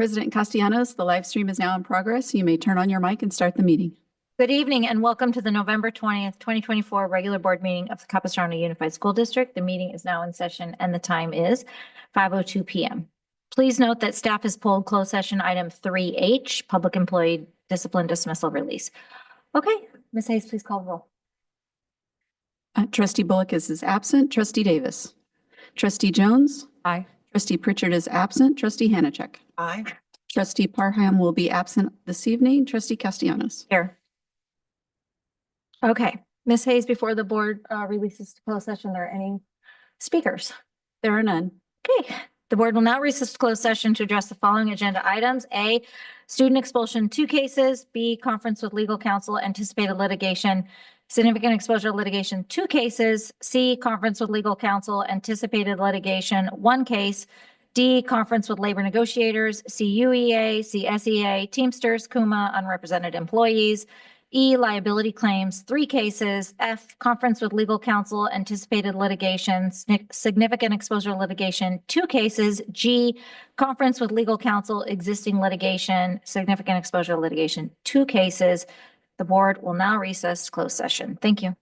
President Castellanos, the live stream is now in progress. You may turn on your mic and start the meeting. Good evening and welcome to the November 20th, 2024 regular board meeting of the Capistrano Unified School District. The meeting is now in session and the time is 5:02 p.m. Please note that staff has pulled closed session item 3H, public employee discipline dismissal release. Okay, Ms. Hayes, please call the roll. Trustee Bullock is absent. Trustee Davis. Trustee Jones. Aye. Trustee Pritchard is absent. Trustee Hanachek. Aye. Trustee Parham will be absent this evening. Trustee Castellanos. Here. Okay, Ms. Hayes, before the board releases to closed session, are there any speakers? There are none. Okay, the board will now recess to closed session to address the following agenda items. A, student expulsion, 2 cases. B, conference with legal counsel, anticipated litigation, significant exposure litigation, 2 cases. C, conference with legal counsel, anticipated litigation, 1 case. D, conference with labor negotiators, CUEA, CSEA, Teamsters, Kuma, unrepresented employees. E, liability claims, 3 cases. F, conference with legal counsel, anticipated litigation, significant exposure litigation, 2 cases. G, conference with legal counsel, existing litigation, significant exposure litigation, 2 cases. The board will now recess to closed session. Thank you.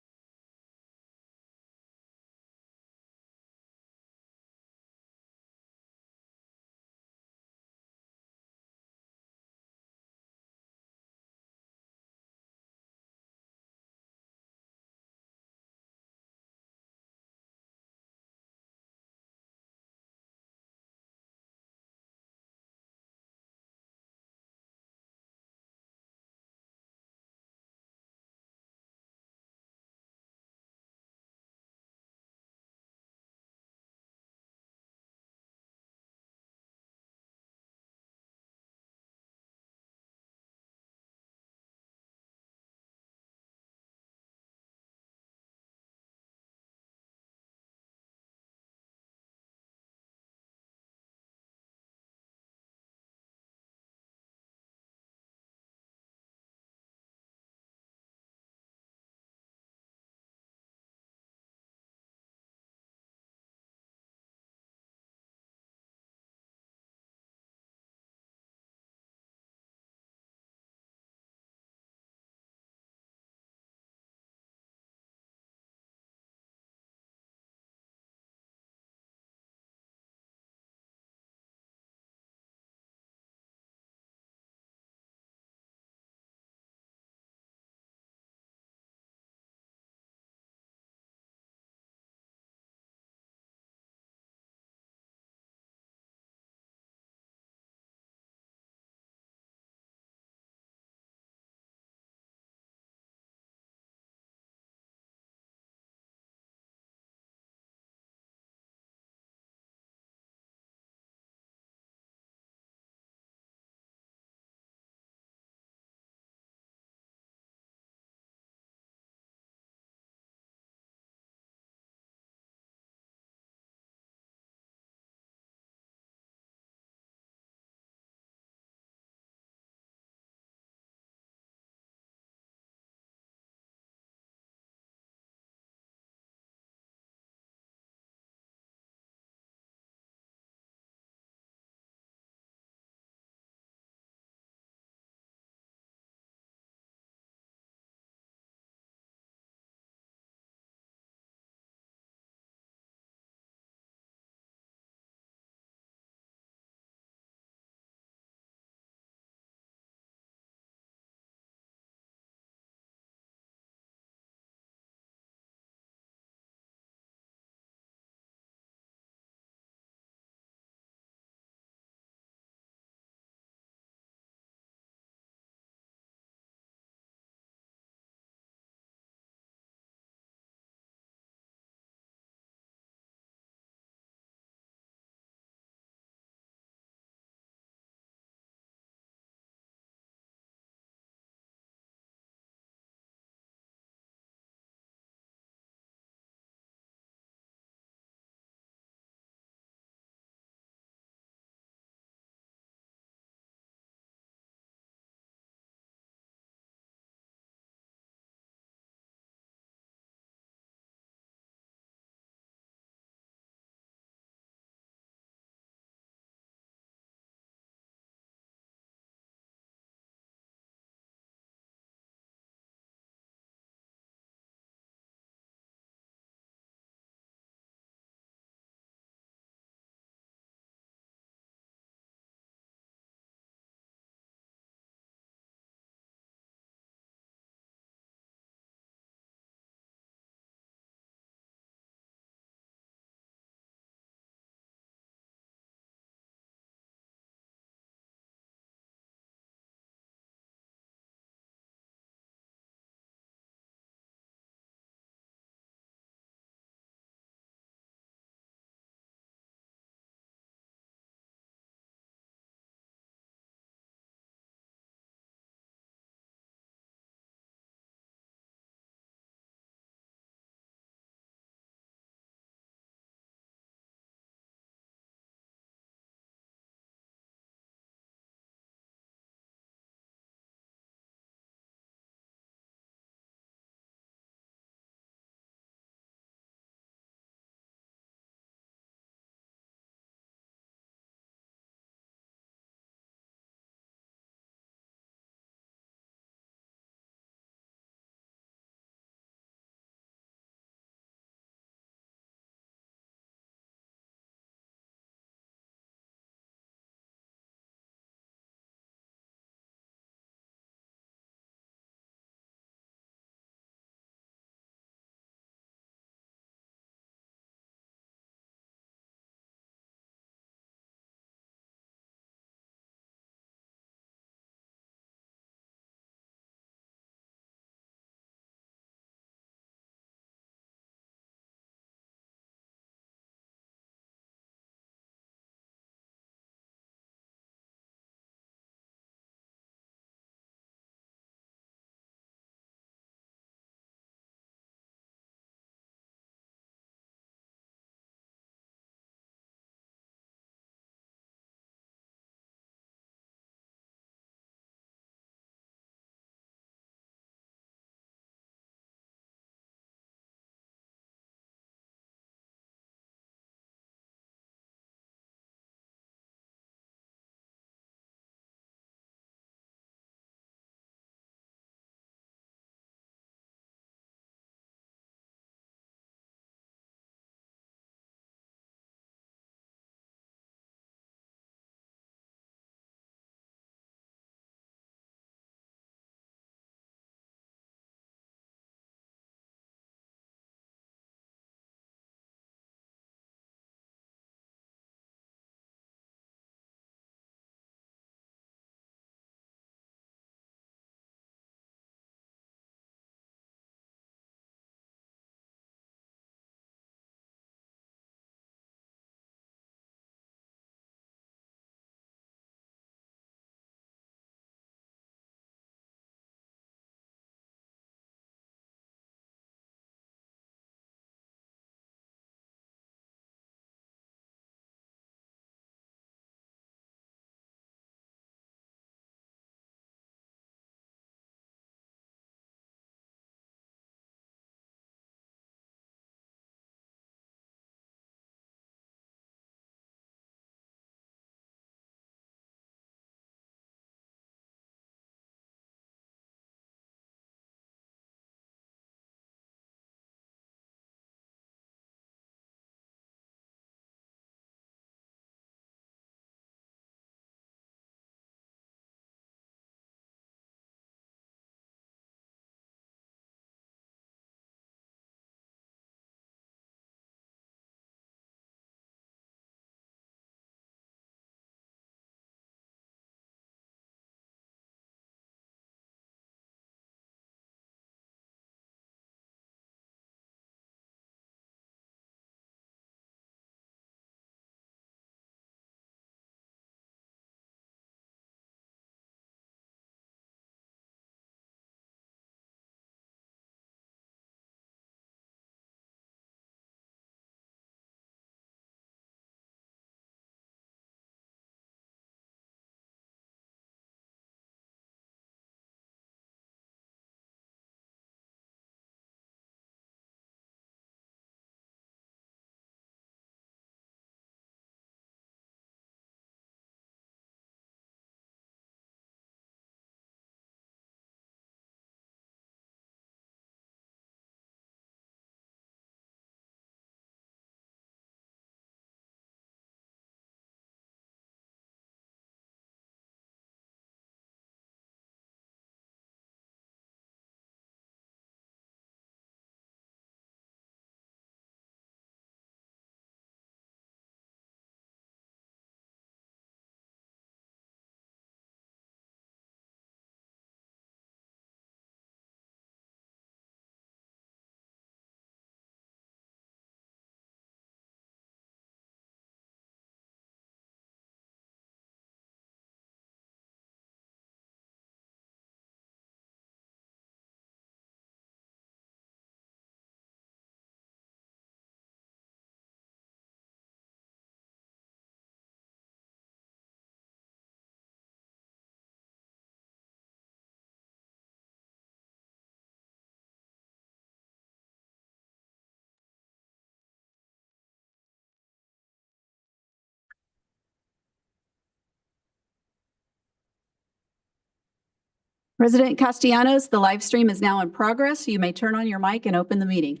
President Castellanos, the live stream is now in progress. You may turn on your mic and open the meeting.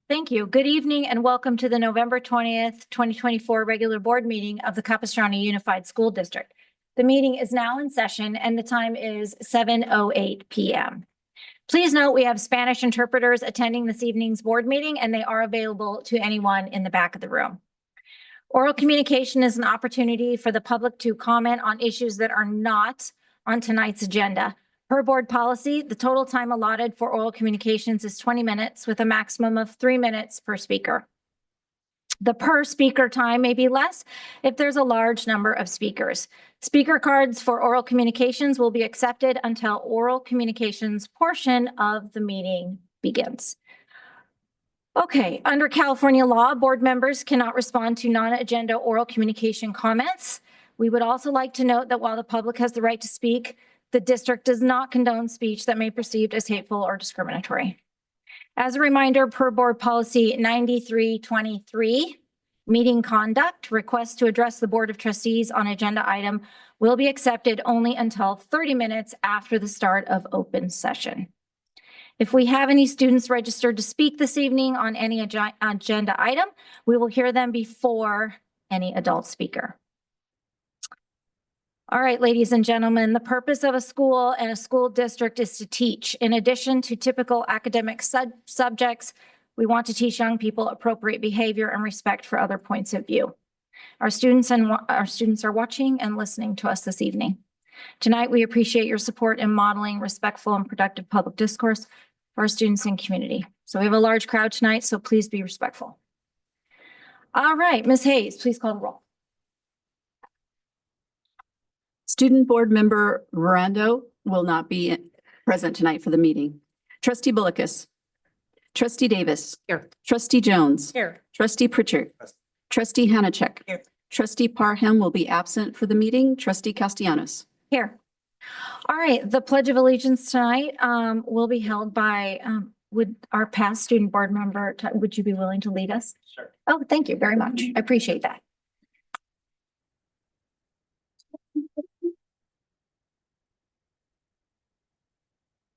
Thank you. Good evening and welcome to the November 20th, 2024 regular board meeting of the Capistrano Unified School District. The meeting is now in session and the time is 7:08 p.m. Please note we have Spanish interpreters attending this evening's board meeting and they are available to anyone in the back of the room. Oral communication is an opportunity for the public to comment on issues that are not on tonight's agenda. Per board policy, the total time allotted for oral communications is 20 minutes with a maximum of 3 minutes per speaker. The per speaker time may be less if there's a large number of speakers. Speaker cards for oral communications will be accepted until oral communications portion of the meeting begins. Okay, under California law, board members cannot respond to non-agenda oral communication comments. We would also like to note that while the public has the right to speak, the district does not condone speech that may be perceived as hateful or discriminatory. As a reminder, per board policy 9323, meeting conduct, requests to address the Board of Trustees on agenda item will be accepted only until 30 minutes after the start of open session. If we have any students registered to speak this evening on any agenda item, we will hear them before any adult speaker. All right, ladies and gentlemen, the purpose of a school and a school district is to teach. In addition to typical academic subjects, we want to teach young people appropriate behavior and respect for other points of view. Our students are watching and listening to us this evening. Tonight, we appreciate your support in modeling respectful and productive public discourse for our students and community. So we have a large crowd tonight, so please be respectful. All right, Ms. Hayes, please call the roll. Student Board Member Verando will not be present tonight for the meeting. Trustee Bullicus. Trustee Davis. Here. Trustee Jones. Here. Trustee Pritchard. Trustee Hanachek. Here. Trustee Parham will be absent for the meeting. Trustee Castellanos. Here. All right, the Pledge of Allegiance tonight will be held by, would our past student board member, would you be willing to lead us? Sure. Oh, thank you very much. I appreciate that.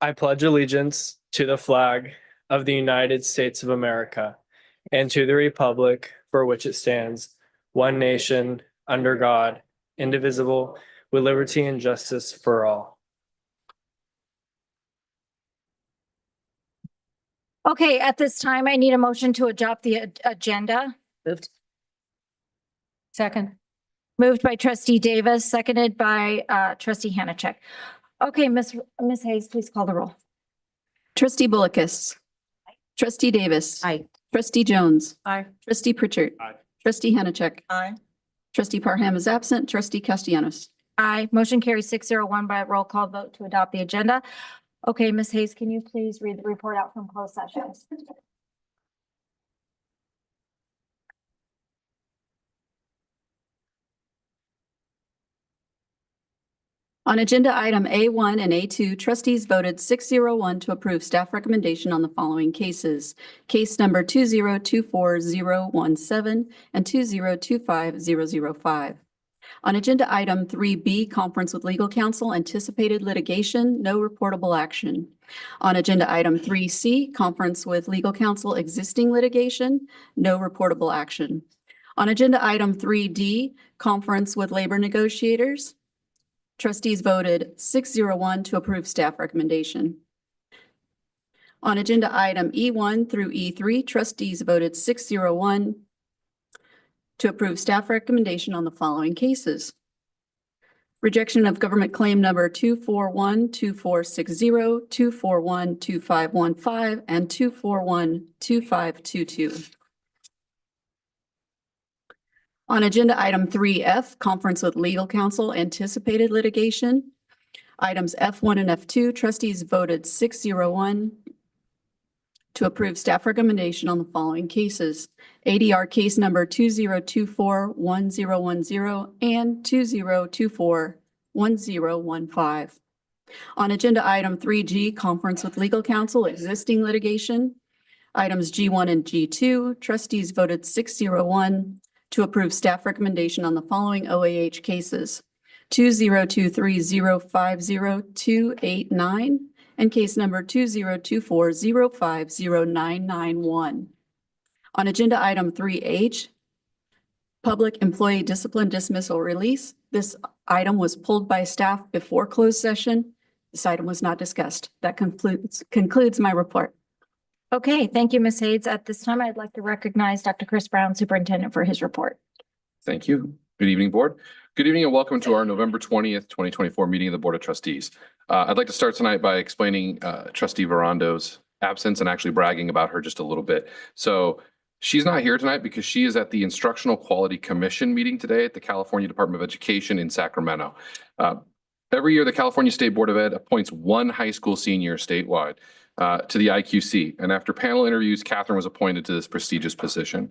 I pledge allegiance to the flag of the United States of America and to the republic for which it stands, one nation, under God, indivisible, with liberty and justice for all. Okay, at this time, I need a motion to adopt the agenda. Moved. Second. Moved by Trustee Davis, seconded by Trustee Hanachek. Okay, Ms. Hayes, please call the roll. Trustee Bullicus. Trustee Davis. Aye. Trustee Jones. Aye. Trustee Pritchard. Aye. Trustee Hanachek. Aye. Trustee Parham is absent. Trustee Castellanos. Aye. Motion carries 601 by a roll call vote to adopt the agenda. Okay, Ms. Hayes, can you please read the report out from closed sessions? On agenda item A1 and A2, trustees voted 601 to approve staff recommendation on the following cases. Case number 2024017 and 2025005. On agenda item 3B, conference with legal counsel, anticipated litigation, no reportable action. On agenda item 3C, conference with legal counsel, existing litigation, no reportable action. On agenda item 3D, conference with labor negotiators, trustees voted 601 to approve staff recommendation. On agenda item E1 through E3, trustees voted 601 to approve staff recommendation on the following cases. Rejection of government claim number 2412460, 2412515, and 2412522. On agenda item 3F, conference with legal counsel, anticipated litigation. Items F1 and F2, trustees voted 601 to approve staff recommendation on the following cases. ADR case number 20241010 and 20241015. On agenda item 3G, conference with legal counsel, existing litigation. Items G1 and G2, trustees voted 601 to approve staff recommendation on the following OAH cases. 2023-050289, and case number 2024-050991. On agenda item 3H, Public Employee Discipline Dismissal Release. This item was pulled by staff before closed session. This item was not discussed. That concludes my report. Okay, thank you, Ms. Hayes. At this time, I'd like to recognize Dr. Chris Brown, Superintendent, for his report. Thank you. Good evening, Board. Good evening and welcome to our November 20th, 2024 meeting of the Board of Trustees. I'd like to start tonight by explaining Trustee Verando's absence and actually bragging about her just a little bit. So she's not here tonight because she is at the Instructional Quality Commission meeting today at the California Department of Education in Sacramento. Every year, the California State Board of Ed appoints one high school senior statewide to the IQC. And after panel interviews, Catherine was appointed to this prestigious position.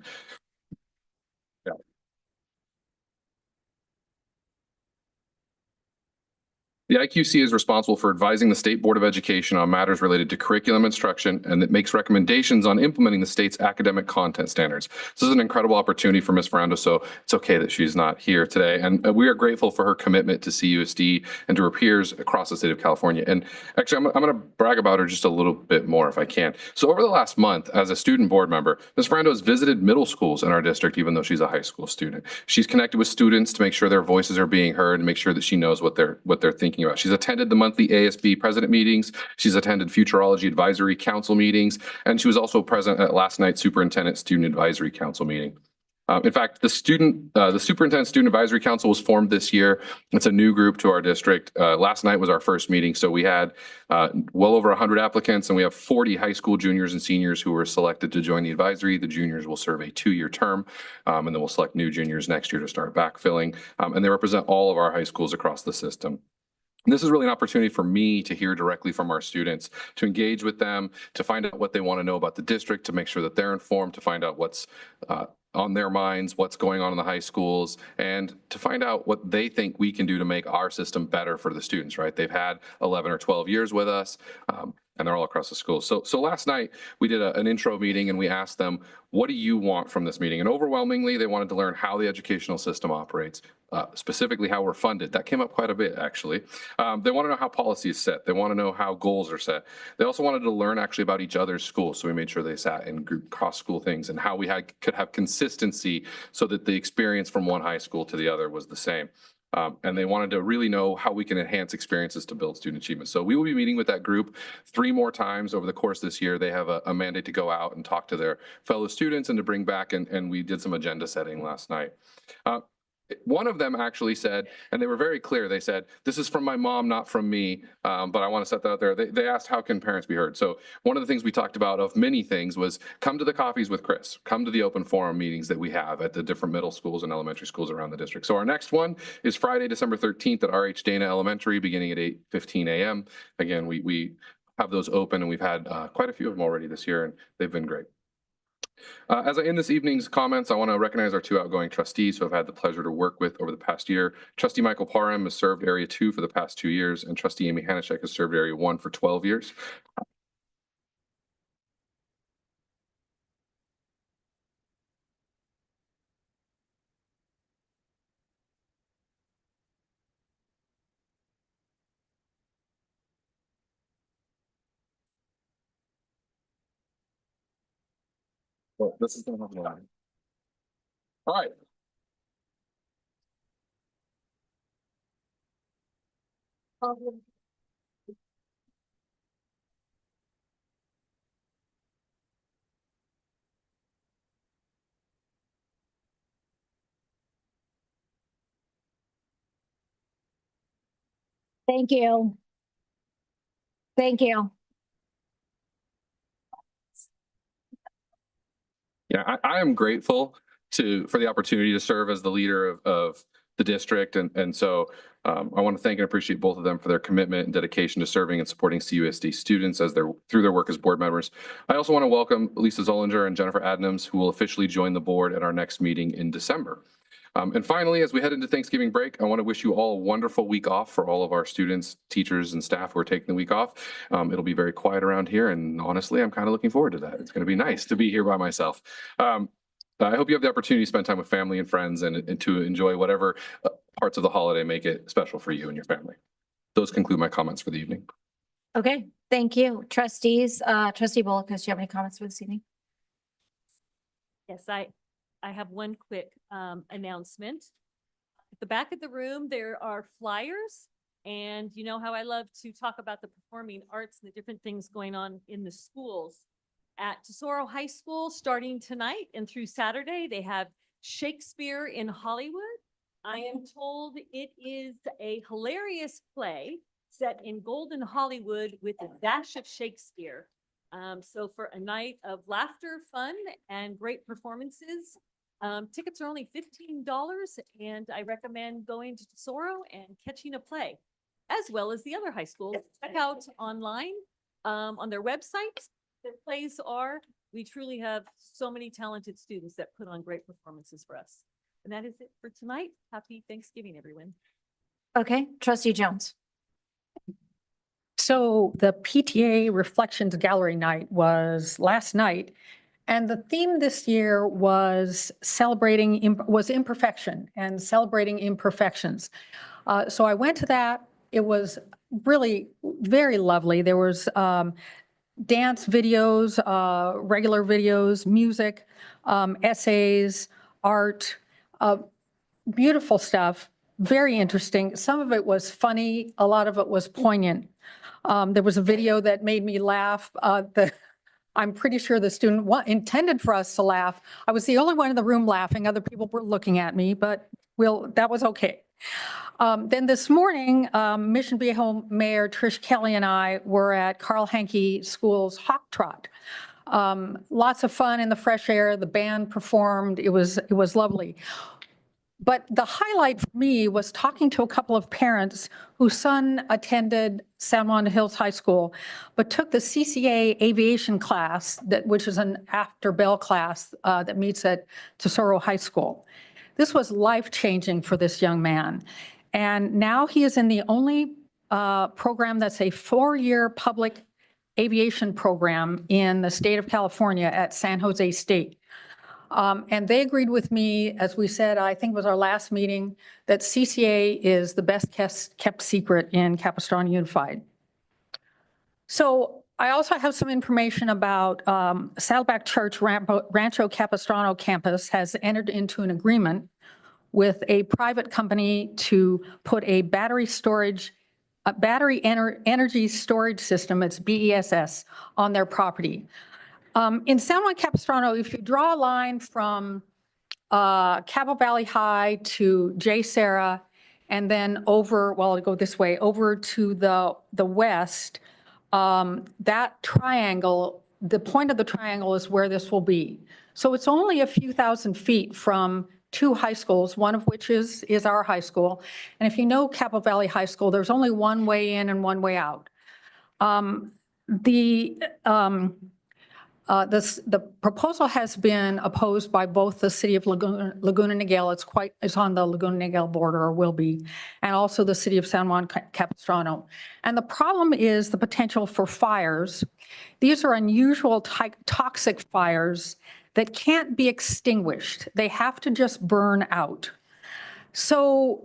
The IQC is responsible for advising the State Board of Education on matters related to curriculum instruction, and it makes recommendations on implementing the state's academic content standards. This is an incredible opportunity for Ms. Ferrando, so it's okay that she's not here today. And we are grateful for her commitment to CUSD and to her peers across the state of California. And actually, I'm going to brag about her just a little bit more if I can. So over the last month, as a student board member, Ms. Ferrando has visited middle schools in our district, even though she's a high school student. She's connected with students to make sure their voices are being heard and make sure that she knows what they're thinking about. She's attended the monthly ASB president meetings. She's attended Futurology Advisory Council meetings, and she was also present at last night's Superintendent Student Advisory Council meeting. In fact, the Superintendent Student Advisory Council was formed this year. It's a new group to our district. Last night was our first meeting, so we had well over 100 applicants, and we have 40 high school juniors and seniors who were selected to join the advisory. The juniors will serve a 2-year term, and then we'll select new juniors next year to start backfilling, and they represent all of our high schools across the system. This is really an opportunity for me to hear directly from our students, to engage with them, to find out what they want to know about the district, to make sure that they're informed, to find out what's on their minds, what's going on in the high schools, and to find out what they think we can do to make our system better for the students, right? They've had 11 or 12 years with us, and they're all across the school. So last night we did an intro meeting and we asked them, what do you want from this meeting? And overwhelmingly, they wanted to learn how the educational system operates, specifically how we're funded. That came up quite a bit, actually. They want to know how policy is set. They want to know how goals are set. They also wanted to learn actually about each other's schools. So we made sure they sat in group cross-school things and how we could have consistency so that the experience from one high school to the other was the same. And they wanted to really know how we can enhance experiences to build student achievement. So we will be meeting with that group 3 more times over the course of this year. They have a mandate to go out and talk to their fellow students and to bring back, and we did some agenda setting last night. One of them actually said, and they were very clear, they said, this is from my mom, not from me, but I want to set that out there. They asked, how can parents be heard? So one of the things we talked about of many things was come to the coffees with Chris, come to the open forum meetings that we have at the different middle schools and elementary schools around the district. So our next one is Friday, December 13th at RH Dana Elementary, beginning at 8:15 a.m. Again, we have those open, and we've had quite a few of them already this year, and they've been great. As I end this evening's comments, I want to recognize our 2 outgoing trustees who I've had the pleasure to work with over the past year. Trustee Michael Parham has served Area 2 for the past 2 years, and Trustee Amy Hanishek has served Area 1 for 12 years. Well, this is going to happen. All right. Thank you. Thank you. Yeah, I am grateful for the opportunity to serve as the leader of the district. And so I want to thank and appreciate both of them for their commitment and dedication to serving and supporting CUSD students through their work as board members. I also want to welcome Lisa Zollinger and Jennifer Adnams, who will officially join the board at our next meeting in December. And finally, as we head into Thanksgiving break, I want to wish you all a wonderful week off for all of our students, teachers, and staff who are taking the week off. It'll be very quiet around here, and honestly, I'm kind of looking forward to that. It's going to be nice to be here by myself. I hope you have the opportunity to spend time with family and friends and to enjoy whatever parts of the holiday make it special for you and your family. Those conclude my comments for the evening. Okay, thank you. Trustees, trustee Bullock, do you have any comments for this evening? Yes, I have one quick announcement. At the back of the room, there are flyers. And you know how I love to talk about the performing arts and the different things going on in the schools. At Tesoro High School, starting tonight and through Saturday, they have Shakespeare in Hollywood. I am told it is a hilarious play set in golden Hollywood with a dash of Shakespeare. So for a night of laughter, fun, and great performances, tickets are only $15, and I recommend going to Tesoro and catching a play, as well as the other high schools. Check out online on their website. Their plays are. We truly have so many talented students that put on great performances for us. And that is it for tonight. Happy Thanksgiving, everyone. Okay, trustee Jones. So the PTA Reflections Gallery Night was last night, and the theme this year was imperfection and celebrating imperfections. So I went to that. It was really very lovely. There was dance videos, regular videos, music, essays, art, beautiful stuff, very interesting. Some of it was funny, a lot of it was poignant. There was a video that made me laugh. I'm pretty sure the student intended for us to laugh. I was the only one in the room laughing. Other people were looking at me, but that was okay. Then this morning, Mission Viejo Mayor Trish Kelly and I were at Carl Hanke School's Hawk Trot. Lots of fun in the fresh air. The band performed. It was lovely. But the highlight for me was talking to a couple of parents whose son attended San Juan Hills High School, but took the CCA aviation class, which is an after-bell class that meets at Tesoro High School. This was life-changing for this young man. And now he is in the only program that's a 4-year public aviation program in the state of California at San Jose State. And they agreed with me, as we said, I think it was our last meeting, that CCA is the best kept secret in Capistrano Unified. So I also have some information about Saddleback Church Rancho Capistrano campus has entered into an agreement with a private company to put a battery energy storage system, it's BESS, on their property. In San Juan Capistrano, if you draw a line from Cabo Valley High to J. Sarah, and then over, well, I'll go this way, over to the west, that triangle, the point of the triangle is where this will be. So it's only a few thousand feet from 2 high schools, one of which is our high school. And if you know Cabo Valley High School, there's only one way in and one way out. The proposal has been opposed by both the city of Laguna Niguel, it's on the Laguna Niguel border, or will be, and also the city of San Juan Capistrano. And the problem is the potential for fires. These are unusual toxic fires that can't be extinguished. They have to just burn out. So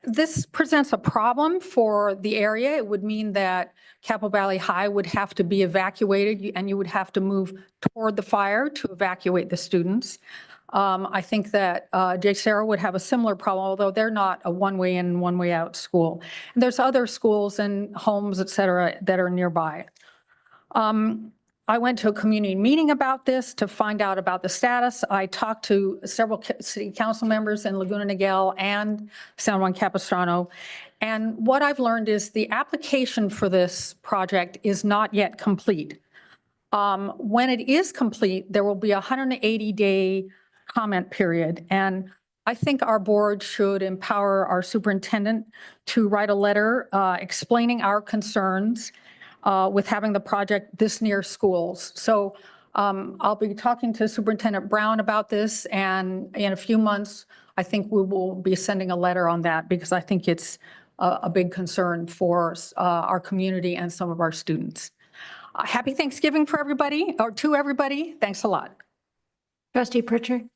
this presents a problem for the area. It would mean that Cabo Valley High would have to be evacuated, and you would have to move toward the fire to evacuate the students. I think that J. Sarah would have a similar problem, although they're not a one-way in and one-way out school. And there's other schools and homes, et cetera, that are nearby. I went to a community meeting about this to find out about the status. I talked to several city council members in Laguna Niguel and San Juan Capistrano. And what I've learned is the application for this project is not yet complete. When it is complete, there will be a 180-day comment period. And I think our board should empower our superintendent to write a letter explaining our concerns with having the project this near schools. So I'll be talking to Superintendent Brown about this, and in a few months, I think we will be sending a letter on that, because I think it's a big concern for our community and some of our students. Happy Thanksgiving for everybody, or to everybody. Thanks a lot. Trustee Pritchard.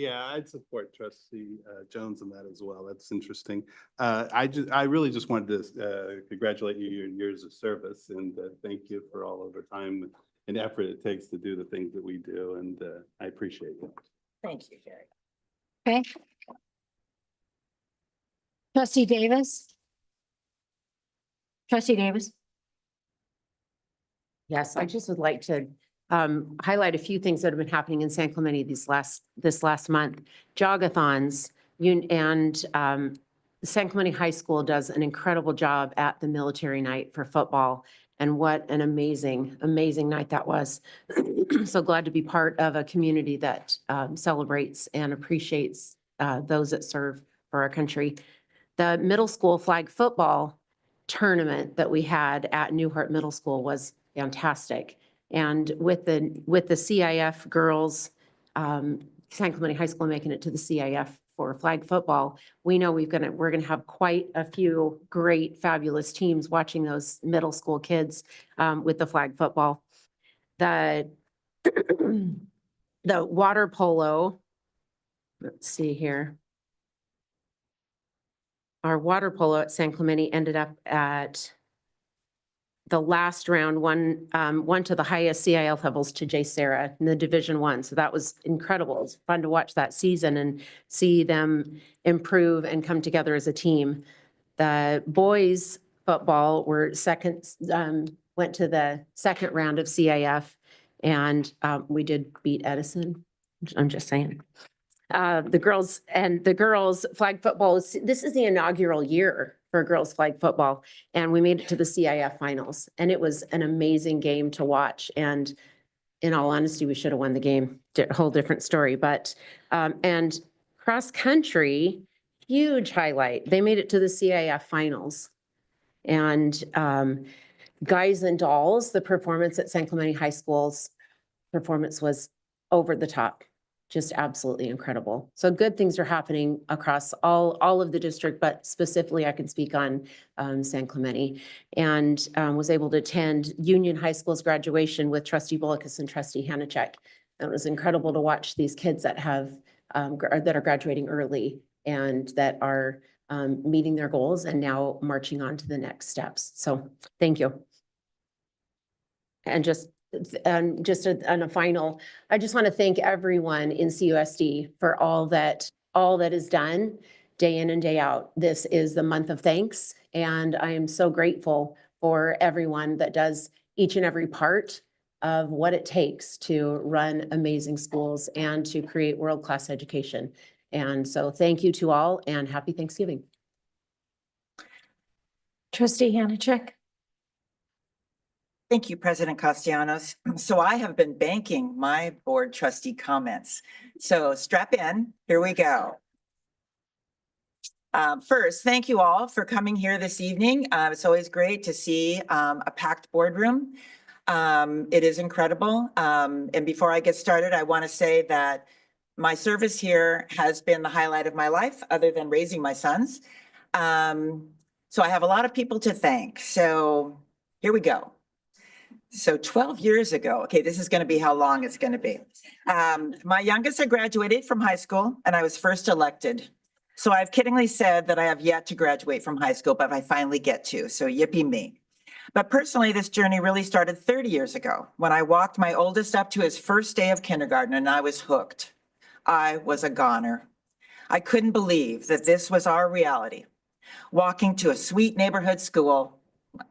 Yeah, I'd support Trustee Jones on that as well. That's interesting. I really just wanted to congratulate you on your years of service and thank you for all of the time and effort it takes to do the things that we do. And I appreciate it. Thank you, Gary. Okay. Trustee Davis? Trustee Davis? Yes, I just would like to highlight a few things that have been happening in San Clemente this last month. Jogathons, San Clemente High School does an incredible job at the military night for football. And what an amazing, amazing night that was. So glad to be part of a community that celebrates and appreciates those that serve for our country. The middle school flag football tournament that we had at Newhart Middle School was fantastic. And with the CIF girls, San Clemente High School making it to the CIF for flag football, we know we're gonna have quite a few great, fabulous teams watching those middle school kids with the flag football. The water polo, let's see here. Our water polo at San Clemente ended up at the last round, one to the highest CIL levels to J. Sarah in the Division I. So that was incredible. It was fun to watch that season and see them improve and come together as a team. The boys football were went to the second round of CIF, and we did beat Edison. I'm just saying. The girls flag football, this is the inaugural year for girls flag football, and we made it to the CIF finals, and it was an amazing game to watch. And in all honesty, we should have won the game. A whole different story, but and cross country, huge highlight. They made it to the CIF finals, and guys and dolls, the performance at San Clemente High School's performance was over the top. Just absolutely incredible. So good things are happening across all of the district, but specifically I can speak on San Clemente, and was able to attend Union High School's graduation with Trustee Bullicus and Trustee Hanachek. It was incredible to watch these kids that are graduating early and that are meeting their goals and now marching on to the next steps. So thank you. And just on a final, I just want to thank everyone in CUSD for all that is done day in and day out. This is the month of thanks, and I am so grateful for everyone that does each and every part of what it takes to run amazing schools and to create world-class education. And so thank you to all, and happy Thanksgiving. Trustee Hanachek? Thank you, President Castellanos. So I have been banking my board trustee comments. So strap in, here we go. First, thank you all for coming here this evening. It's always great to see a packed boardroom. It is incredible. And before I get started, I want to say that my service here has been the highlight of my life, other than raising my sons. So I have a lot of people to thank. So here we go. So 12 years ago, okay, this is going to be how long it's going to be. My youngest had graduated from high school and I was first elected. So I've kiddingly said that I have yet to graduate from high school, but I finally get to, so yippee me. But personally, this journey really started 30 years ago when I walked my oldest up to his first day of kindergarten and I was hooked. I was a goner. I couldn't believe that this was our reality. Walking to a sweet neighborhood school,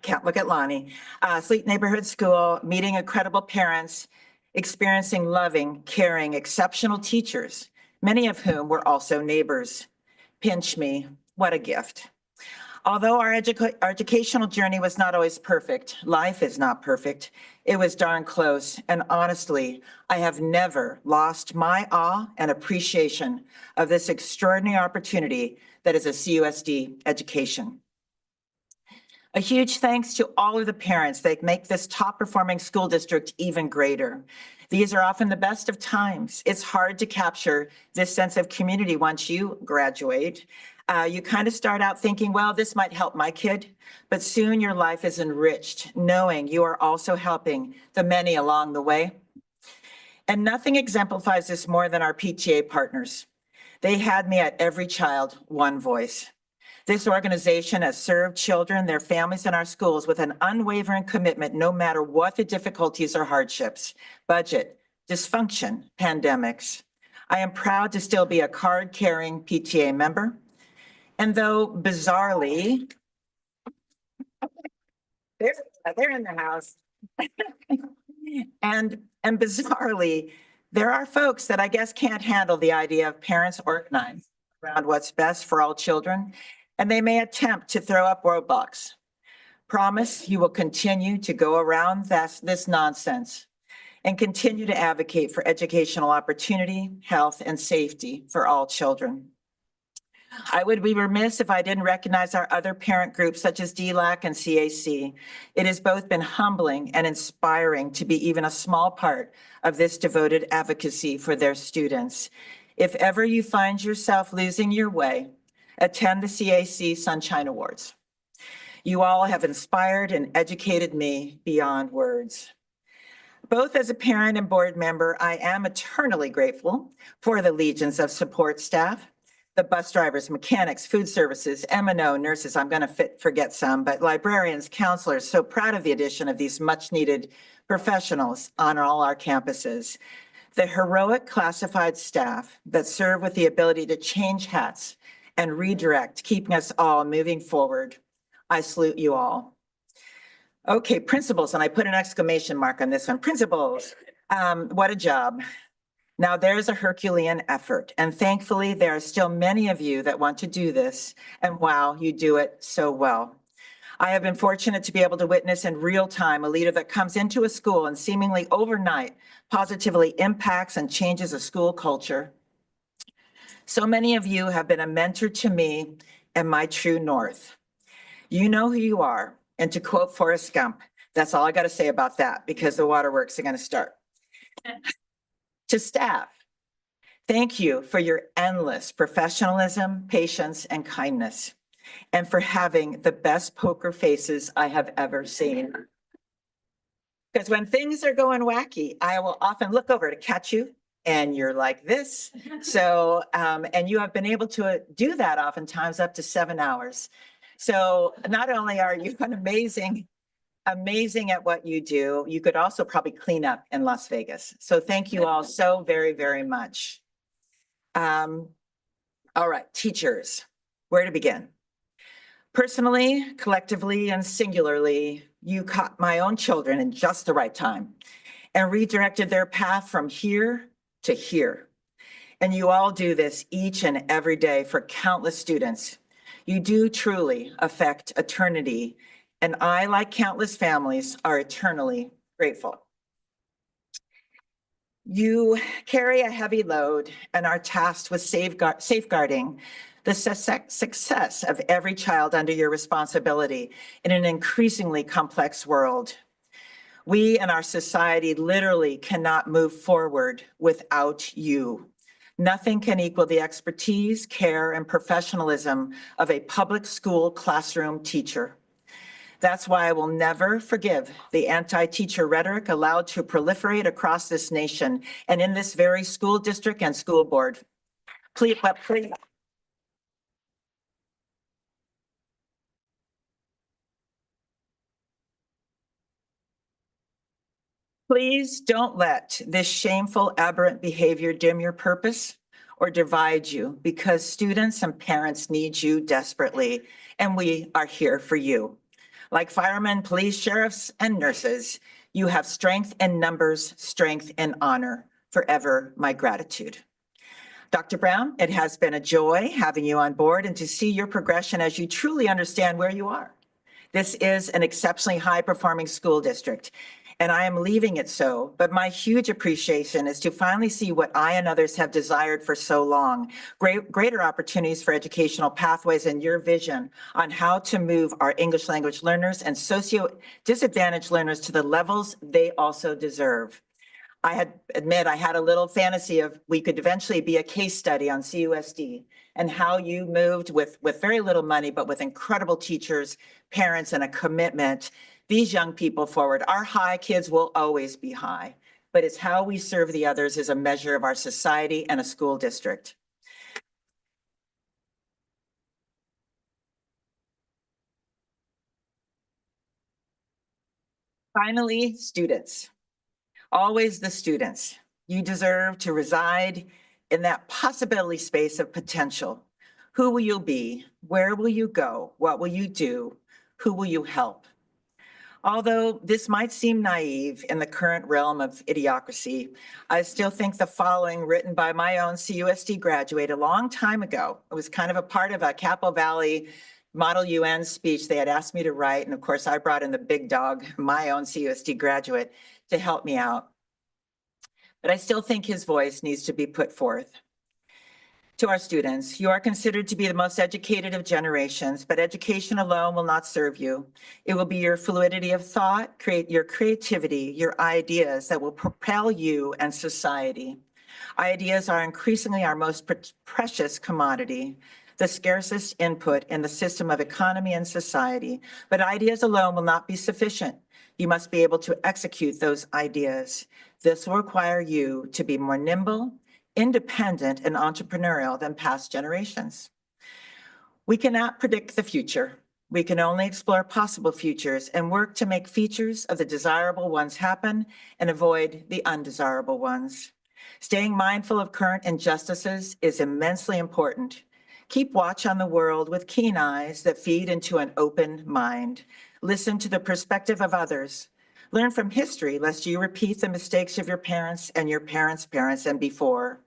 can't look at Lonnie, sweet neighborhood school, meeting incredible parents, experiencing loving, caring, exceptional teachers, many of whom were also neighbors. Pinch me, what a gift. Although our educational journey was not always perfect, life is not perfect, it was darn close. And honestly, I have never lost my awe and appreciation of this extraordinary opportunity that is a CUSD education. A huge thanks to all of the parents that make this top performing school district even greater. These are often the best of times. It's hard to capture this sense of community once you graduate. You kind of start out thinking, well, this might help my kid, but soon your life is enriched knowing you are also helping the many along the way. And nothing exemplifies this more than our PTA partners. They had me at every child, one voice. This organization has served children, their families, and our schools with an unwavering commitment, no matter what the difficulties or hardships, budget, dysfunction, pandemics. I am proud to still be a card-carrying PTA member. And though bizarrely, they're in the house. And bizarrely, there are folks that I guess can't handle the idea of parents organized around what's best for all children, and they may attempt to throw up roadblocks. Promise you will continue to go around this nonsense and continue to advocate for educational opportunity, health, and safety for all children. I would be remiss if I didn't recognize our other parent groups such as DLAC and CAC. It has both been humbling and inspiring to be even a small part of this devoted advocacy for their students. If ever you find yourself losing your way, attend the CAC Sunshine Awards. You all have inspired and educated me beyond words. Both as a parent and board member, I am eternally grateful for the legions of support staff, the bus drivers, mechanics, food services, M&O, nurses, I'm going to forget some, but librarians, counselors, so proud of the addition of these much needed professionals on all our campuses. The heroic classified staff that serve with the ability to change hats and redirect, keeping us all moving forward. I salute you all. Okay, principals, and I put an exclamation mark on this one. Principals, what a job. Now there's a Herculean effort, and thankfully there are still many of you that want to do this, and wow, you do it so well. I have been fortunate to be able to witness in real time a leader that comes into a school and seemingly overnight positively impacts and changes a school culture. So many of you have been a mentor to me and my true north. You know who you are, and to quote Forrest Gump, that's all I got to say about that because the waterworks are going to start. To staff, thank you for your endless professionalism, patience, and kindness, and for having the best poker faces I have ever seen. Because when things are going wacky, I will often look over to catch you, and you're like this. So, and you have been able to do that oftentimes up to 7 hours. So not only are you an amazing at what you do, you could also probably clean up in Las Vegas. So thank you all so very, very much. All right, teachers, where to begin? Personally, collectively, and singularly, you caught my own children in just the right time and redirected their path from here to here. And you all do this each and every day for countless students. You do truly affect eternity, and I, like countless families, are eternally grateful. You carry a heavy load and are tasked with safeguarding the success of every child under your responsibility in an increasingly complex world. We and our society literally cannot move forward without you. Nothing can equal the expertise, care, and professionalism of a public school classroom teacher. That's why I will never forgive the anti-teacher rhetoric allowed to proliferate across this nation and in this very school district and school board. Please. Please don't let this shameful, aberrant behavior dim your purpose or divide you, because students and parents need you desperately, and we are here for you. Like firemen, police, sheriffs, and nurses, you have strength in numbers, strength in honor. Forever my gratitude. Dr. Brown, it has been a joy having you on board and to see your progression as you truly understand where you are. This is an exceptionally high-performing school district, and I am leaving it so, but my huge appreciation is to finally see what I and others have desired for so long, greater opportunities for educational pathways and your vision on how to move our English language learners and socio-disadvantaged learners to the levels they also deserve. I had a little fantasy of we could eventually be a case study on CUSD and how you moved with very little money, but with incredible teachers, parents, and a commitment, these young people forward. Our high kids will always be high. but it's how we serve the others is a measure of our society and a school district. Finally, students. Always the students. You deserve to reside in that possibility space of potential. Who will you be? Where will you go? What will you do? Who will you help? Although this might seem naive in the current realm of idiocracy, I still think the following, written by my own CUSD graduate a long time ago, it was kind of a part of a Capo Valley Model UN speech they had asked me to write. And of course, I brought in the big dog, my own CUSD graduate, to help me out. But I still think his voice needs to be put forth. To our students, you are considered to be the most educated of generations, but education alone will not serve you. It will be your fluidity of thought, your creativity, your ideas that will propel you and society. Ideas are increasingly our most precious commodity, the scarcest input in the system of economy and society. But ideas alone will not be sufficient. You must be able to execute those ideas. This will require you to be more nimble, independent, and entrepreneurial than past generations. We cannot predict the future. We can only explore possible futures and work to make features of the desirable ones happen and avoid the undesirable ones. Staying mindful of current injustices is immensely important. Keep watch on the world with keen eyes that feed into an open mind. Listen to the perspective of others. Learn from history, lest you repeat the mistakes of your parents and your parents' parents and before.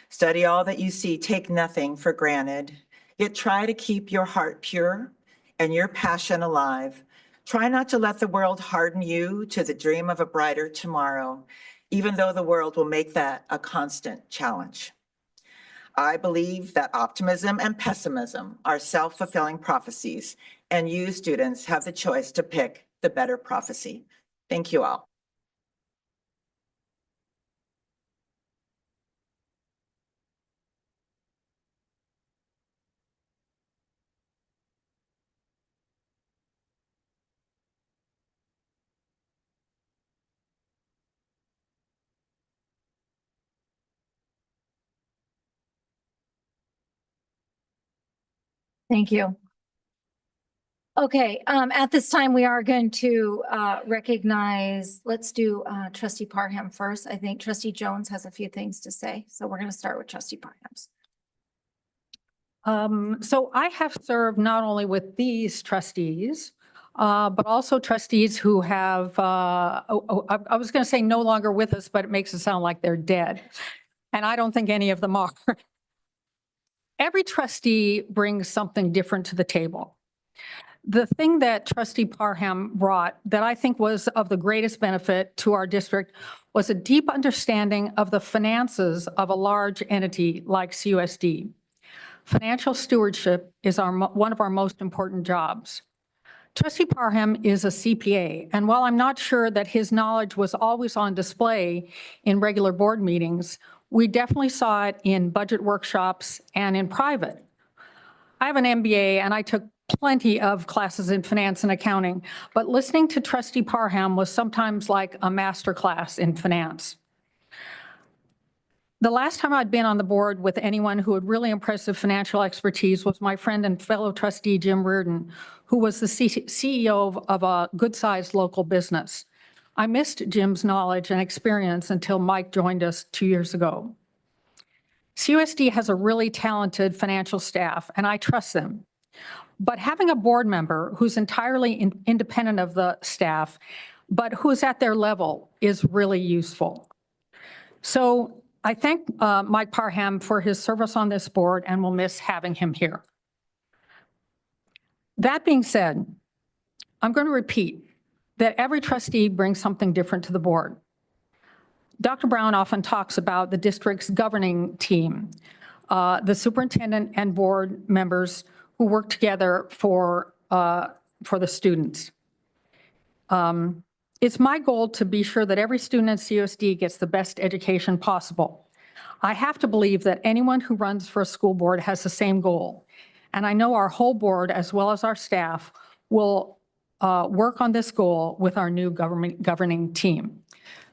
Study all that you see, take nothing for granted. Yet try to keep your heart pure and your passion alive. Try not to let the world harden you to the dream of a brighter tomorrow, even though the world will make that a constant challenge. I believe that optimism and pessimism are self-fulfilling prophecies, and you students have the choice to pick the better prophecy. Thank you all. Thank you. Okay, at this time, we are going to recognize, let's do trustee Parham first. I think trustee Jones has a few things to say. So we're going to start with trustee Parham's. So I have served not only with these trustees, but also trustees who have, I was going to say no longer with us, but it makes it sound like they're dead. And I don't think any of them are. Every trustee brings something different to the table. The thing that trustee Parham brought that I think was of the greatest benefit to our district was a deep understanding of the finances of a large entity like CUSD. Financial stewardship is one of our most important jobs. Trustee Parham is a CPA, and while I'm not sure that his knowledge was always on display in regular board meetings, we definitely saw it in budget workshops and in private. I have an MBA and I took plenty of classes in finance and accounting, but listening to trustee Parham was sometimes like a master class in finance. The last time I'd been on the board with anyone who had really impressive financial expertise was my friend and fellow trustee Jim Reardon, who was the CEO of a good-sized local business. I missed Jim's knowledge and experience until Mike joined us 2 years ago. CUSD has a really talented financial staff, and I trust them. But having a board member who's entirely independent of the staff, but who's at their level is really useful. So I thank Mike Parham for his service on this board and will miss having him here. That being said, I'm going to repeat that every trustee brings something different to the board. Dr. Brown often talks about the district's governing team, the superintendent and board members who work together for the students. It's my goal to be sure that every student at CUSD gets the best education possible. I have to believe that anyone who runs for a school board has the same goal. And I know our whole board, as well as our staff, will work on this goal with our new governing team.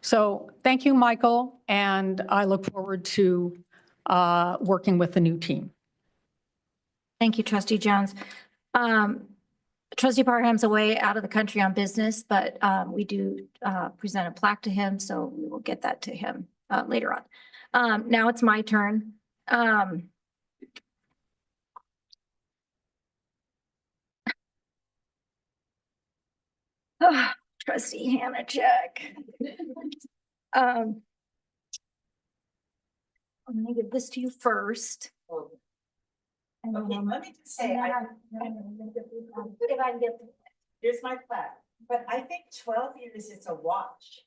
So thank you, Michael, and I look forward to working with the new team. Thank you, trustee Jones. Trustee Parham's away out of the country on business, but we do present a plaque to him, so we will get that to him later on. Now it's my turn. Trustee Hanachek. I'm gonna give this to you first. And Okay, then- let me just say, if I can get here's my plaque, but I think 12 years is a watch.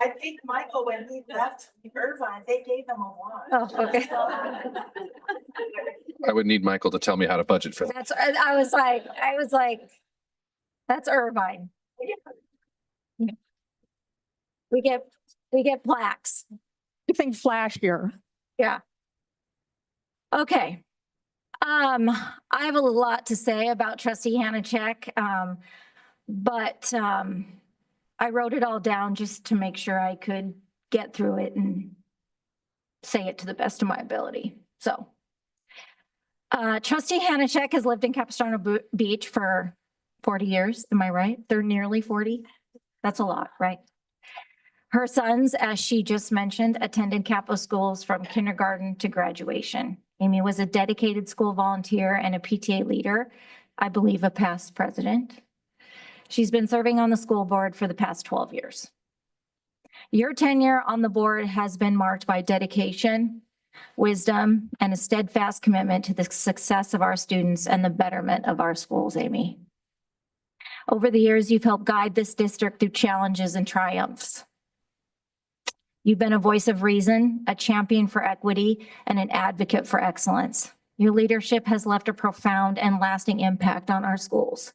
I think Michael, when he left Irvine, they gave him a watch. Oh, okay. I would need Michael to tell me how to budget for that. That's, I was like, that's Irvine. We get plaques. Anything flashier? Yeah. Okay. I have a lot to say about trustee Hanachek, but I wrote it all down just to make sure I could get through it and say it to the best of my ability. So trustee Hanachek has lived in Capistrano Beach for 40 years. Am I right? They're nearly 40. That's a lot, right? Her sons, as she just mentioned, attended Capo schools from kindergarten to graduation. Amy was a dedicated school volunteer and a PTA leader, I believe a past president. She's been serving on the school board for the past 12 years. Your tenure on the board has been marked by dedication, wisdom, and a steadfast commitment to the success of our students and the betterment of our schools, Amy. Over the years, you've helped guide this district through challenges and triumphs. You've been a voice of reason, a champion for equity, and an advocate for excellence. Your leadership has left a profound and lasting impact on our schools,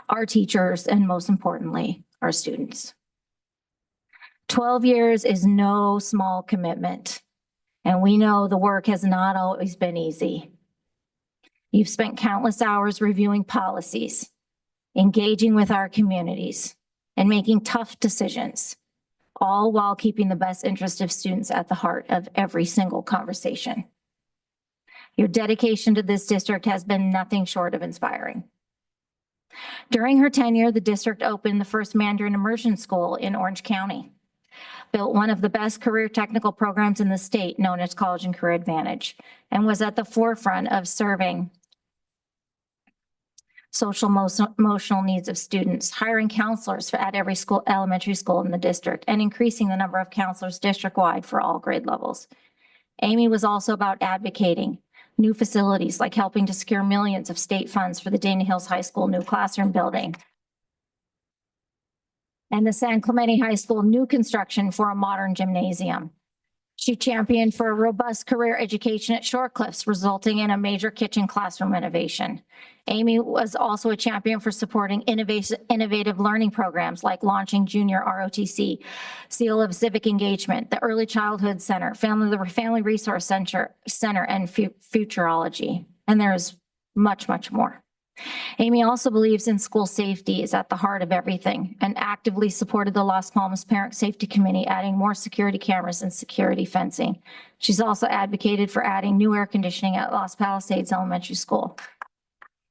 our teachers, and most importantly, our students. 12 years is no small commitment, and we know the work has not always been easy. You've spent countless hours reviewing policies, engaging with our communities, and making tough decisions, all while keeping the best interest of students at the heart of every single conversation. Your dedication to this district has been nothing short of inspiring. During her tenure, the district opened the first Mandarin immersion school in Orange County, built one of the best career technical programs in the state known as College and Career Advantage, and was at the forefront of serving social emotional needs of students, hiring counselors at every school, elementary school in the district, and increasing the number of counselors district-wide for all grade levels. Amy was also about advocating new facilities, like helping to secure millions of state funds for the Dana Hills High School new classroom building and the San Clemente High School new construction for a modern gymnasium. She championed for a robust career education at Shore Cliffs, resulting in a major kitchen classroom renovation. Amy was also a champion for supporting innovative learning programs like launching Junior ROTC, Seal of Civic Engagement, the Early Childhood Center, Family Resource Center, and Futurology. And there's much, much more. Amy also believes in school safety is at the heart of everything and actively supported the Las Palmas Parent Safety Committee, adding more security cameras and security fencing. She's also advocated for adding new air conditioning at Los Palisades Elementary School.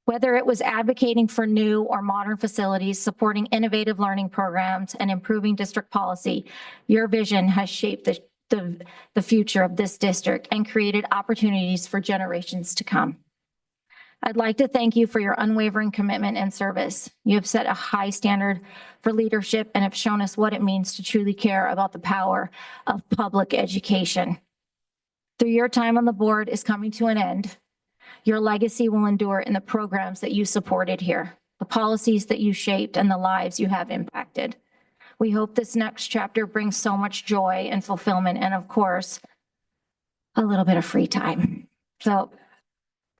Whether it was advocating for new or modern facilities, supporting innovative learning programs, and improving district policy, your vision has shaped the future of this district and created opportunities for generations to come. I'd like to thank you for your unwavering commitment and service. You have set a high standard for leadership and have shown us what it means to truly care about the power of public education. Through your time on the board is coming to an end. Your legacy will endure in the programs that you supported here, the policies that you shaped, and the lives you have impacted. We hope this next chapter brings so much joy and fulfillment, and of course, a little bit of free time. So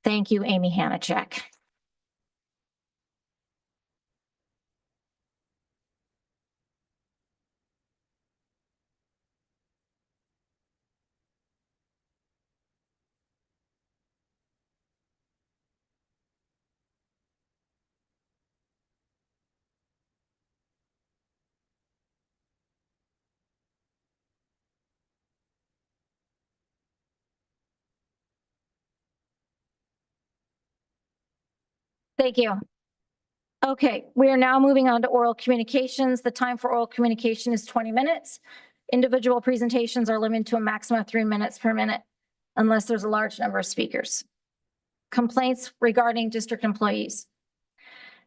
thank you, Amy Hanachek. Thank you. Okay, we are now moving on to oral communications. The time for oral communication is 20 minutes. Individual presentations are limited to a maximum of 3 minutes per minute unless there's a large number of speakers. Complaints regarding district employees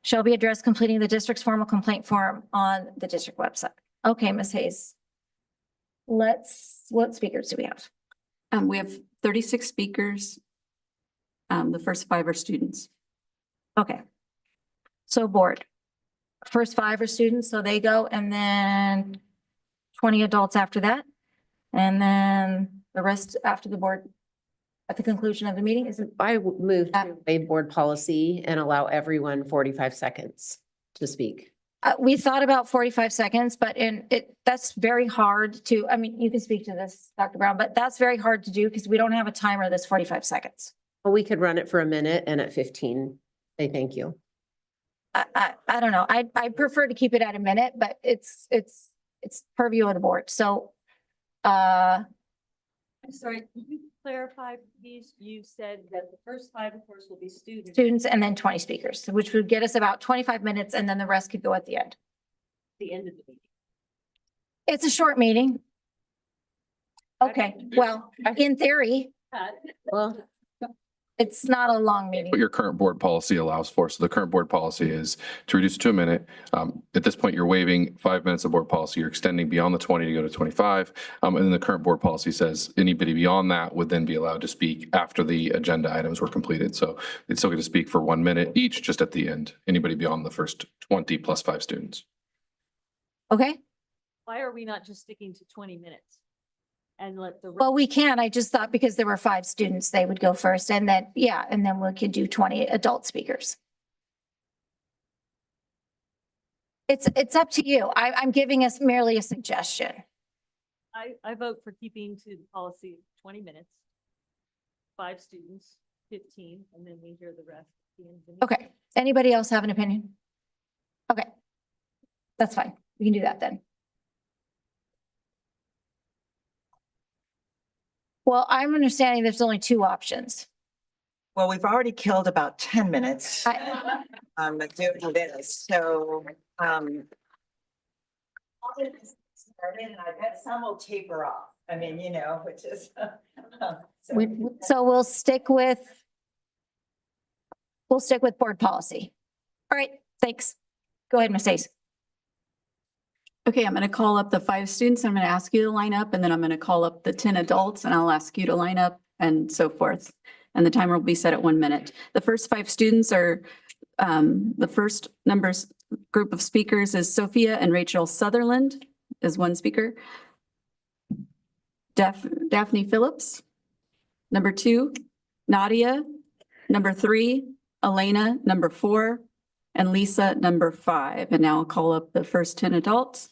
shall be addressed completing the district's formal complaint form on the district website. Okay, Ms. Hayes. What speakers do we have? We have 36 speakers. The first 5 are students. Okay. So board, first 5 are students, so they go, and then 20 adults after that. And then the rest after the board at the conclusion of the meeting is I move to a board policy and allow everyone 45 seconds to speak. we thought about 45 seconds, but that's very hard to, I mean, you can speak to this, Dr. Brown, but that's very hard to do because we don't have a timer that's 45 seconds. Well, we could run it for a minute and at 15, say thank you. I don't know. I prefer to keep it at a minute, but it's purview of the board. So, I'm sorry, can you clarify, please? You said that the first 5, of course, will be students. students and then 20 speakers, which would get us about 25 minutes and then the rest could go at the end. The end of the meeting. It's a short meeting. Okay, well, in theory, Well, it's not a long meeting. What your current board policy allows for. So the current board policy is to reduce it to a minute. At this point, you're waiving 5 minutes of board policy. You're extending beyond the 20 to go to 25. And then the current board policy says anybody beyond that would then be allowed to speak after the agenda items were completed. So they'd still get to speak for 1 minute each, just at the end. Anybody beyond the first 20 plus 5 students. Okay, Why are we not just sticking to 20 minutes? And let the. well, we can. I just thought because there were 5 students, they would go first and then, yeah, and then we could do 20 adult speakers. It's up to you. I'm giving us merely a suggestion. I vote for keeping to the policy of 20 minutes. 5 students, 15, and then we hear the rest. at the end of the meeting. Okay, anybody else have an opinion? Okay, that's fine. We can do that then. Well, I'm understanding there's only 2 options. Well, we've already killed about 10 minutes. I- Doing this, so, I'll get this started, and I bet some will taper off. I mean, you know, which is. so- So we'll stick with board policy. All right, thanks. Go ahead, Ms. Hayes. Okay, I'm going to call up the 5 students. I'm going to ask you to line up, and then I'm going to call up the 10 adults and I'll ask you to line up and so forth. And the timer will be set at 1 minute. The first 5 students are, the first group of speakers is Sophia and Rachel Sutherland is 1 speaker. Daphne Phillips. Number 2, Nadia. Number 3, Elena. Number 4, and Lisa, number 5. And now I'll call up the first 10 adults.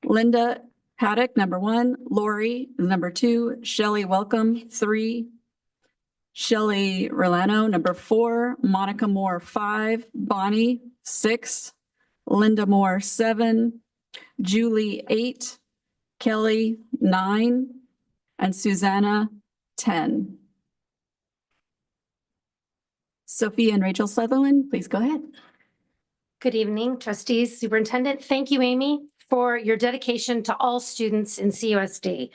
Linda Paddock, number 1, Lori, number 2, Shelley Welcome, 3, Shelley Rolano, number 4, Monica Moore, 5, Bonnie, 6, Linda Moore, 7, Julie, 8, Kelly, 9, and Susanna, 10. Sophia and Rachel Sutherland, please go ahead. Good evening, trustees, superintendent. Thank you, Amy, for your dedication to all students in CUSD.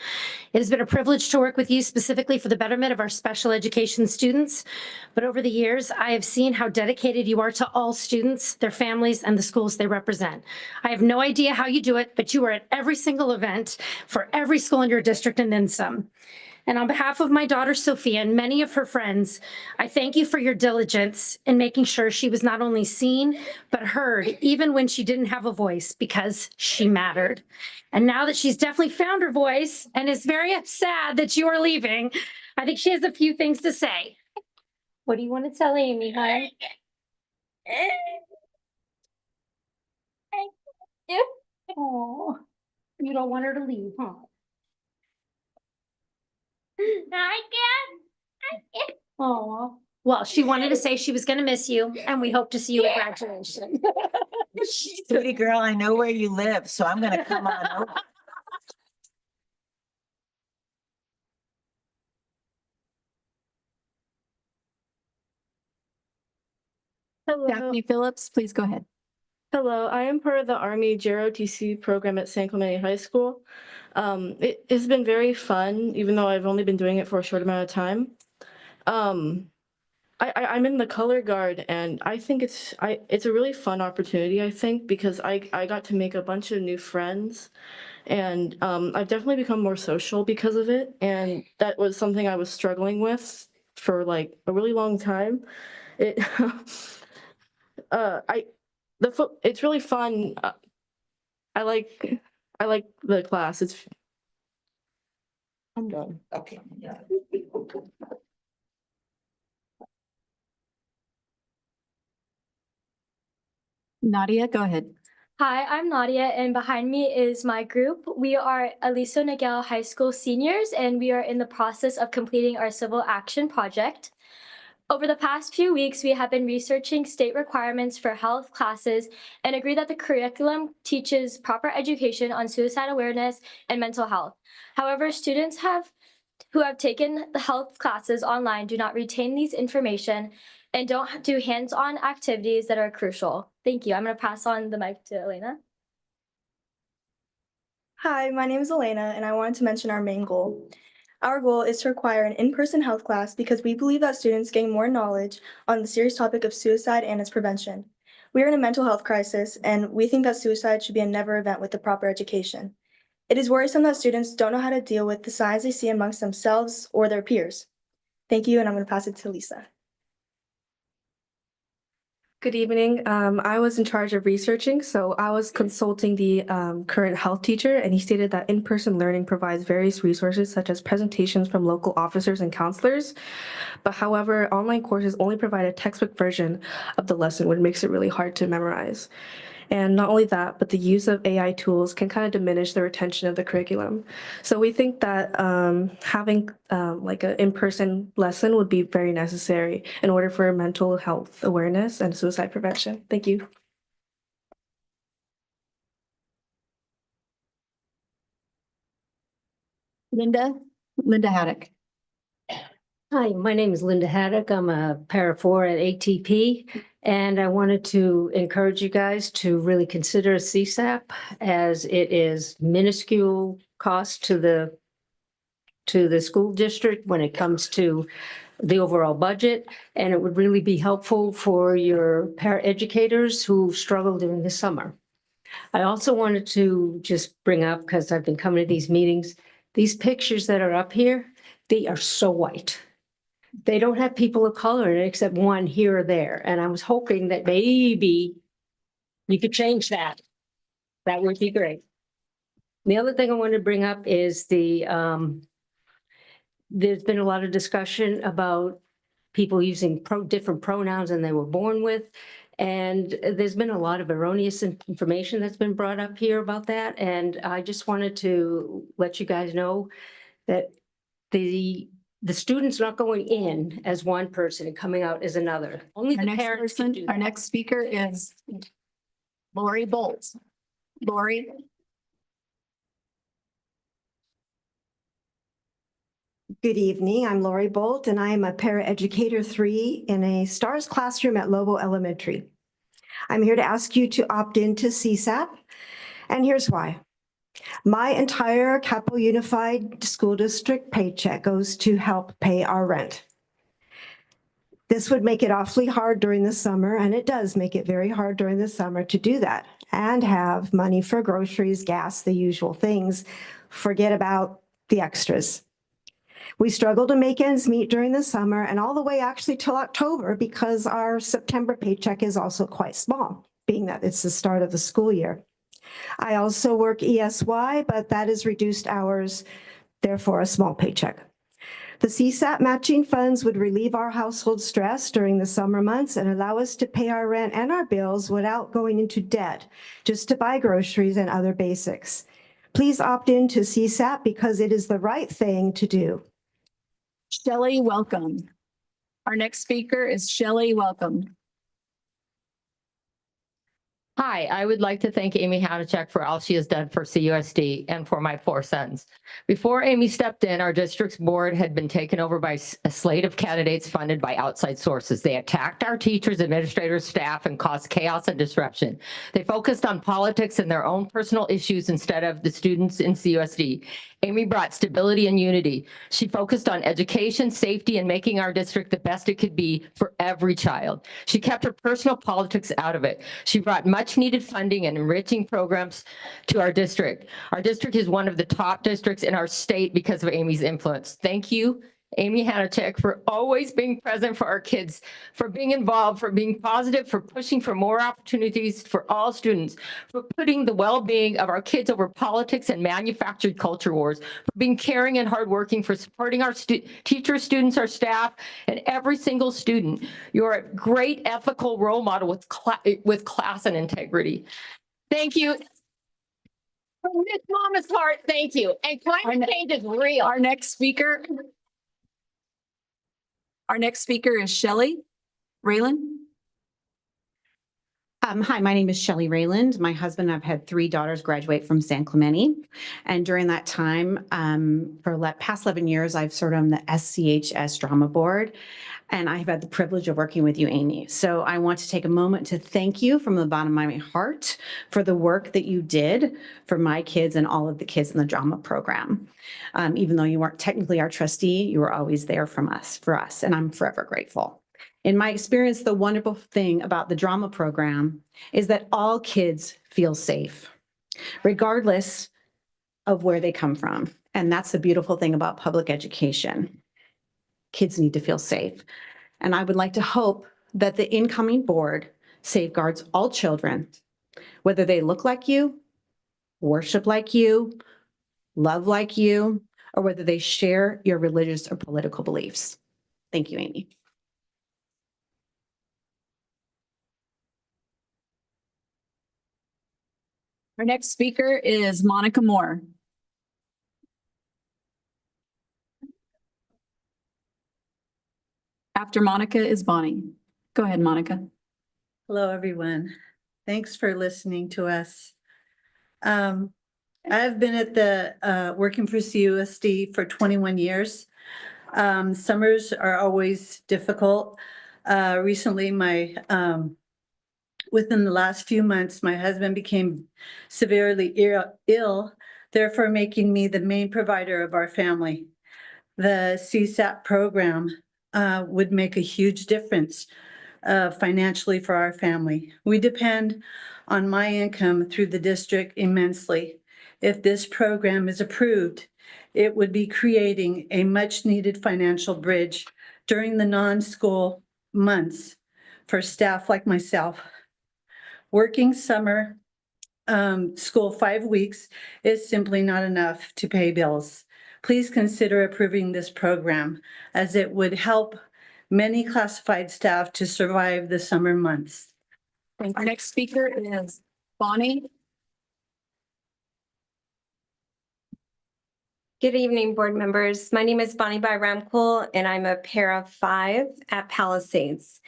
It has been a privilege to work with you specifically for the betterment of our special education students. But over the years, I have seen how dedicated you are to all students, their families, and the schools they represent. I have no idea how you do it, but you are at every single event for every school in your district and then some. And on behalf of my daughter, Sophia, and many of her friends, I thank you for your diligence in making sure she was not only seen, but heard, even when she didn't have a voice, because she mattered. And now that she's definitely found her voice and is very sad that you are leaving, I think she has a few things to say. What do you want to tell Amy, hon? Oh, you don't want her to leave, huh? I can't. Oh, well, she wanted to say she was going to miss you, and we hope to see you at graduation. Sweetie girl, I know where you live, so I'm gonna come on over. Hello. Daphne Phillips, please go ahead. Hello, I am part of the Army JROTC program at San Clemente High School. It's been very fun, even though I've only been doing it for a short amount of time. I'm in the color guard, and I think it's a really fun opportunity, I think, because I got to make a bunch of new friends, and I've definitely become more social because of it, and that was something I was struggling with for like a really long time. It it's really fun. I like the class. I'm done. Okay. Yeah. Nadia, go ahead. Hi, I'm Nadia, and behind me is my group. We are Aliso Niguel High School seniors, and we are in the process of completing our civil action project. Over the past few weeks, we have been researching state requirements for health classes and agree that the curriculum teaches proper education on suicide awareness and mental health. However, students who have taken the health classes online do not retain these information and don't do hands-on activities that are crucial. Thank you. I'm going to pass on the mic to Elena. Hi, my name is Elena, and I wanted to mention our main goal. Our goal is to require an in-person health class because we believe that students gain more knowledge on the serious topic of suicide and its prevention. We are in a mental health crisis, and we think that suicide should be a never event with the proper education. It is worrisome that students don't know how to deal with the signs they see amongst themselves or their peers. Thank you, and I'm going to pass it to Lisa. Good evening. I was in charge of researching, so I was consulting the current health teacher, and he stated that in-person learning provides various resources such as presentations from local officers and counselors. But however, online courses only provide a textbook version of the lesson, which makes it really hard to memorize. And not only that, but the use of AI tools can kind of diminish the retention of the curriculum. So we think that having like an in-person lesson would be very necessary in order for mental health awareness and suicide prevention. Thank you. Linda Haddock. Hi, my name is Linda Haddock. I'm a para 4 at ATP, and I wanted to encourage you guys to really consider CSAP, as it is minuscule cost to the school district when it comes to the overall budget, and it would really be helpful for your paraeducators who struggle during the summer. I also wanted to just bring up, because I've been coming to these meetings, these pictures that are up here, they are so white. They don't have people of color in it except one here or there. And I was hoping that maybe you could change that. That would be great. The other thing I wanted to bring up is there's been a lot of discussion about people using different pronouns than they were born with. And there's been a lot of erroneous information that's been brought up here about that. And I just wanted to let you guys know that the student's not going in as one person and coming out as another. Only the parents can do that. Our next speaker is Lori Bolt. Lori. Good evening. I'm Lori Bolt, and I am a paraeducator 3 in a STARS classroom at Lobo Elementary. I'm here to ask you to opt into CSAP, and here's why. My entire Capo Unified School District paycheck goes to help pay our rent. This would make it awfully hard during the summer, and it does make it very hard during the summer to do that and have money for groceries, gas, the usual things. Forget about the extras. We struggle to make ends meet during the summer and all the way actually till October, because our September paycheck is also quite small, being that it's the start of the school year. I also work ESY, but that is reduced hours, therefore a small paycheck. The CSAP matching funds would relieve our household stress during the summer months and allow us to pay our rent and our bills without going into debt, just to buy groceries and other basics. Please opt into CSAP because it is the right thing to do. Shelley, welcome. Our next speaker is Shelley, welcome. Hi, I would like to thank Amy Hanachek for all she has done for CUSD and for my 4 sons. Before Amy stepped in, our district's board had been taken over by a slate of candidates funded by outside sources. They attacked our teachers, administrators, staff, and caused chaos and disruption. They focused on politics and their own personal issues instead of the students in CUSD. Amy brought stability and unity. She focused on education, safety, and making our district the best it could be for every child. She kept her personal politics out of it. She brought much needed funding and enriching programs to our district. Our district is one of the top districts in our state because of Amy's influence. Thank you, Amy Hanachek, for always being present for our kids, for being involved, for being positive, for pushing for more opportunities for all students, for putting the well-being of our kids over politics and manufactured culture wars, for being caring and hardworking, for supporting our teachers, students, our staff, and every single student. You're a great ethical role model with class and integrity. Thank you. From Miss Mama's heart, thank you. And climate change is real. Our next speaker is Shelley Rayland. Hi, my name is Shelley Rayland. My husband and I've had 3 daughters graduate from San Clemente. And during that time, for the past 11 years, I've served on the SCHS Drama Board. And I've had the privilege of working with you, Amy. So I want to take a moment to thank you from the bottom of my heart for the work that you did for my kids and all of the kids in the drama program. Even though you weren't technically our trustee, you were always there for us, and I'm forever grateful. In my experience, the wonderful thing about the drama program is that all kids feel safe, regardless of where they come from. And that's the beautiful thing about public education. Kids need to feel safe. And I would like to hope that the incoming board safeguards all children, whether they look like you, worship like you, love like you, or whether they share your religious or political beliefs. Thank you, Amy. Our next speaker is Monica Moore. After Monica is Bonnie. Go ahead, Monica. Hello, everyone. Thanks for listening to us. I've been at the working for CUSD for 21 years. Summers are always difficult. Recently, within the last few months, my husband became severely ill, therefore making me the main provider of our family. The CSAP program would make a huge difference financially for our family. We depend on my income through the district immensely. If this program is approved, it would be creating a much needed financial bridge during the non-school months for staff like myself. Working summer school 5 weeks is simply not enough to pay bills. Please consider approving this program as it would help many classified staff to survive the summer months. Our next speaker is Bonnie. Good evening, board members. My name is Bonnie Byramkul, and I'm a para 5 at Palisades.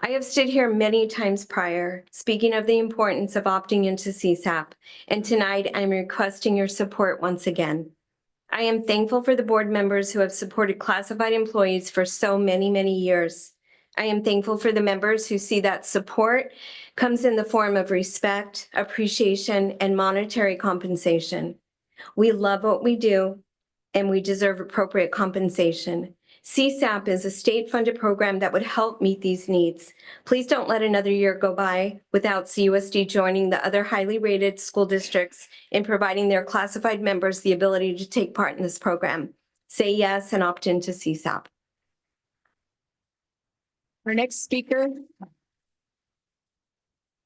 I have stood here many times prior, speaking of the importance of opting into CSAP, and tonight I'm requesting your support once again. I am thankful for the board members who have supported classified employees for so many, many years. I am thankful for the members who see that support comes in the form of respect, appreciation, and monetary compensation. We love what we do, and we deserve appropriate compensation. CSAP is a state-funded program that would help meet these needs. Please don't let another year go by without CUSD joining the other highly rated school districts in providing their classified members the ability to take part in this program. Say yes and opt into CSAP. Our next speaker,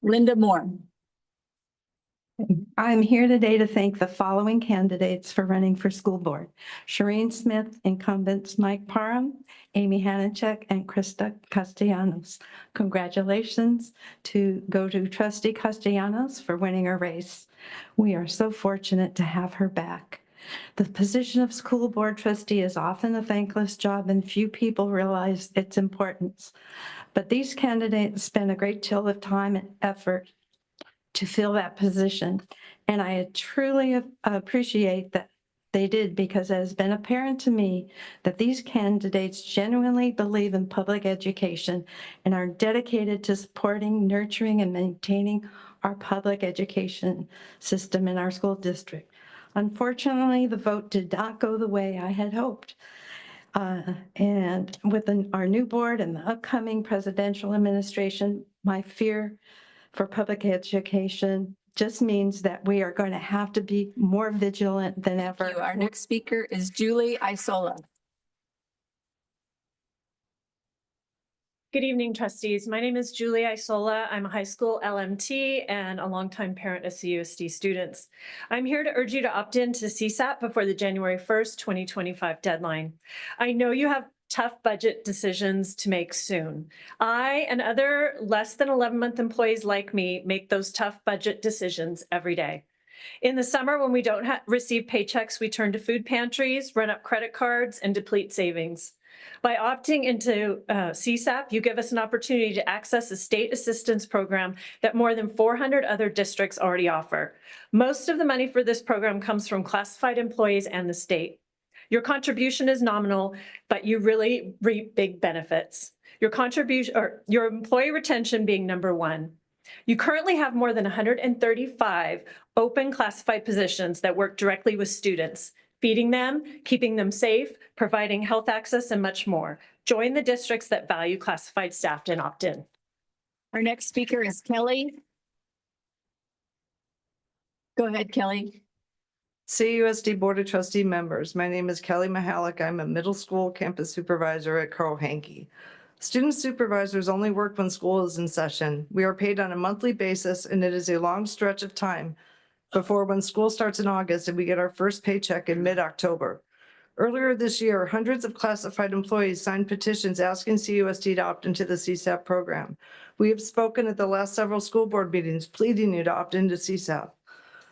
Linda Moore. I'm here today to thank the following candidates for running for school board. Shireen Smith, incumbents Mike Parham, Amy Hanachek, and Krista Castellanos. Congratulations go to Trustee Castellanos for winning her race. We are so fortunate to have her back. The position of school board trustee is often a thankless job and few people realize its importance. But these candidates spend a great deal of time and effort to fill that position. And I truly appreciate that they did, because it has been apparent to me that these candidates genuinely believe in public education and are dedicated to supporting, nurturing, and maintaining our public education system in our school district. Unfortunately, the vote did not go the way I had hoped. And with our new board and the upcoming presidential administration, my fear for public education just means that we are going to have to be more vigilant than ever. Our next speaker is Julie Isola. Good evening, trustees. My name is Julie Isola. I'm a high school LMT and a longtime parent of CUSD students. I'm here to urge you to opt in to CSAP before the January 1st, 2025 deadline. I know you have tough budget decisions to make soon. I and other less than 11-month employees like me make those tough budget decisions every day. In the summer, when we don't receive paychecks, we turn to food pantries, run up credit cards, and deplete savings. By opting into CSAP, you give us an opportunity to access a state assistance program that more than 400 other districts already offer. Most of the money for this program comes from classified employees and the state. Your contribution is nominal, but you really reap big benefits. Your contribution, or your employee retention being number one. You currently have more than 135 open classified positions that work directly with students, feeding them, keeping them safe, providing health access, and much more. Join the districts that value classified staff and opt in. Our next speaker is Kelly. Go ahead, Kelly. CUSD Board of Trustee members, my name is Kelly Mahalik. I'm a middle school campus supervisor at Carl Hankey. Student supervisors only work when school is in session. We are paid on a monthly basis, and it is a long stretch of time before when school starts in August and we get our first paycheck in mid-October. Earlier this year, hundreds of classified employees signed petitions asking CUSD to opt into the CSAP program. We have spoken at the last several school board meetings pleading you to opt into CSAP.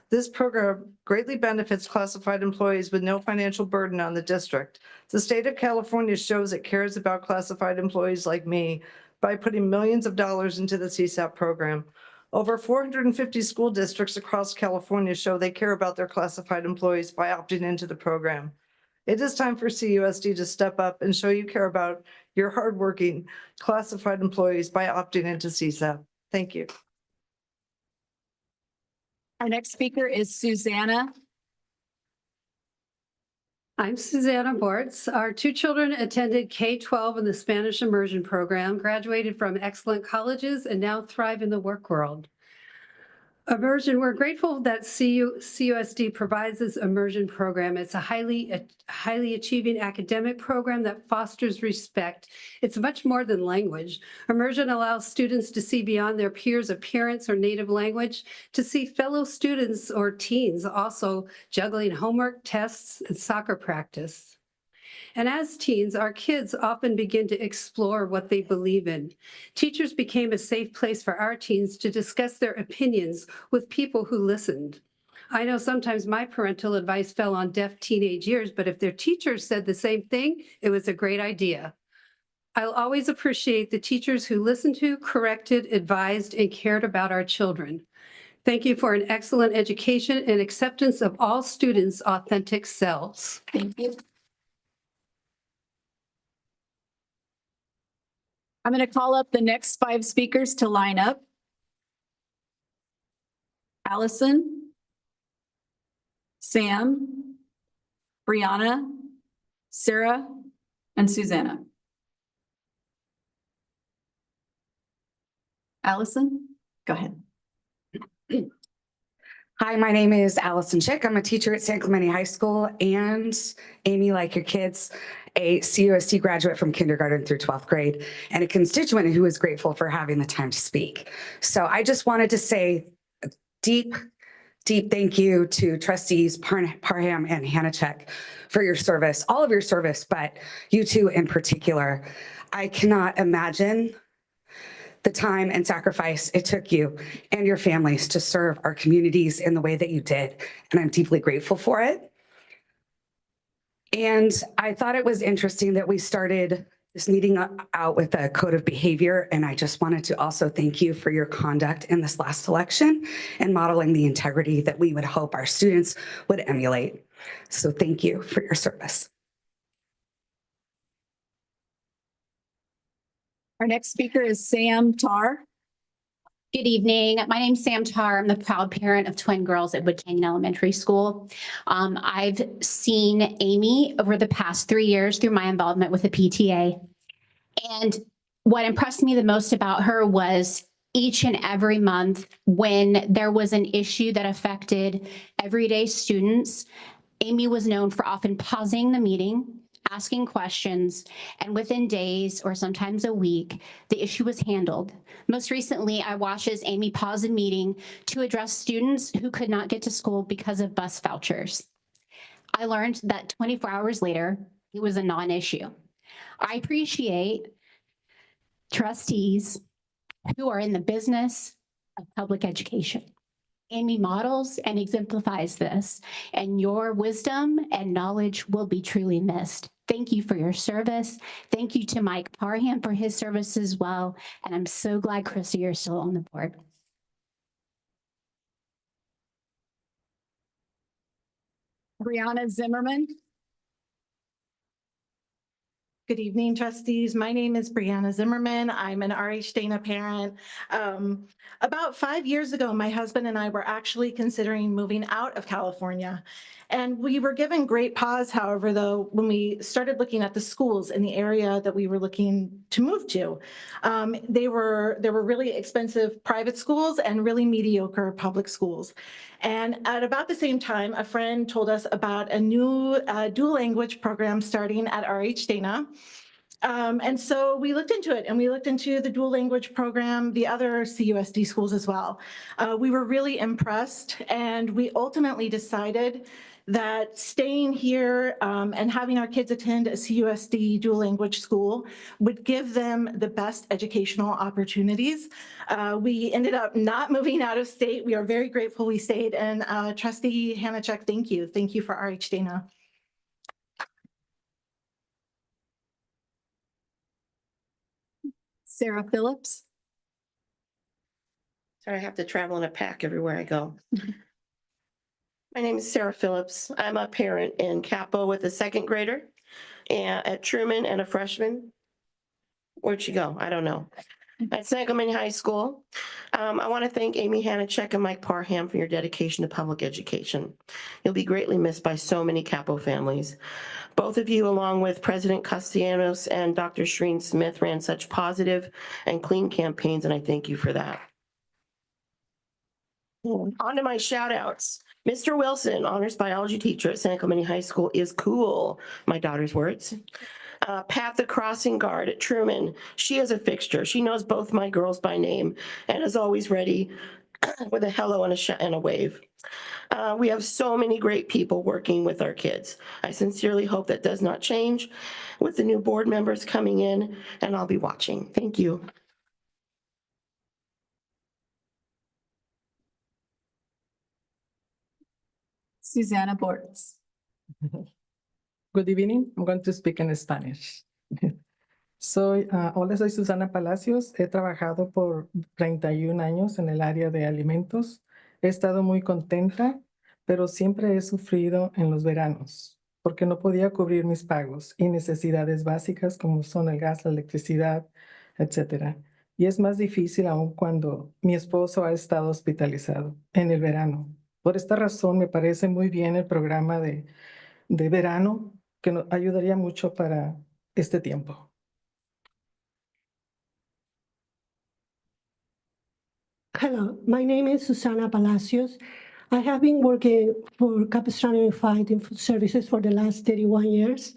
This program greatly benefits classified employees with no financial burden on the district. The state of California shows it cares about classified employees like me by putting millions of dollars into the CSAP program. Over 450 school districts across California show they care about their classified employees by opting into the program. It is time for CUSD to step up and show you care about your hardworking classified employees by opting into CSAP. Thank you. Our next speaker is Susanna. I'm Susanna Bortz. Our two children attended K-12 in the Spanish immersion program, graduated from excellent colleges, and now thrive in the work world. Immersion, we're grateful that CUSD provides this immersion program. It's a highly achieving academic program that fosters respect. It's much more than language. Immersion allows students to see beyond their peers' appearance or native language, to see fellow students or teens also juggling homework, tests, and soccer practice. And as teens, our kids often begin to explore what they believe in. Teachers became a safe place for our teens to discuss their opinions with people who listened. I know sometimes my parental advice fell on deaf teenage ears, but if their teachers said the same thing, it was a great idea. I'll always appreciate the teachers who listened to, corrected, advised, and cared about our children. Thank you for an excellent education and acceptance of all students' authentic selves. Thank you. I'm going to call up the next 5 speakers to line up. Allison, Sam, Brianna, Sarah, and Susanna. Allison, go ahead. Hi, my name is Allison Schick. I'm a teacher at San Clemente High School, and Amy, like your kids, a CUSD graduate from kindergarten through 12th grade, and a constituent who is grateful for having the time to speak. So I just wanted to say a deep thank you to trustees Parham and Hanachek for your service, all of your service, but you two in particular. I cannot imagine the time and sacrifice it took you and your families to serve our communities in the way that you did, and I'm deeply grateful for it. And I thought it was interesting that we started this meeting out with a code of behavior, and I just wanted to also thank you for your conduct in this last election and modeling the integrity that we would hope our students would emulate. So thank you for your service. Our next speaker is Sam Tar. Good evening. My name's Sam Tar. I'm the proud parent of twin girls at Wood Canyon Elementary School. I've seen Amy over the past 3 years through my involvement with the PTA. And what impressed me the most about her was each and every month when there was an issue that affected everyday students, Amy was known for often pausing the meeting, asking questions, and within days or sometimes a week, the issue was handled. Most recently, I watched as Amy paused a meeting to address students who could not get to school because of bus vouchers. I learned that 24 hours later, it was a non-issue. I appreciate trustees who are in the business of public education. Amy models and exemplifies this, and your wisdom and knowledge will be truly missed. Thank you for your service. Thank you to Mike Parham for his service as well. And I'm so glad, Krista, you're still on the board. Brianna Zimmerman. Good evening, trustees. My name is Brianna Zimmerman. I'm an RH Dana parent. About 5 years ago, my husband and I were actually considering moving out of California. And we were given great pause, however, though, when we started looking at the schools in the area that we were looking to move to. There were really expensive private schools and really mediocre public schools. And at about the same time, a friend told us about a new dual language program starting at RH Dana. And so we looked into it, and we looked into the dual language program, the other CUSD schools as well. We were really impressed, and we ultimately decided that staying here and having our kids attend a CUSD dual language school would give them the best educational opportunities. We ended up not moving out of state. We are very grateful we stayed. And Trustee Hanachek, thank you. Thank you for RH Dana. Sarah Phillips. Sorry, I have to travel in a pack everywhere I go. My name is Sarah Phillips. I'm a parent in Capo with a second grader and at Truman and a freshman. Where'd she go? I don't know. At Sangamon High School. I want to thank Amy Hanachek and Mike Parham for your dedication to public education. You'll be greatly missed by so many Capo families. Both of you, along with President Castellanos and Dr. Shereen Smith, ran such positive and clean campaigns, and I thank you for that. On to my shout outs. Mr. Wilson, honors biology teacher at San Clemente High School, is cool, my daughter's words. Pat, the crossing guard at Truman, she is a fixture. She knows both my girls by name and is always ready with a hello and a wave. We have so many great people working with our kids. I sincerely hope that does not change with the new board members coming in, and I'll be watching. Thank you. Susana Bortz. Good evening. I'm going to speak in Spanish. Hola, soy Susana Palacios. He trabajado por 31 años en el área de alimentos. He estado muy contenta, pero siempre he sufrido en los veranos porque no podía cubrir mis pagos y necesidades básicas como son el gas, la electricidad, etcétera. Y es más difícil aún cuando mi esposo ha estado hospitalizado en el verano. Por esta razón, me parece muy bien el programa de verano que nos ayudaría mucho para este tiempo. Hello, my name is Susana Palacios. I have been working for Capistrano Unified in food services for the last 31 years.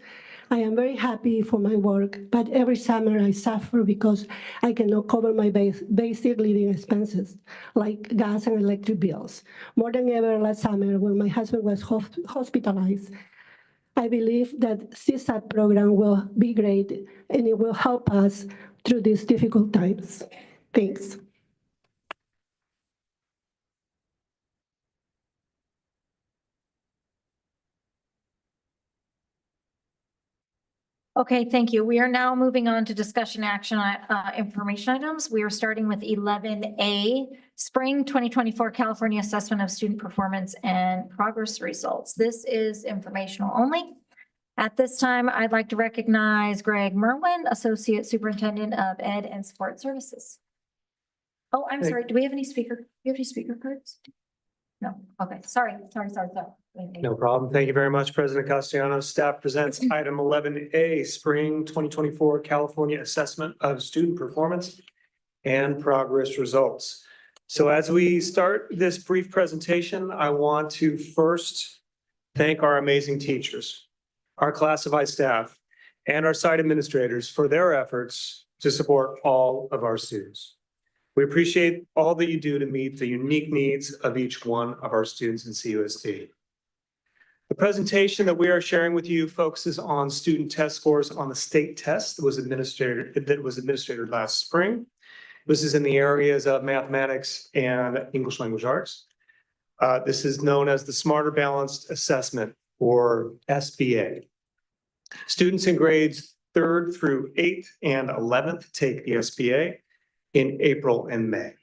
I am very happy for my work, but every summer I suffer because I cannot cover my basic living expenses, like gas and electric bills. More than ever last summer when my husband was hospitalized, I believe that CSAP program will be great and it will help us through these difficult times. Thanks. Okay, thank you. We are now moving on to discussion action, information items. We are starting with 11A, Spring 2024 California Assessment of Student Performance and Progress Results. This is informational only. At this time, I'd like to recognize Greg Merwin, Associate Superintendent of Ed and Support Services. Oh, I'm sorry. Do we have any speaker cards? No. Okay, sorry. No problem. Thank you very much, President Castellanos. Staff presents item 11A, Spring 2024 California Assessment of Student Performance and Progress Results. So as we start this brief presentation, I want to first thank our amazing teachers, our classified staff, and our site administrators for their efforts to support all of our students. We appreciate all that you do to meet the unique needs of each one of our students in CUSD. The presentation that we are sharing with you focuses on student test scores on the state test that was administered last spring. This is in the areas of mathematics and English language arts. This is known as the Smarter Balanced Assessment, or SBA. Students in grades 3rd through 8th and 11th take the SBA in April and May.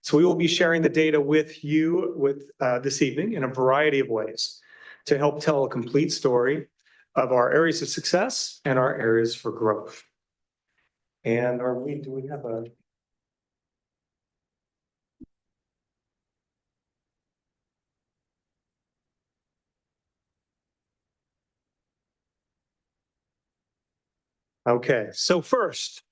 So we will be sharing the data with you this evening in a variety of ways to help tell a complete story of our areas of success and our areas for growth. And do we have a... Okay, so first,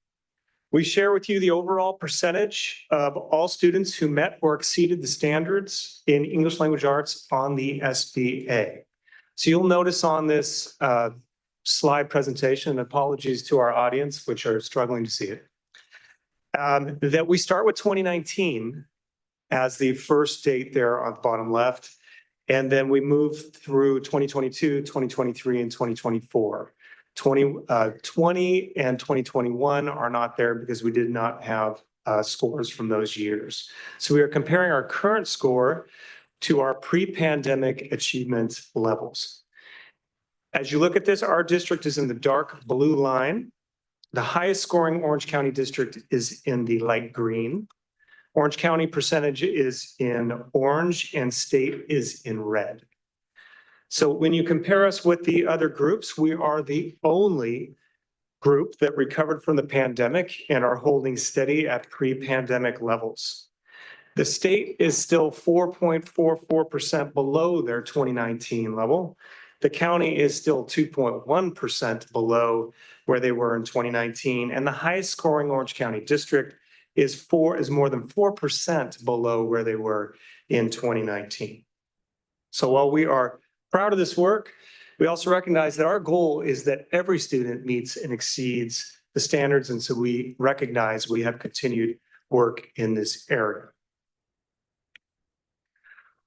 we share with you the overall percentage of all students who met or exceeded the standards in English language arts on the SBA. So you'll notice on this slide presentation, and apologies to our audience, which are struggling to see it, that we start with 2019 as the first date there on the bottom left, and then we move through 2022, 2023, and 2024. 2020 and 2021 are not there because we did not have scores from those years. So we are comparing our current score to our pre-pandemic achievement levels. As you look at this, our district is in the dark blue line. The highest scoring Orange County district is in the light green. Orange County percentage is in orange and state is in red. So when you compare us with the other groups, we are the only group that recovered from the pandemic and are holding steady at pre-pandemic levels. The state is still 4.44% below their 2019 level. The county is still 2.1% below where they were in 2019. And the highest scoring Orange County district is more than 4% below where they were in 2019. So while we are proud of this work, we also recognize that our goal is that every student meets and exceeds the standards, and so we recognize we have continued work in this area.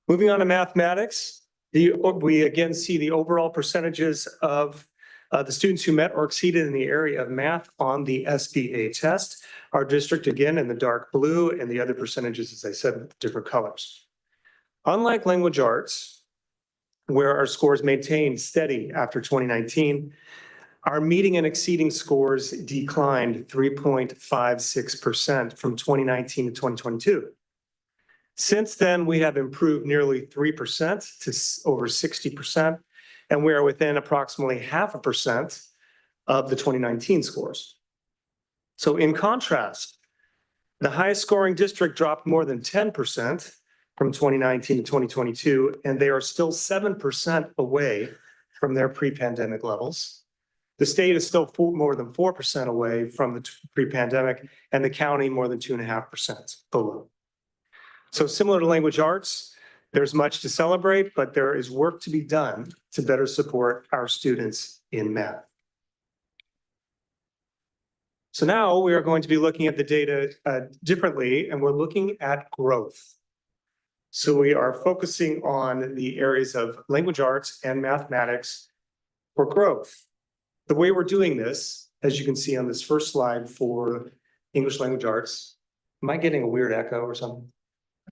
Moving on to mathematics, we again see the overall percentages of the students who met or exceeded in the area of math on the SBA test. Our district, again, in the dark blue, and the other percentages, as I said, with different colors. Unlike language arts, where our scores maintained steady after 2019, our meeting and exceeding scores declined 3.56% from 2019 to 2022. Since then, we have improved nearly 3% to over 60%, and we are within approximately 0.5% of the 2019 scores. So in contrast, the highest scoring district dropped more than 10% from 2019 to 2022, and they are still 7% away from their pre-pandemic levels. The state is still more than 4% away from the pre-pandemic, and the county more than 2.5% below. So similar to language arts, there's much to celebrate, but there is work to be done to better support our students in math. So now we are going to be looking at the data differently, and we're looking at growth. So we are focusing on the areas of language arts and mathematics for growth. The way we're doing this, as you can see on this first slide for English language arts, am I getting a weird echo or something? I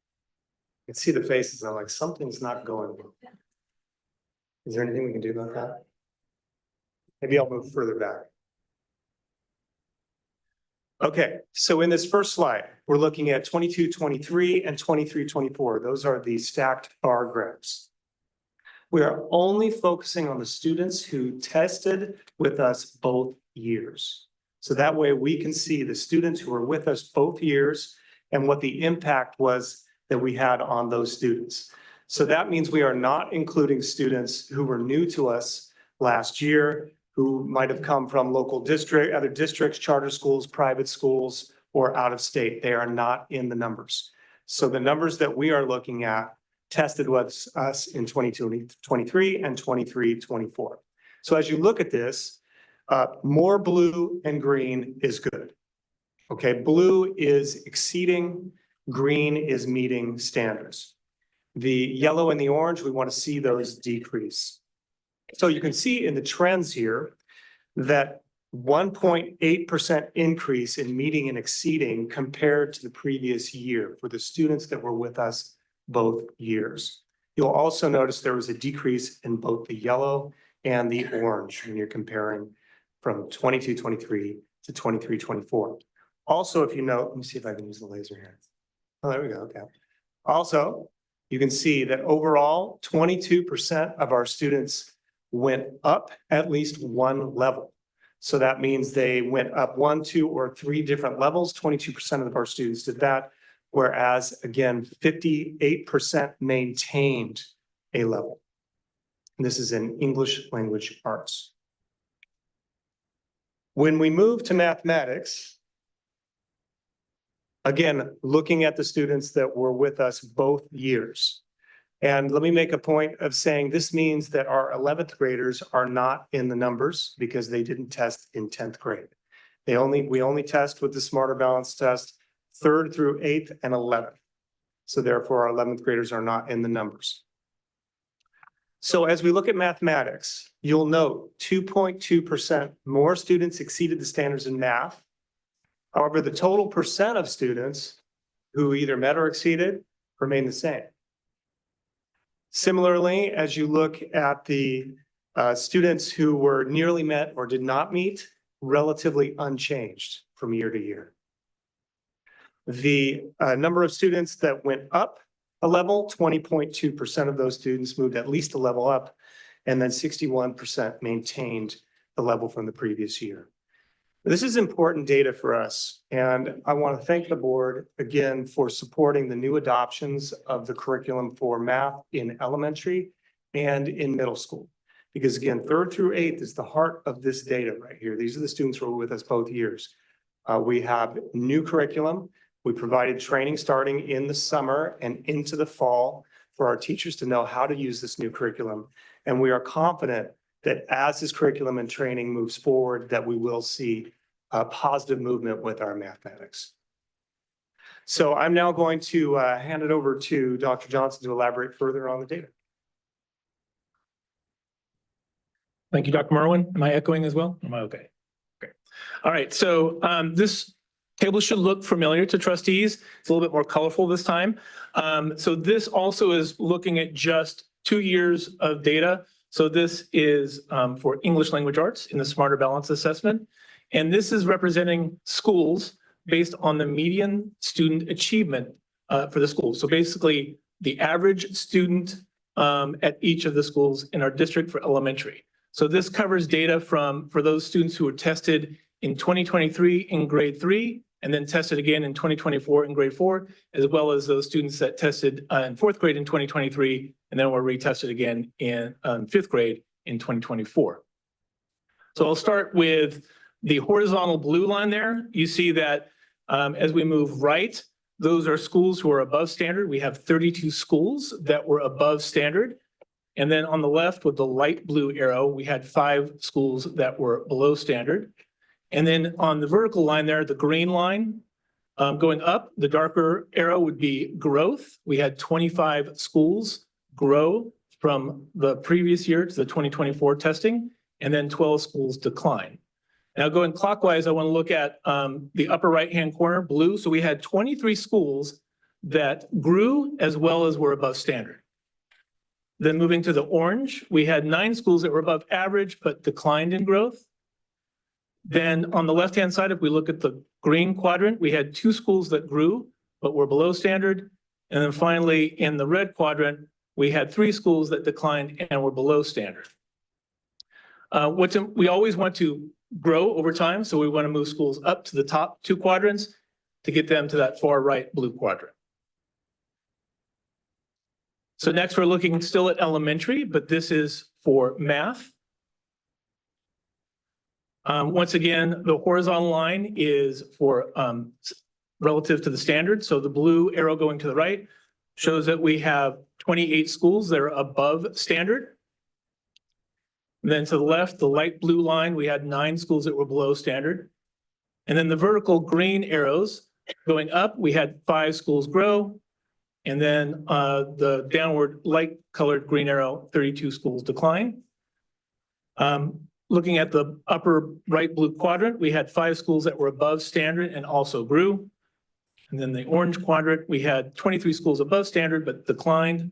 can see the faces. I'm like, something's not going well. Is there anything we can do about that? Maybe I'll move further back. Okay, so in this first slide, we're looking at 22-23 and 23-24. Those are the stacked bar graphs. We are only focusing on the students who tested with us both years. So that way we can see the students who were with us both years and what the impact was that we had on those students. So that means we are not including students who were new to us last year, who might have come from local district, other districts, charter schools, private schools, or out of state. They are not in the numbers. So the numbers that we are looking at tested with us in 22-23 and 23-24. So as you look at this, more blue and green is good. Okay, blue is exceeding, green is meeting standards. The yellow and the orange, we want to see those decrease. So you can see in the trends here that 1.8% increase in meeting and exceeding compared to the previous year for the students that were with us both years. You'll also notice there was a decrease in both the yellow and the orange when you're comparing from 22-23 to 23-24. Also, if you note, let me see if I can use the laser here. Oh, there we go. Okay. Also, you can see that overall, 22% of our students went up at least one level. So that means they went up 1, 2, or 3 different levels. 22% of our students did that. Whereas again, 58% maintained a level. And this is in English language arts. When we move to mathematics, again, looking at the students that were with us both years. And let me make a point of saying this means that our 11th graders are not in the numbers because they didn't test in 10th grade. We only test with the Smarter Balance test 3rd through 8th and 11th. So therefore our 11th graders are not in the numbers. So as we look at mathematics, you'll note 2.2% more students exceeded the standards in math. However, the total percent of students who either met or exceeded remain the same. Similarly, as you look at the students who were nearly met or did not meet, relatively unchanged from year to year. The number of students that went up a level, 20.2% of those students moved at least a level up, and then 61% maintained the level from the previous year. This is important data for us, and I want to thank the board again for supporting the new adoptions of the curriculum for math in elementary and in middle school. Because again, 3rd through 8th is the heart of this data right here. These are the students who were with us both years. We have new curriculum. We provided training starting in the summer and into the fall for our teachers to know how to use this new curriculum. And we are confident that as this curriculum and training moves forward, that we will see a positive movement with our mathematics. So I'm now going to hand it over to Dr. Johnson to elaborate further on the data. Thank you, Dr. Merwin. Am I echoing as well? Am I okay? Okay. All right. So this table should look familiar to trustees. It's a little bit more colorful this time. So this also is looking at just 2 years of data. So this is for English language arts in the Smarter Balance assessment. And this is representing schools based on the median student achievement for the schools. So basically the average student at each of the schools in our district for elementary. So this covers data for those students who were tested in 2023 in grade 3 and then tested again in 2024 in grade 4, as well as those students that tested in 4th grade in 2023 and then were retested again in 5th grade in 2024. So I'll start with the horizontal blue line there. You see that as we move right, those are schools who are above standard. We have 32 schools that were above standard. And then on the left with the light blue arrow, we had 5 schools that were below standard. And then on the vertical line there, the green line going up, the darker arrow would be growth. We had 25 schools grow from the previous year to the 2024 testing, and then 12 schools decline. Now going clockwise, I want to look at the upper right-hand corner, blue. So we had 23 schools that grew as well as were above standard. Then moving to the orange, we had 9 schools that were above average but declined in growth. Then on the left-hand side, if we look at the green quadrant, we had 2 schools that grew but were below standard. And then finally, in the red quadrant, we had 3 schools that declined and were below standard. We always want to grow over time, so we want to move schools up to the top 2 quadrants to get them to that far right blue quadrant. So next, we're looking still at elementary, but this is for math. Once again, the horizontal line is for relative to the standard. So the blue arrow going to the right shows that we have 28 schools that are above standard. And then to the left, the light blue line, we had 9 schools that were below standard. And then the vertical green arrows going up, we had 5 schools grow. And then the downward light colored green arrow, 32 schools decline. Looking at the upper right blue quadrant, we had 5 schools that were above standard and also grew. And then the orange quadrant, we had 23 schools above standard but declined.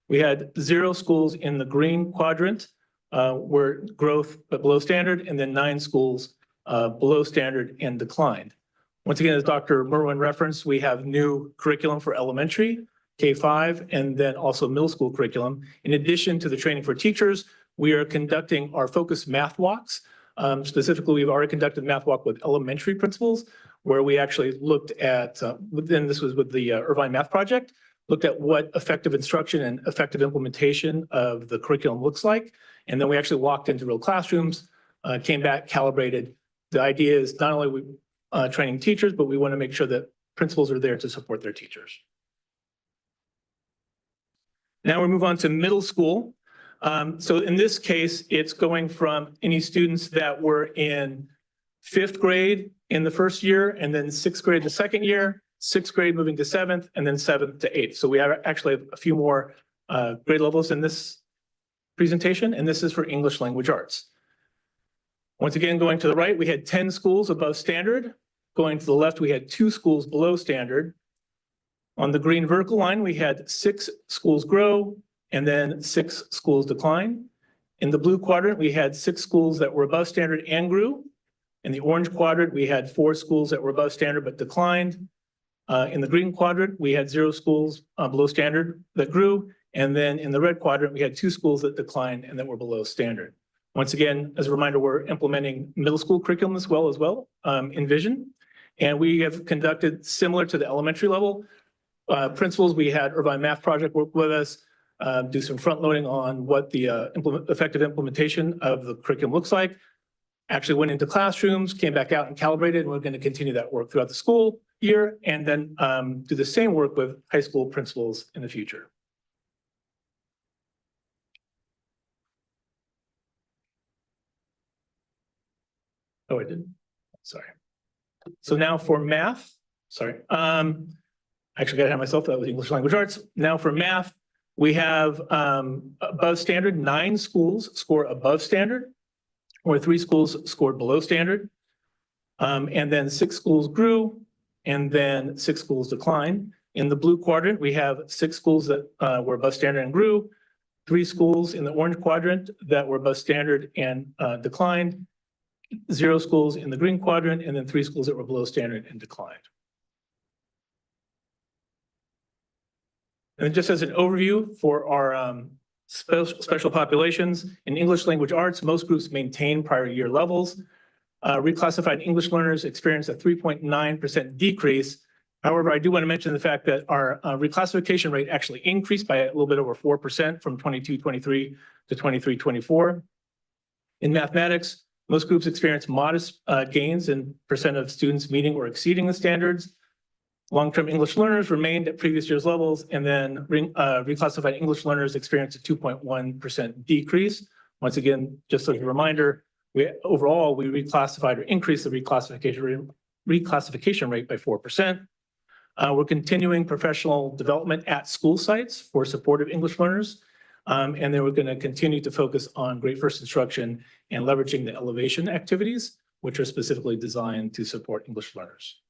We had 0 schools in the green quadrant were growth but below standard, and then 9 schools below standard and declined. Once again, as Dr. Merwin referenced, we have new curriculum for elementary, K-5, and then also middle school curriculum. In addition to the training for teachers, we are conducting our focused math walks. Specifically, we've already conducted math walk with elementary principals, where we actually looked at, then this was with the Irvine Math Project, looked at what effective instruction and effective implementation of the curriculum looks like. And then we actually walked into real classrooms, came back, calibrated. The idea is not only we training teachers, but we want to make sure that principals are there to support their teachers. Now we move on to middle school. So in this case, it's going from any students that were in 5th grade in the first year, and then 6th grade the second year, 6th grade moving to 7th, and then 7th to 8th. So we have actually a few more grade levels in this presentation, and this is for English language arts. Once again, going to the right, we had 10 schools above standard. Going to the left, we had 2 schools below standard. On the green vertical line, we had 6 schools grow, and then 6 schools decline. In the blue quadrant, we had 6 schools that were above standard and grew. In the orange quadrant, we had 4 schools that were above standard but declined. In the green quadrant, we had 0 schools below standard that grew. And then in the red quadrant, we had 2 schools that declined and that were below standard. Once again, as a reminder, we're implementing middle school curriculum as well in Vision. And we have conducted, similar to the elementary level, principals. We had Irvine Math Project work with us, do some front loading on what the effective implementation of the curriculum looks like. Actually went into classrooms, came back out and calibrated, and we're going to continue that work throughout the school year, and then do the same work with high school principals in the future. Oh, I didn't. Sorry. So now for math, sorry. Actually got ahead of myself. That was English language arts. Now for math, we have above standard, 9 schools score above standard, or 3 schools scored below standard. And then 6 schools grew, and then 6 schools declined. In the blue quadrant, we have 6 schools that were above standard and grew, 3 schools in the orange quadrant that were above standard and declined, 0 schools in the green quadrant, and then 3 schools that were below standard and declined. And just as an overview for our special populations, in English language arts, most groups maintain prior year levels. Reclassified English learners experienced a 3.9% decrease. However, I do want to mention the fact that our reclassification rate actually increased by a little bit over 4% from 22-23 to 23-24. In mathematics, most groups experienced modest gains in percent of students meeting or exceeding the standards. Long-term English learners remained at previous year's levels, and then reclassified English learners experienced a 2.1% decrease. Once again, just as a reminder, overall, we reclassified or increased the reclassification rate by 4%. We're continuing professional development at school sites for supportive English learners. And then we're going to continue to focus on Great First Instruction and leveraging the elevation activities, which are specifically designed to support English learners.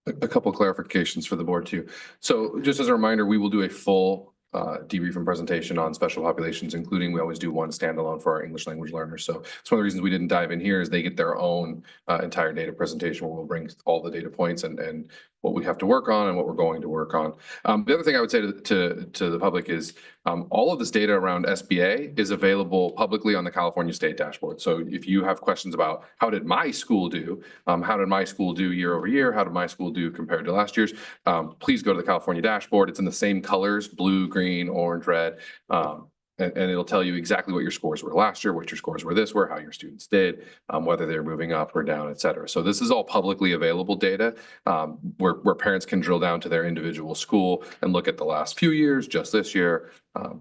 A couple of clarifications for the board too. So just as a reminder, we will do a full debriefing presentation on special populations, including we always do one standalone for our English language learners. So it's one of the reasons we didn't dive in here is they get their own entire data presentation where we'll bring all the data points and what we have to work on and what we're going to work on. The other thing I would say to the public is all of this data around SBA is available publicly on the California State dashboard. So if you have questions about how did my school do, how did my school do year over year, how did my school do compared to last year's, please go to the California dashboard. It's in the same colors, blue, green, orange, red. And it'll tell you exactly what your scores were last year, what your scores were this year, how your students did, whether they're moving up or down, et cetera. So this is all publicly available data where parents can drill down to their individual school and look at the last few years, just this year.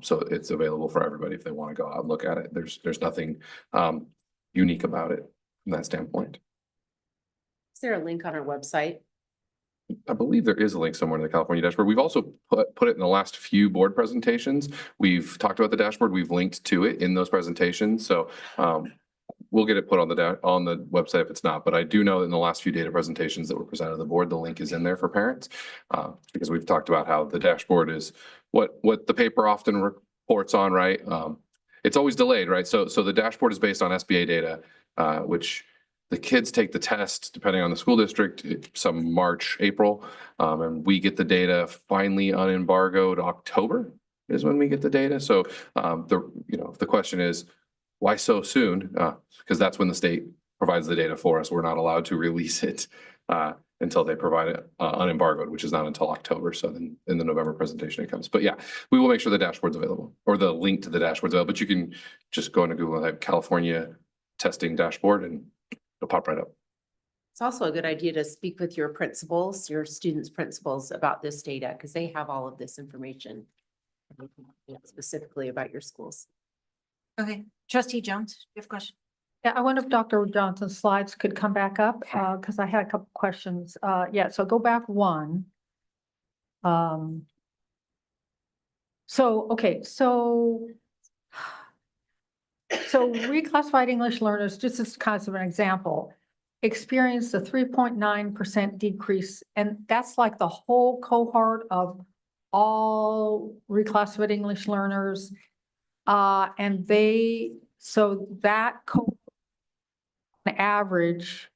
So it's available for everybody if they want to go out and look at it. There's nothing unique about it from that standpoint. Is there a link on our website? I believe there is a link somewhere in the California dashboard. We've also put it in the last few board presentations. We've talked about the dashboard. We've linked to it in those presentations. So we'll get it put on the website if it's not. But I do know that in the last few data presentations that were presented to the board, the link is in there for parents because we've talked about how the dashboard is what the paper often reports on, right? It's always delayed, right? So the dashboard is based on SBA data, which the kids take the test, depending on the school district, some March, April, and we get the data finally unembargoed October is when we get the data. So if the question is, why so soon? Because that's when the state provides the data for us. We're not allowed to release it until they provide it unembargoed, which is not until October. So then in the November presentation it comes. But yeah, we will make sure the dashboard's available or the link to the dashboard's available. But you can just go into Google and type California testing dashboard and it'll pop right up. It's also a good idea to speak with your principals, your students' principals about this data because they have all of this information specifically about your schools. Okay, Trustee Jones, you have a question? Yeah, I wonder if Dr. Johnson's slides could come back up, because I had a couple questions. Yeah, so go back one. So reclassified English learners, just as kind of an example, experienced a 3.9% decrease, and that's like the whole cohort of all reclassified English learners. And so that average,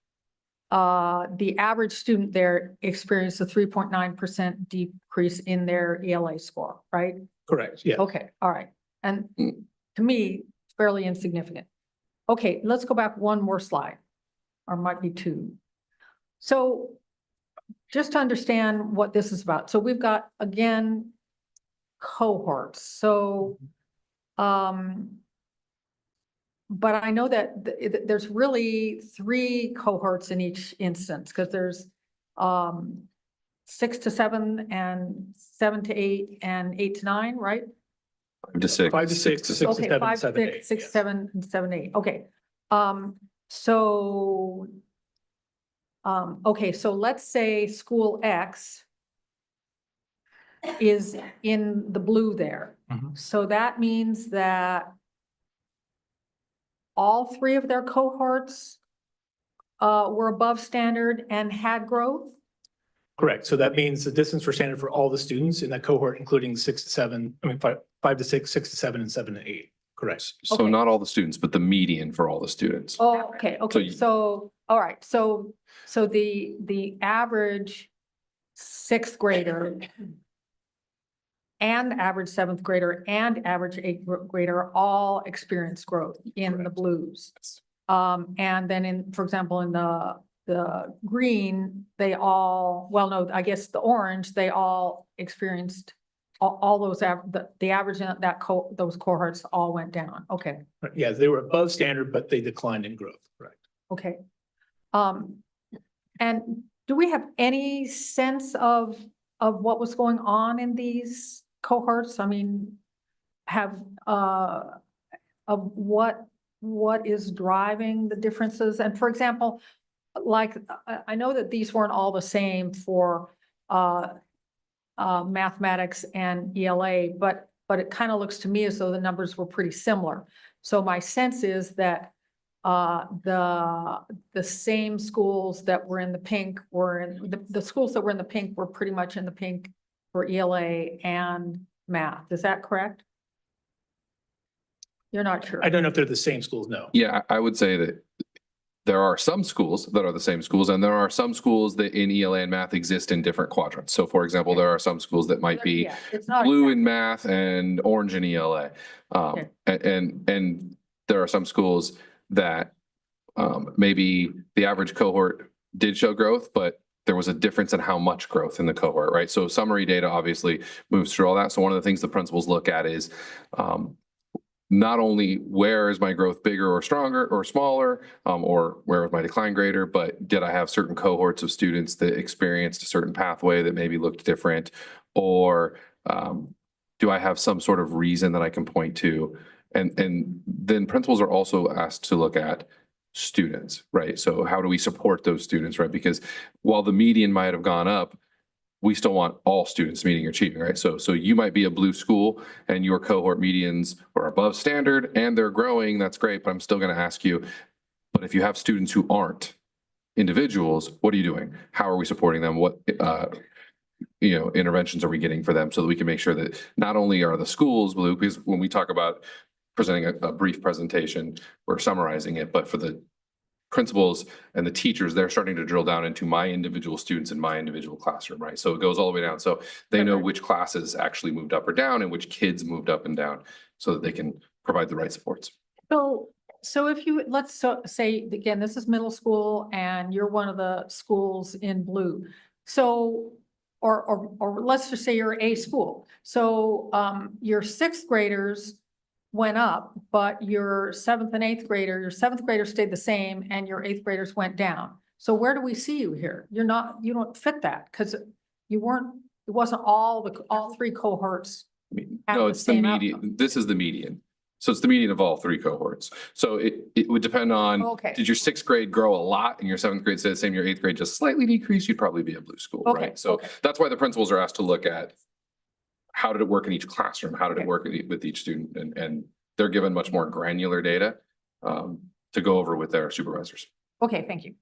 the average student there experienced a 3.9% decrease in their ELA score, right? Correct, yeah. Okay, all right. And to me, fairly insignificant. Okay, let's go back one more slide, or might be two. So just to understand what this is about. So we've got, again, cohorts. So, but I know that there's really 3 cohorts in each instance because there's 6 to 7 and 7 to 8 and 8 to 9, right? 5 to 6. 5 to 6 to 6 to 7, 5, 7 to 6, 8. 6, 7, and 7, 8. Okay. Okay, so let's say school X is in the blue there. So that means that all 3 of their cohorts were above standard and had growth? Correct. So that means the distance for standard for all the students in that cohort, including 6 to 7, 5 to 6, 6 to 7, and 7 to 8. Correct. So not all the students, but the median for all the students. Oh, okay, okay. So, all right. So the average 6th grader and average 7th grader and average 8th grader all experienced growth in the blues. And then for example, in the green, they all, well, no, I guess the orange, they all experienced all those, the average in those cohorts all went down. Okay. Yeah, they were above standard, but they declined in growth. Correct. Okay. And do we have any sense of what was going on in these cohorts? I mean, of what is driving the differences? And for example, like, I know that these weren't all the same for mathematics and ELA, but it kind of looks to me as though the numbers were pretty similar. So my sense is that the same schools that were in the pink were in the schools that were in the pink were pretty much in the pink for ELA and math. Is that correct? You're not sure. I don't know if they're the same schools, no. Yeah, I would say that there are some schools that are the same schools, and there are some schools that in ELA and math exist in different quadrants. So for example, there are some schools that might be Yeah, it's not blue exact- in math and orange in ELA. Okay. And there are some schools that maybe the average cohort did show growth, but there was a difference in how much growth in the cohort, right? So summary data obviously moves through all that. So one of the things the principals look at is not only where is my growth bigger or stronger or smaller, or where is my decline greater, but did I have certain cohorts of students that experienced a certain pathway that maybe looked different, or do I have some sort of reason that I can point to? And then principals are also asked to look at students, right? So how do we support those students, right? Because while the median might have gone up, we still want all students meeting or achieving, right? So you might be a blue school and your cohort medians are above standard and they're growing, that's great, but I'm still going to ask you, but if you have students who aren't individuals, what are you doing? How are we supporting them? What interventions are we getting for them so that we can make sure that not only are the schools blue, because when we talk about presenting a brief presentation, we're summarizing it, but for the principals and the teachers, they're starting to drill down into my individual students in my individual classroom, right? So it goes all the way down. So they know which classes actually moved up or down and which kids moved up and down so that they can provide the right supports. So if you, let's say, again, this is middle school and you're one of the schools in blue. So, or let's just say you're a school. So your sixth graders went up, but your seventh graders stayed the same and your eighth graders went down. So where do we see you here? You don't fit that because it wasn't all three cohorts. No, it's the median. This is the median. So it's the median of all three cohorts. So it would depend on, did your sixth grade grow a lot and your seventh grade stay the same, your eighth grade just slightly decreased, you'd probably be a blue school, right? So that's why the principals are asked to look at how did it work in each classroom? How did it work with each student? And they're given much more granular data to go over with their supervisors. Okay, thank you.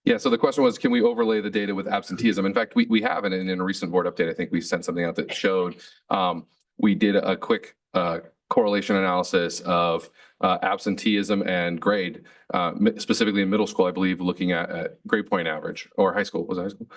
Yeah, so the question was, can we overlay the data with absenteeism? In fact, we have, and in a recent board update, I think we sent something out that showed we did a quick correlation analysis of absenteeism and grade, specifically in middle school, I believe, looking at grade point average, or high school, was it high school?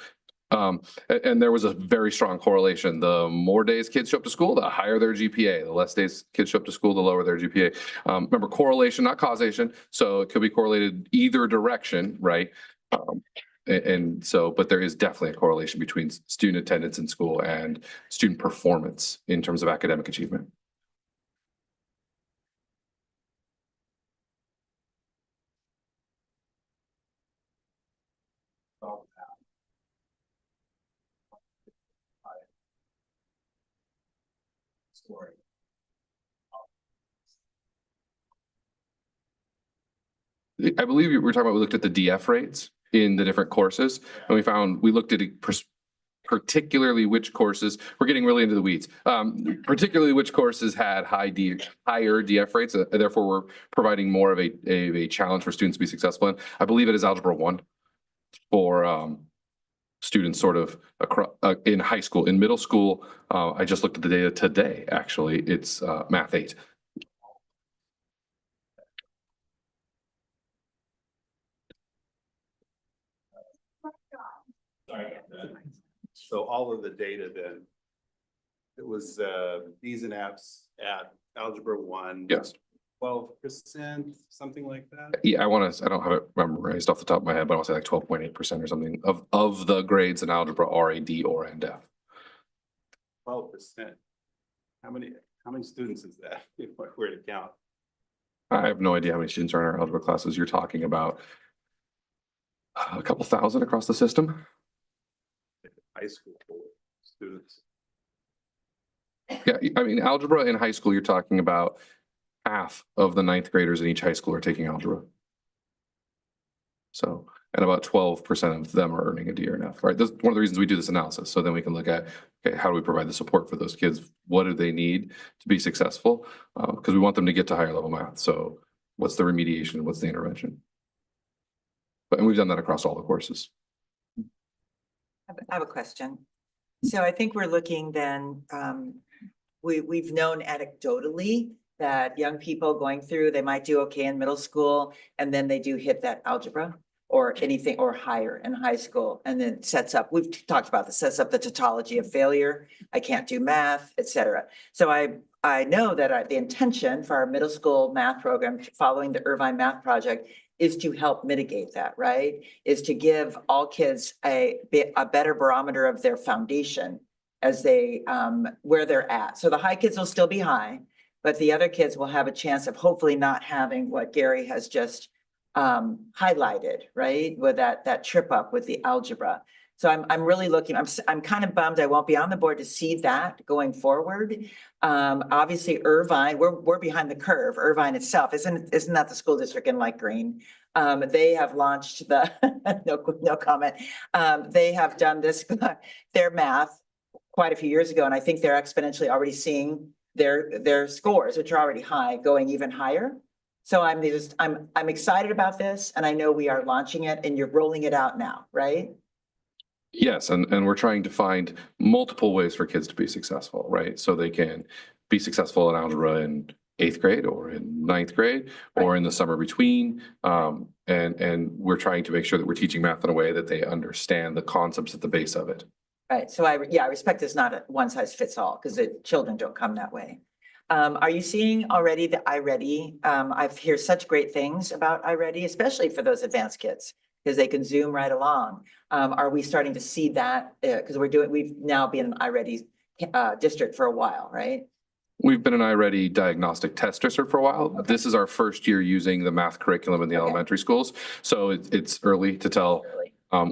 And there was a very strong correlation. The more days kids show up to school, the higher their GPA. The less days kids show up to school, the lower their GPA. Remember, correlation, not causation. So it could be correlated either direction, right? But there is definitely a correlation between student attendance in school and student performance in terms of academic achievement. I believe we were talking about, we looked at the DF rates in the different courses, and we looked at particularly which courses, we're getting really into the weeds, particularly which courses had higher DF rates, therefore we're providing more of a challenge for students to be successful in. I believe it is Algebra 1 for students sort of in high school. In middle school, I just looked at the data today, actually, it's Math 8. So all of the data then, it was B's and F's at Algebra 1. Yes. 12%, something like that. Yeah, I don't have it memorized off the top of my head, but I'll say like 12.8% or something of the grades in algebra are a D or and F. 12%. How many students is that if I were to count? I have no idea how many students are in our algebra classes. You're talking about a couple thousand across the system. High school students. Yeah, I mean, algebra in high school, you're talking about half of the ninth graders in each high school are taking algebra. So, and about 12% of them are earning a D or an F, right? That's one of the reasons we do this analysis. So then we can look at, okay, how do we provide the support for those kids? What do they need to be successful? Because we want them to get to higher level math. So what's the remediation? What's the intervention? And we've done that across all the courses. I have a question. So I think we're looking then, we've known anecdotally that young people going through, they might do okay in middle school and then they do hit that algebra or anything or higher in high school and then sets up, we've talked about this, sets up the tautology of failure. I can't do math, et cetera. So I know that the intention for our middle school math program following the Irvine Math Project is to help mitigate that, right? Is to give all kids a better barometer of their foundation as they, where they're at. So the high kids will still be high, but the other kids will have a chance of hopefully not having what Gary has just highlighted, right? With that trip up with the algebra. So I'm really looking, I'm kind of bummed I won't be on the board to see that going forward. Obviously Irvine, we're behind the curve. Irvine itself, isn't that the school district in light green? They have launched the, no comment. They have done this, their math quite a few years ago. And I think they're exponentially already seeing their scores, which are already high, going even higher. So I'm excited about this and I know we are launching it and you're rolling it out now, right? Yes, and we're trying to find multiple ways for kids to be successful, right? So they can be successful in algebra in 8th grade or in 9th grade or in the summer between. And we're trying to make sure that we're teaching math in a way that they understand the concepts at the base of it. Right. So I respect it's not a one size fits all because the children don't come that way. Are you seeing already the iReady? I've heard such great things about iReady, especially for those advanced kids, because they can zoom right along. Are we starting to see that? Because we've now been an iReady district for a while, right? We've been an iReady diagnostic test district for a while. Okay. This is our first year using the math curriculum in the elementary schools. So it's early to tell.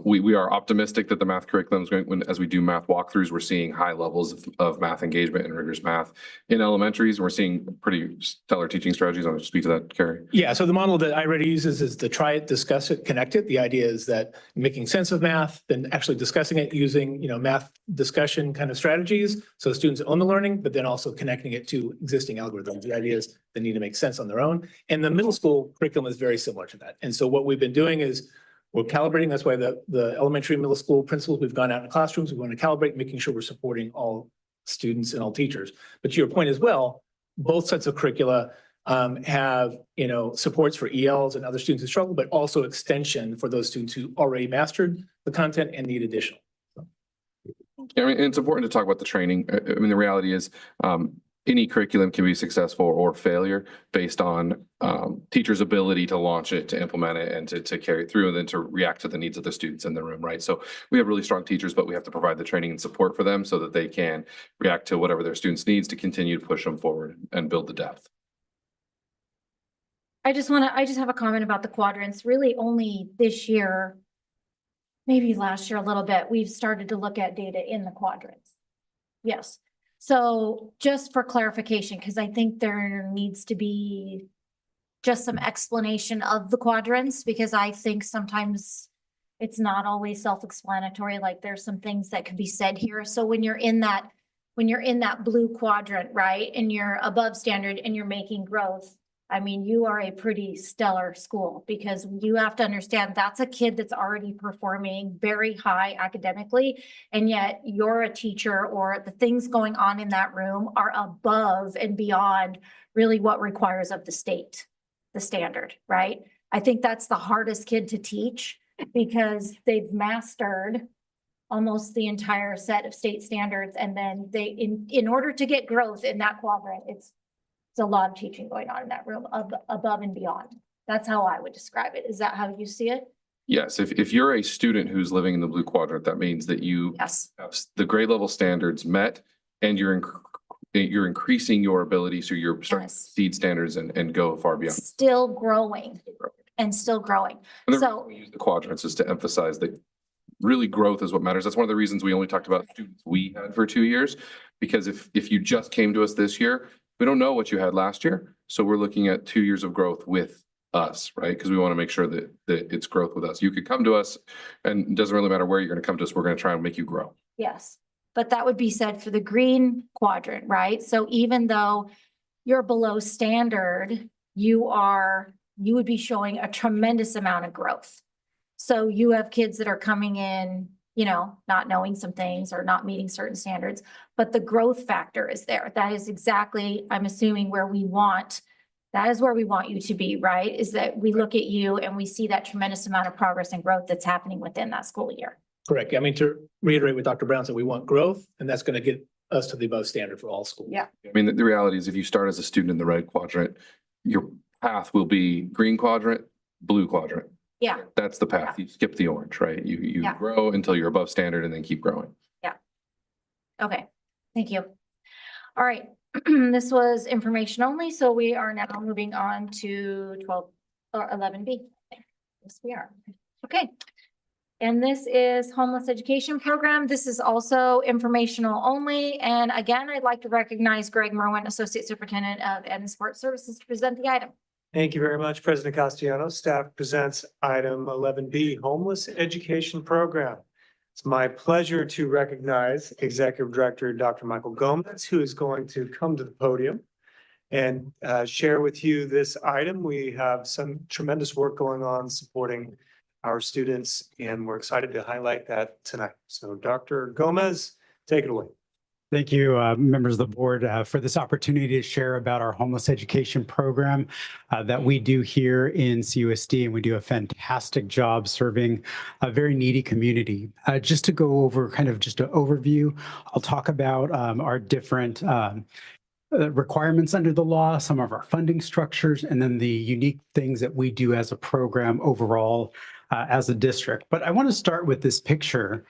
We are optimistic that the math curriculum is going, as we do math walkthroughs, we're seeing high levels of math engagement and rigorous math in elementaries. We're seeing pretty stellar teaching strategies. I want to speak to that, Carrie. Yeah, so the model that iReady uses is the try it, discuss it, connect it. The idea is that making sense of math, then actually discussing it using, math discussion kind of strategies. So students own the learning, but then also connecting it to existing algorithms. The idea is they need to make sense on their own. And the middle school curriculum is very similar to that. And so what we've been doing is we're calibrating. That's why the elementary and middle school principals, we've gone out in classrooms, we want to calibrate, making sure we're supporting all students and all teachers. But to your point as well, both sets of curricula have, supports for ELs and other students who struggle, but also extension for those students who already mastered the content and need additional. Yeah, I mean, it's important to talk about the training. I mean, the reality is any curriculum can be successful or failure based on teachers' ability to launch it, to implement it, and to carry it through, and then to react to the needs of the students in the room, right? So we have really strong teachers, but we have to provide the training and support for them so that they can react to whatever their students needs to continue to push them forward and build the depth. I just have a comment about the quadrants. Really only this year, maybe last year a little bit, we've started to look at data in the quadrants. Yes. So just for clarification, because I think there needs to be just some explanation of the quadrants, because I think sometimes it's not always self-explanatory. Like there's some things that could be said here. So when you're in that blue quadrant, right, and you're above standard and you're making growth, I mean, you are a pretty stellar school, because you have to understand that's a kid that's already performing very high academically. And yet you're a teacher, or the things going on in that room are above and beyond really what requires of the state, the standard, right? I think that's the hardest kid to teach, because they've mastered almost the entire set of state standards. And then in order to get growth in that quadrant, it's a lot of teaching going on in that room above and beyond. That's how I would describe it. Is that how you see it? Yes, if you're a student who's living in the blue quadrant, that means that you have the grade level standards met, and you're increasing your ability, so you're starting to exceed standards and go far beyond. Still growing and still growing. And So we use the quadrants is to emphasize that really growth is what matters. That's one of the reasons we only talked about students we had for 2 years, because if you just came to us this year, we don't know what you had last year. So we're looking at 2 years of growth with us, right? Because we want to make sure that it's growth with us. You could come to us, and it doesn't really matter where you're going to come to us. We're going to try and make you grow. yes, but that would be said for the green quadrant, right? So even though you're below standard, you would be showing a tremendous amount of growth. So you have kids that are coming in not knowing some things or not meeting certain standards, but the growth factor is there. That is exactly, I'm assuming, that is where we want you to be, right? Is that we look at you and we see that tremendous amount of progress and growth that's happening within that school year. Correct. I mean, to reiterate what Dr. Brown said, we want growth, and that's going to get us to the above standard for all schools. Yeah. I mean, the reality is if you start as a student in the red quadrant, your path will be green quadrant, blue quadrant. Yeah. That's the path. You skip the orange, right? You Yeah. grow until you're above standard and then keep growing. Yeah. Okay, thank you. All right, this was information only, so we are now moving on to 12 or 11B. Yes, we are. Okay. And this is homeless education program. This is also informational only. And again, I'd like to recognize Greg Merwin, Associate Superintendent of Ed and Sport Services, to present the item. Thank you very much, President Castellanos. Staff presents item 11B, Homeless Education Program. It's my pleasure to recognize Executive Director Dr. Michael Gomez, who is going to come to the podium and share with you this item. We have some tremendous work going on supporting our students, and we're excited to highlight that tonight. So Dr. Gomez, take it away. Thank you, members of the board, for this opportunity to share about our homeless education program that we do here in CUSD, and we do a fantastic job serving a very needy community. Just to go over kind of just an overview, I'll talk about our different requirements under the law, some of our funding structures, and then the unique things that we do as a program overall as a district. But I want to start with this picture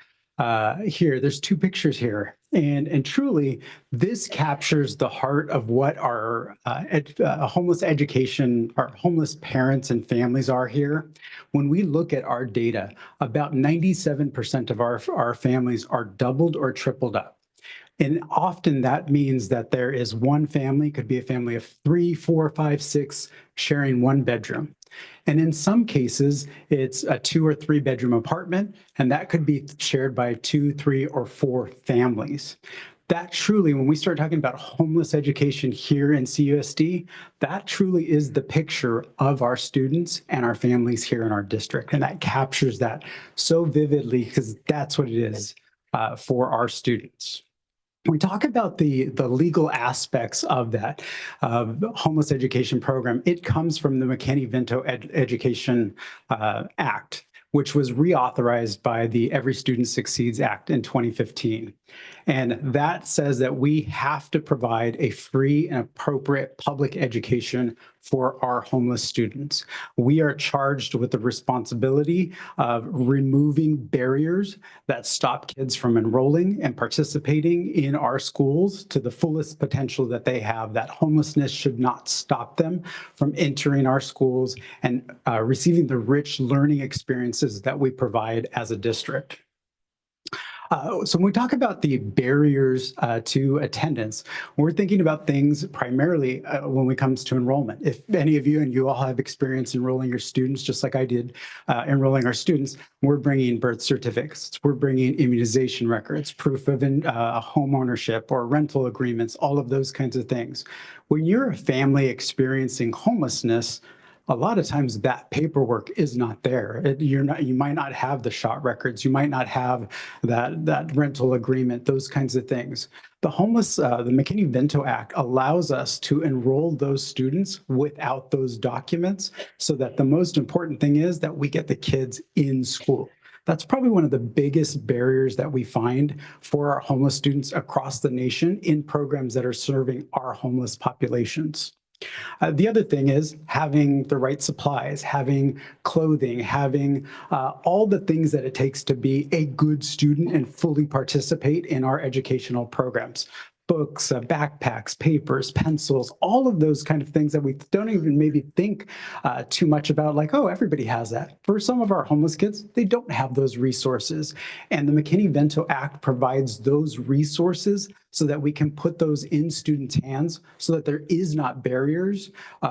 here. There's two pictures here. And truly, this captures the heart of what our homeless education, our homeless parents and families are here. When we look at our data, about 97% of our families are doubled or tripled up. And often that means that there is one family, could be a family of 3, 4, 5, 6, sharing one bedroom. And in some cases, it's a 2 or 3 bedroom apartment, and that could be shared by 2, 3, or 4 families. That truly, when we start talking about homeless education here in CUSD, that truly is the picture of our students and our families here in our district. And that captures that so vividly because that's what it is for our students. We talk about the legal aspects of that homeless education program. It comes from the McKinney-Vento Education Act, which was reauthorized by the Every Student Succeeds Act in 2015. And that says that we have to provide a free and appropriate public education for our homeless students. We are charged with the responsibility of removing barriers that stop kids from enrolling and participating in our schools to the fullest potential that they have. That homelessness should not stop them from entering our schools and receiving the rich learning experiences that we provide as a district. So when we talk about the barriers to attendance, we're thinking about things primarily when it comes to enrollment. If any of you, and you all have experience enrolling your students, just like I did enrolling our students, we're bringing birth certificates, we're bringing immunization records, proof of home ownership or rental agreements, all of those kinds of things. When you're a family experiencing homelessness, a lot of times that paperwork is not there. You might not have the SHOT records. You might not have that rental agreement, those kinds of things. The McKinney-Vento Act allows us to enroll those students without those documents so that the most important thing is that we get the kids in school. That's probably one of the biggest barriers that we find for our homeless students across the nation in programs that are serving our homeless populations. The other thing is having the right supplies, having clothing, having all the things that it takes to be a good student and fully participate in our educational programs. Books, backpacks, papers, pencils, all of those kind of things that we don't even maybe think too much about, like, oh, everybody has that. For some of our homeless kids, they don't have those resources. And the McKinney-Vento Act provides those resources so that we can put those in students' hands so that there is not barriers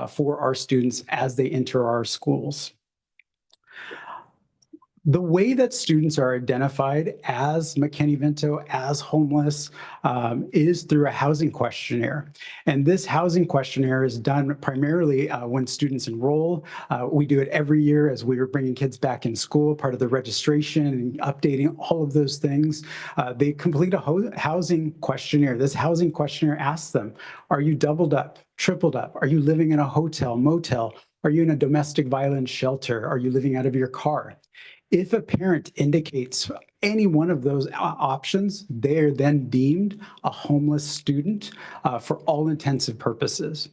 for our students as they enter our schools. The way that students are identified as McKinney-Vento, as homeless, is through a housing questionnaire. And this housing questionnaire is done primarily when students enroll. We do it every year as we are bringing kids back in school, part of the registration and updating all of those things. They complete a housing questionnaire. This housing questionnaire asks them, are you doubled up, tripled up? Are you living in a hotel, motel? Are you in a domestic violence shelter? Are you living out of your car? If a parent indicates any one of those options, they are then deemed a homeless student for all intensive purposes.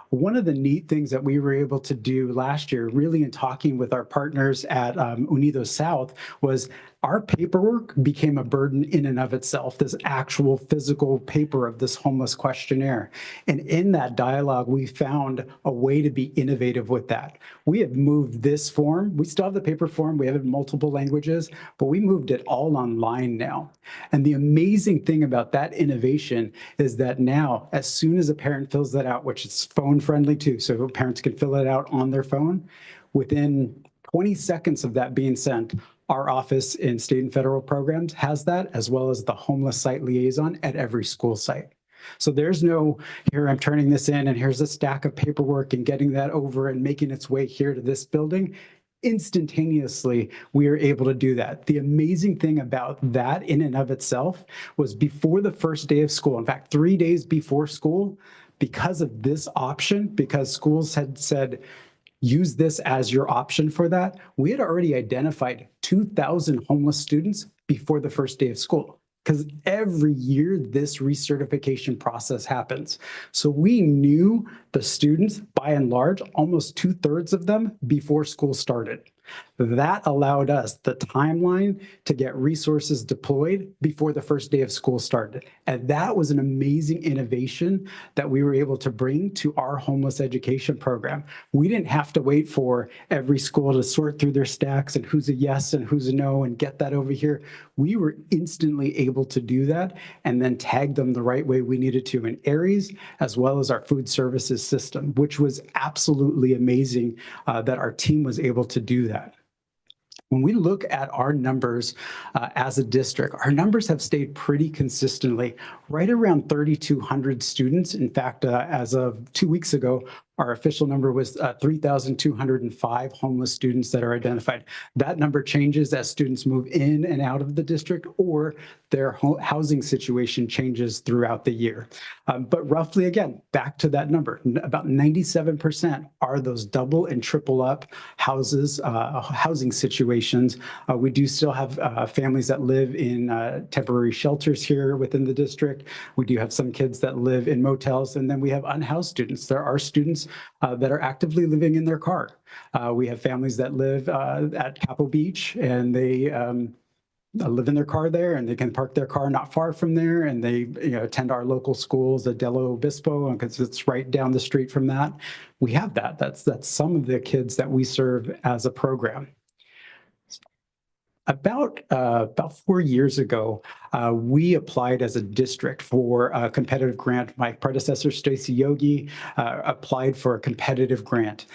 One of the neat things that we were able to do last year, really in talking with our partners at Unidos South, was our paperwork became a burden in and of itself, this actual physical paper of this homeless questionnaire. And in that dialogue, we found a way to be innovative with that. We have moved this form. We still have the paper form. We have it in multiple languages, but we moved it all online now. And the amazing thing about that innovation is that now, as soon as a parent fills that out, which is phone friendly too, so parents can fill it out on their phone, within 20 seconds of that being sent, our office in state and federal programs has that, as well as the homeless site liaison at every school site. So there's no, here I'm turning this in and here's a stack of paperwork and getting that over and making its way here to this building. Instantaneously, we are able to do that. The amazing thing about that in and of itself was before the first day of school, in fact, 3 days before school, because of this option, because schools had said, use this as your option for that, we had already identified 2,000 homeless students before the first day of school. Because every year this recertification process happens. So we knew the students, by and large, almost 2/3 of them before school started. That allowed us the timeline to get resources deployed before the first day of school started. And that was an amazing innovation that we were able to bring to our homeless education program. We didn't have to wait for every school to sort through their stacks and who's a yes and who's a no and get that over here. We were instantly able to do that and then tag them the right way we needed to in Aries, as well as our food services system, which was absolutely amazing that our team was able to do that. When we look at our numbers as a district, our numbers have stayed pretty consistently, right around 3,200 students. In fact, as of 2 weeks ago, our official number was 3,205 homeless students that are identified. That number changes as students move in and out of the district or their housing situation changes throughout the year. But roughly, again, back to that number, about 97% are those double and triple up houses, housing situations. We do still have families that live in temporary shelters here within the district. We do have some kids that live in motels, and then we have unhoused students. There are students that are actively living in their car. We have families that live at Capo Beach, and they live in their car there, and they can park their car not far from there, and they attend our local schools at Dello Obispo, because it's right down the street from that. We have that. That's some of the kids that we serve as a program. About 4 years ago, we applied as a district for a competitive grant. My predecessor, Stacy Yogi, applied for a competitive grant.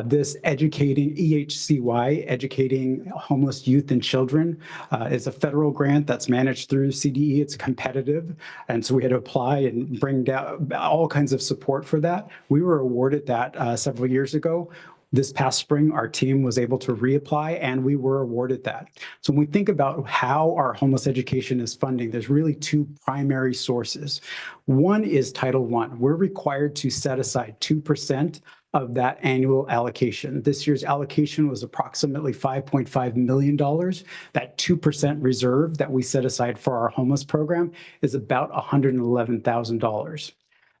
This EHCY, Educating Homeless Youth and Children, is a federal grant that's managed through CDE. It's competitive. And so we had to apply and bring down all kinds of support for that. We were awarded that several years ago. This past spring, our team was able to reapply and we were awarded that. So when we think about how our homeless education is funding, there's really two primary sources. One is Title I. We're required to set aside 2% of that annual allocation. This year's allocation was approximately $5.5 million. That 2% reserve that we set aside for our homeless program is about $111,000.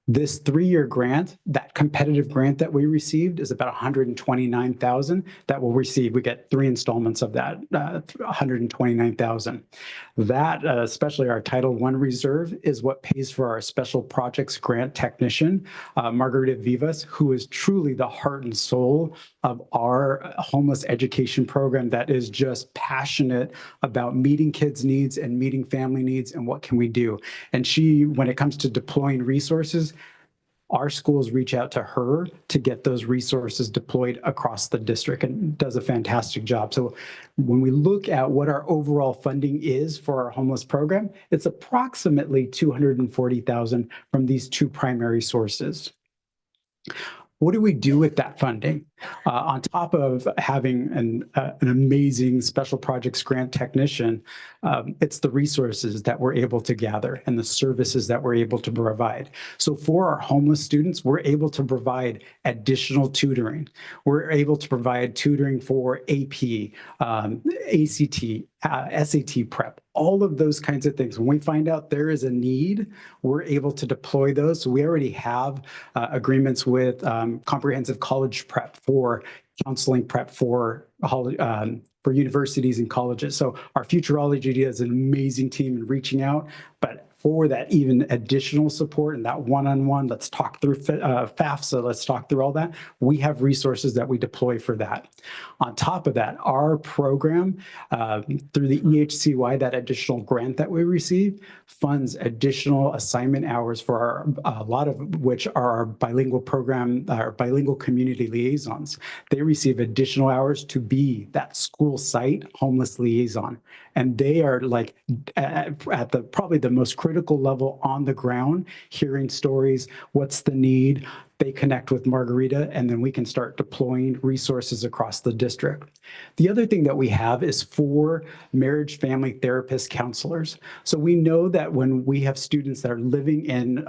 This 3-year grant, that competitive grant that we received, is about $129,000 that we'll receive. We get 3 installments of that, $129,000. That, especially our Title I reserve, is what pays for our special projects grant technician, Margarita Vivas, who is truly the heart and soul of our homeless education program that is just passionate about meeting kids' needs and meeting family needs and what can we do. And she, when it comes to deploying resources, Our schools reach out to her to get those resources deployed across the district and does a fantastic job. So when we look at what our overall funding is for our homeless program, it's approximately $240,000 from these two primary sources. What do we do with that funding? On top of having an amazing special projects grant technician, it's the resources that we're able to gather and the services that we're able to provide. So for our homeless students, we're able to provide additional tutoring. We're able to provide tutoring for AP, ACT, SAT prep, all of those kinds of things. When we find out there is a need, we're able to deploy those. So we already have agreements with comprehensive college prep, for counseling prep for universities and colleges. So our Futurology does an amazing team in reaching out, but for that even additional support and that one-on-one, let's talk through FAFSA, let's talk through all that, we have resources that we deploy for that. On top of that, our program, through the EHCY, that additional grant that we receive, funds additional assignment hours for a lot of which are our bilingual program, our bilingual community liaisons. They receive additional hours to be that school site homeless liaison. And they are like at the probably the most critical level on the ground, hearing stories, what's the need. They connect with Margarita, and then we can start deploying resources across the district. The other thing that we have is 4 marriage family therapist counselors. So we know that when we have students that are living in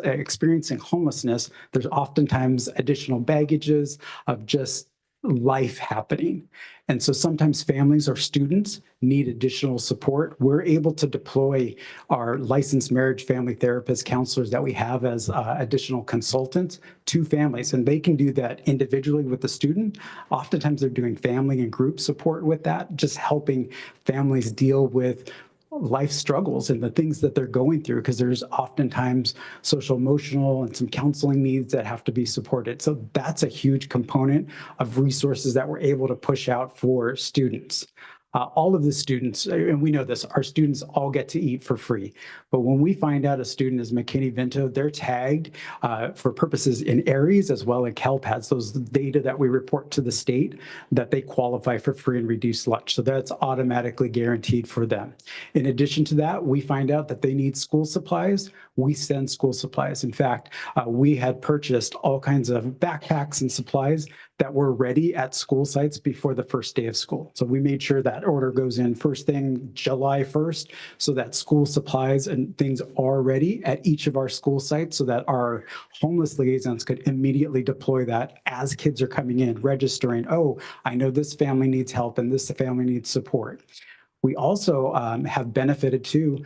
experiencing homelessness, there's oftentimes additional baggages of just life happening. And so sometimes families or students need additional support. We're able to deploy our licensed marriage family therapist counselors that we have as additional consultants to families, and they can do that individually with the student. Oftentimes they're doing family and group support with that, just helping families deal with life struggles and the things that they're going through, because there's oftentimes social emotional and some counseling needs that have to be supported. So that's a huge component of resources that we're able to push out for students. All of the students, and we know this, our students all get to eat for free. But when we find out a student is McKinney-Vento, they're tagged for purposes in ARIES as well as CalPADS, those data that we report to the state, that they qualify for free and reduced lunch. So that's automatically guaranteed for them. In addition to that, we find out that they need school supplies. We send school supplies. In fact, we had purchased all kinds of backpacks and supplies that were ready at school sites before the first day of school. So we made sure that order goes in first thing July 1st, so that school supplies and things are ready at each of our school sites, so that our homeless liaisons could immediately deploy that as kids are coming in, registering, oh, I know this family needs help and this family needs support. We also have benefited too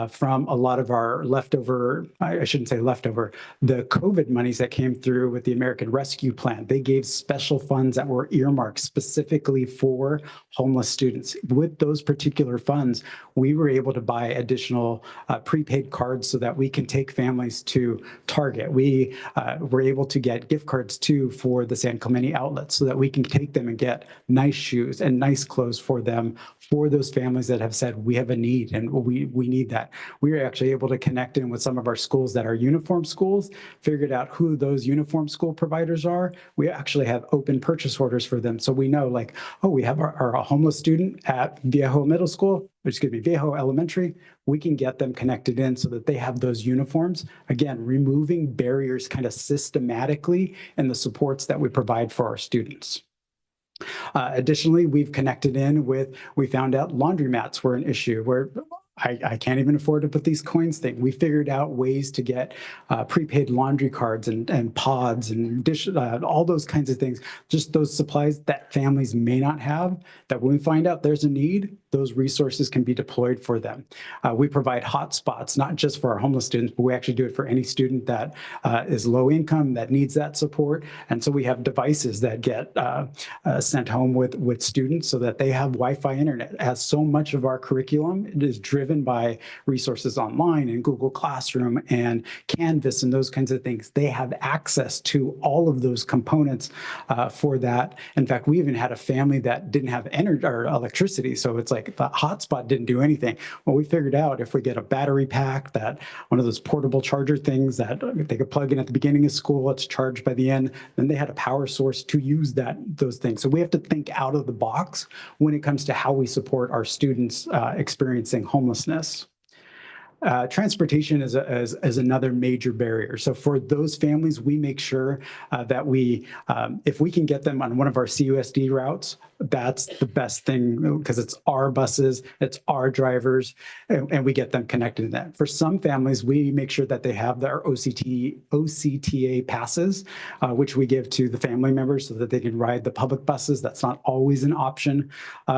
from a lot of our leftover, I shouldn't say leftover, the COVID monies that came through with the American Rescue Plan. They gave special funds that were earmarked specifically for homeless students. With those particular funds, we were able to buy additional prepaid cards so that we can take families to Target. We were able to get gift cards too for the San Clemente outlets so that we can take them and get nice shoes and nice clothes for them, for those families that have said, we have a need and we need that. We were actually able to connect in with some of our schools that are uniform schools, figured out who those uniform school providers are. We actually have open purchase orders for them. So we know like, oh, we have our homeless student at Viejo Middle School, Viejo Elementary. We can get them connected in so that they have those uniforms. Again, removing barriers kind of systematically in the supports that we provide for our students. Additionally, we've connected in with, we found out laundromats were an issue where I can't even afford to put these coins thing. We figured out ways to get prepaid laundry cards and pods and all those kinds of things, just those supplies that families may not have, that when we find out there's a need, those resources can be deployed for them. We provide hotspots, not just for our homeless students, but we actually do it for any student that is low income, that needs that support. And so we have devices that get sent home with students so that they have Wi-Fi internet. As so much of our curriculum, it is driven by resources online and Google Classroom and Canvas and those kinds of things. They have access to all of those components for that. In fact, we even had a family that didn't have energy or electricity. So it's like, like the hotspot didn't do anything. Well, we figured out if we get a battery pack, that one of those portable charger things that they could plug in at the beginning of school, it's charged by the end, then they had a power source to use those things. So we have to think out of the box when it comes to how we support our students experiencing homelessness. Transportation is another major barrier. So for those families, we make sure that if we can get them on one of our CUSD routes, that's the best thing because it's our buses, it's our drivers, and we get them connected to that. For some families, we make sure that they have their OCTA passes, which we give to the family members so that they can ride the public buses. That's not always an option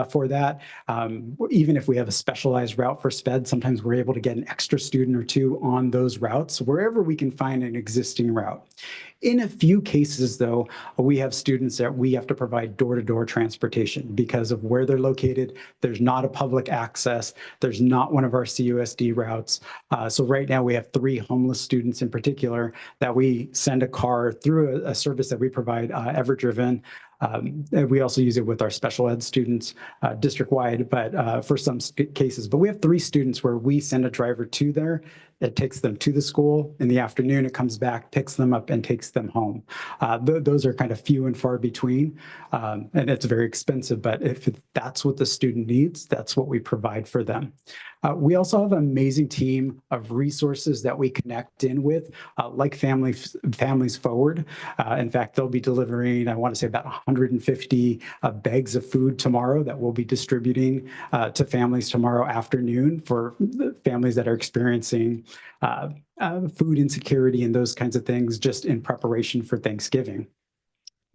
for that. Even if we have a specialized route for SPED, sometimes we're able to get an extra student or two on those routes, wherever we can find an existing route. In a few cases, though, we have students that we have to provide door-to-door transportation because of where they're located. There's not a public access. There's not one of our CUSD routes. So right now we have 3 homeless students in particular that we send a car through a service that we provide, EverDriven. And we also use it with our special ed students district-wide, but for some cases. But we have 3 students where we send a driver to there. It takes them to the school. In the afternoon, it comes back, picks them up, and takes them home. Those are kind of few and far between, and it's very expensive. But if that's what the student needs, that's what we provide for them. We also have an amazing team of resources that we connect in with, like Families Forward. In fact, they'll be delivering, I want to say, about 150 bags of food tomorrow that we'll be distributing to families tomorrow afternoon for families that are experiencing food insecurity and those kinds of things just in preparation for Thanksgiving.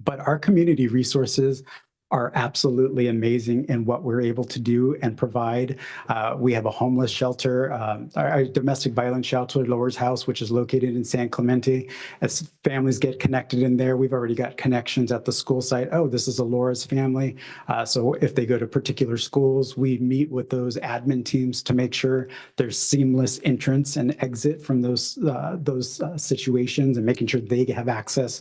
But our community resources are absolutely amazing in what we're able to do and provide. We have a homeless shelter, our domestic violence shelter, Laura's House, which is located in San Clemente. As families get connected in there, we've already got connections at the school site. Oh, this is a Laura's family. So if they go to particular schools, we meet with those admin teams to make sure there's seamless entrance and exit from those situations and making sure they have access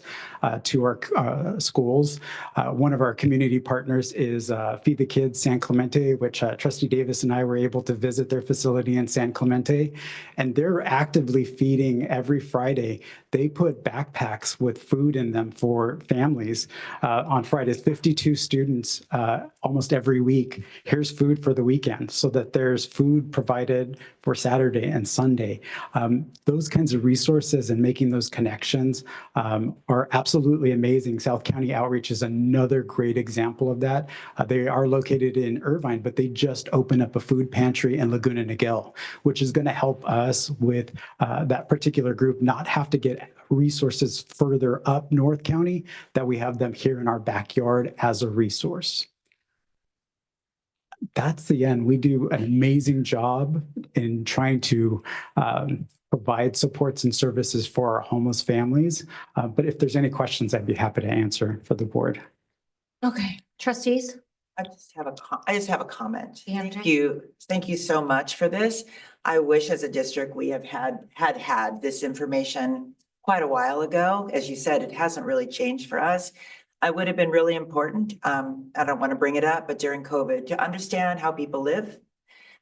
to our schools. One of our community partners is Feed the Kids San Clemente, which Trustee Davis and I were able to visit their facility in San Clemente, and they're actively feeding every Friday. They put backpacks with food in them for families on Fridays. 52 students almost every week. Here's food for the weekend, so that there's food provided for Saturday and Sunday. Those kinds of resources and making those connections are absolutely amazing. South County Outreach is another great example of that. They are located in Irvine, but they just opened up a food pantry in Laguna Niguel, which is going to help us with that particular group not have to get resources further up North County, that we have them here in our backyard as a resource. That's the end. We do an amazing job in trying to provide supports and services for our homeless families. But if there's any questions, I'd be happy to answer for the board. Okay, trustees? I just have a comment. Deandra? Thank you so much for this. I wish as a district we have had this information quite a while ago. As you said, it hasn't really changed for us. I would have been really important. I don't want to bring it up, but during COVID, to understand how people live,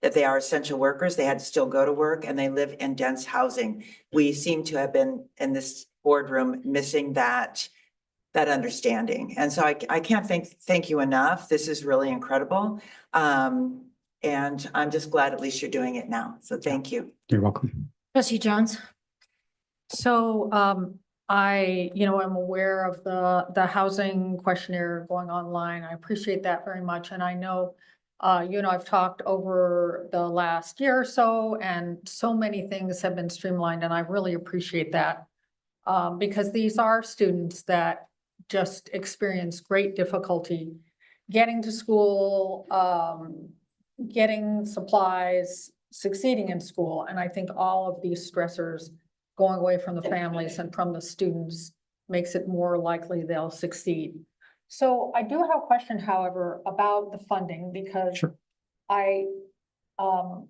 that they are essential workers, they had to still go to work, and they live in dense housing. We seem to have been in this boardroom missing that understanding. And so I can't thank you enough. This is really incredible. And I'm just glad at least you're doing it now. So thank you. You're welcome. Trustee Jones? So I'm aware of the housing questionnaire going online. I appreciate that very much. And I know, I've talked over the last year or so, and so many things have been streamlined, and I really appreciate that. Because these are students that just experience great difficulty getting to school, getting supplies, succeeding in school. And I think all of these stressors going away from the families and from the students makes it more likely they'll succeed. So I do have a question, however, about the funding, because Sure. I don't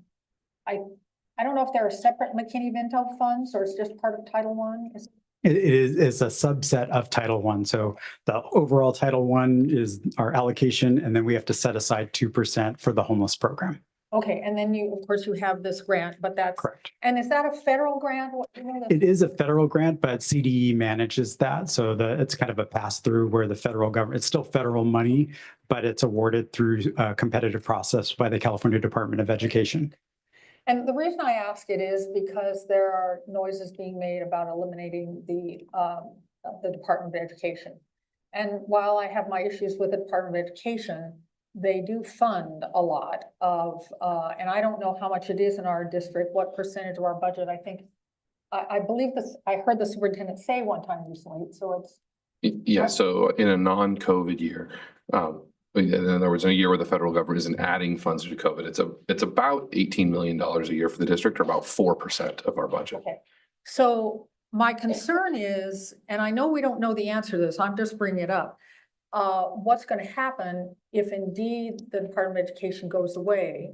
know if there are separate McKinney-Vento funds or it's just part of Title I. It's a subset of Title I. So the overall Title I is our allocation, and then we have to set aside 2% for the homeless program. Okay, and then you, of course, you have this grant, but that's. Correct. And is that a federal grant? It is a federal grant, but CDE manages that. So it's kind of a pass through where the federal government, it's still federal money, but it's awarded through a competitive process by the California Department of Education. And the reason I ask it is because there are noises being made about eliminating the Department of Education. And while I have my issues with the Department of Education, they do fund a lot of, and I don't know how much it is in our district, what percentage of our budget. I think, I believe this, I heard the superintendent say one time recently, so it's. Yeah, so in a non-COVID year, in other words, in a year where the federal government isn't adding funds to COVID, it's about $18 million a year for the district, or about 4% of our budget. Okay, so my concern is, and I know we don't know the answer to this, I'm just bringing it up. What's going to happen if indeed the Department of Education goes away?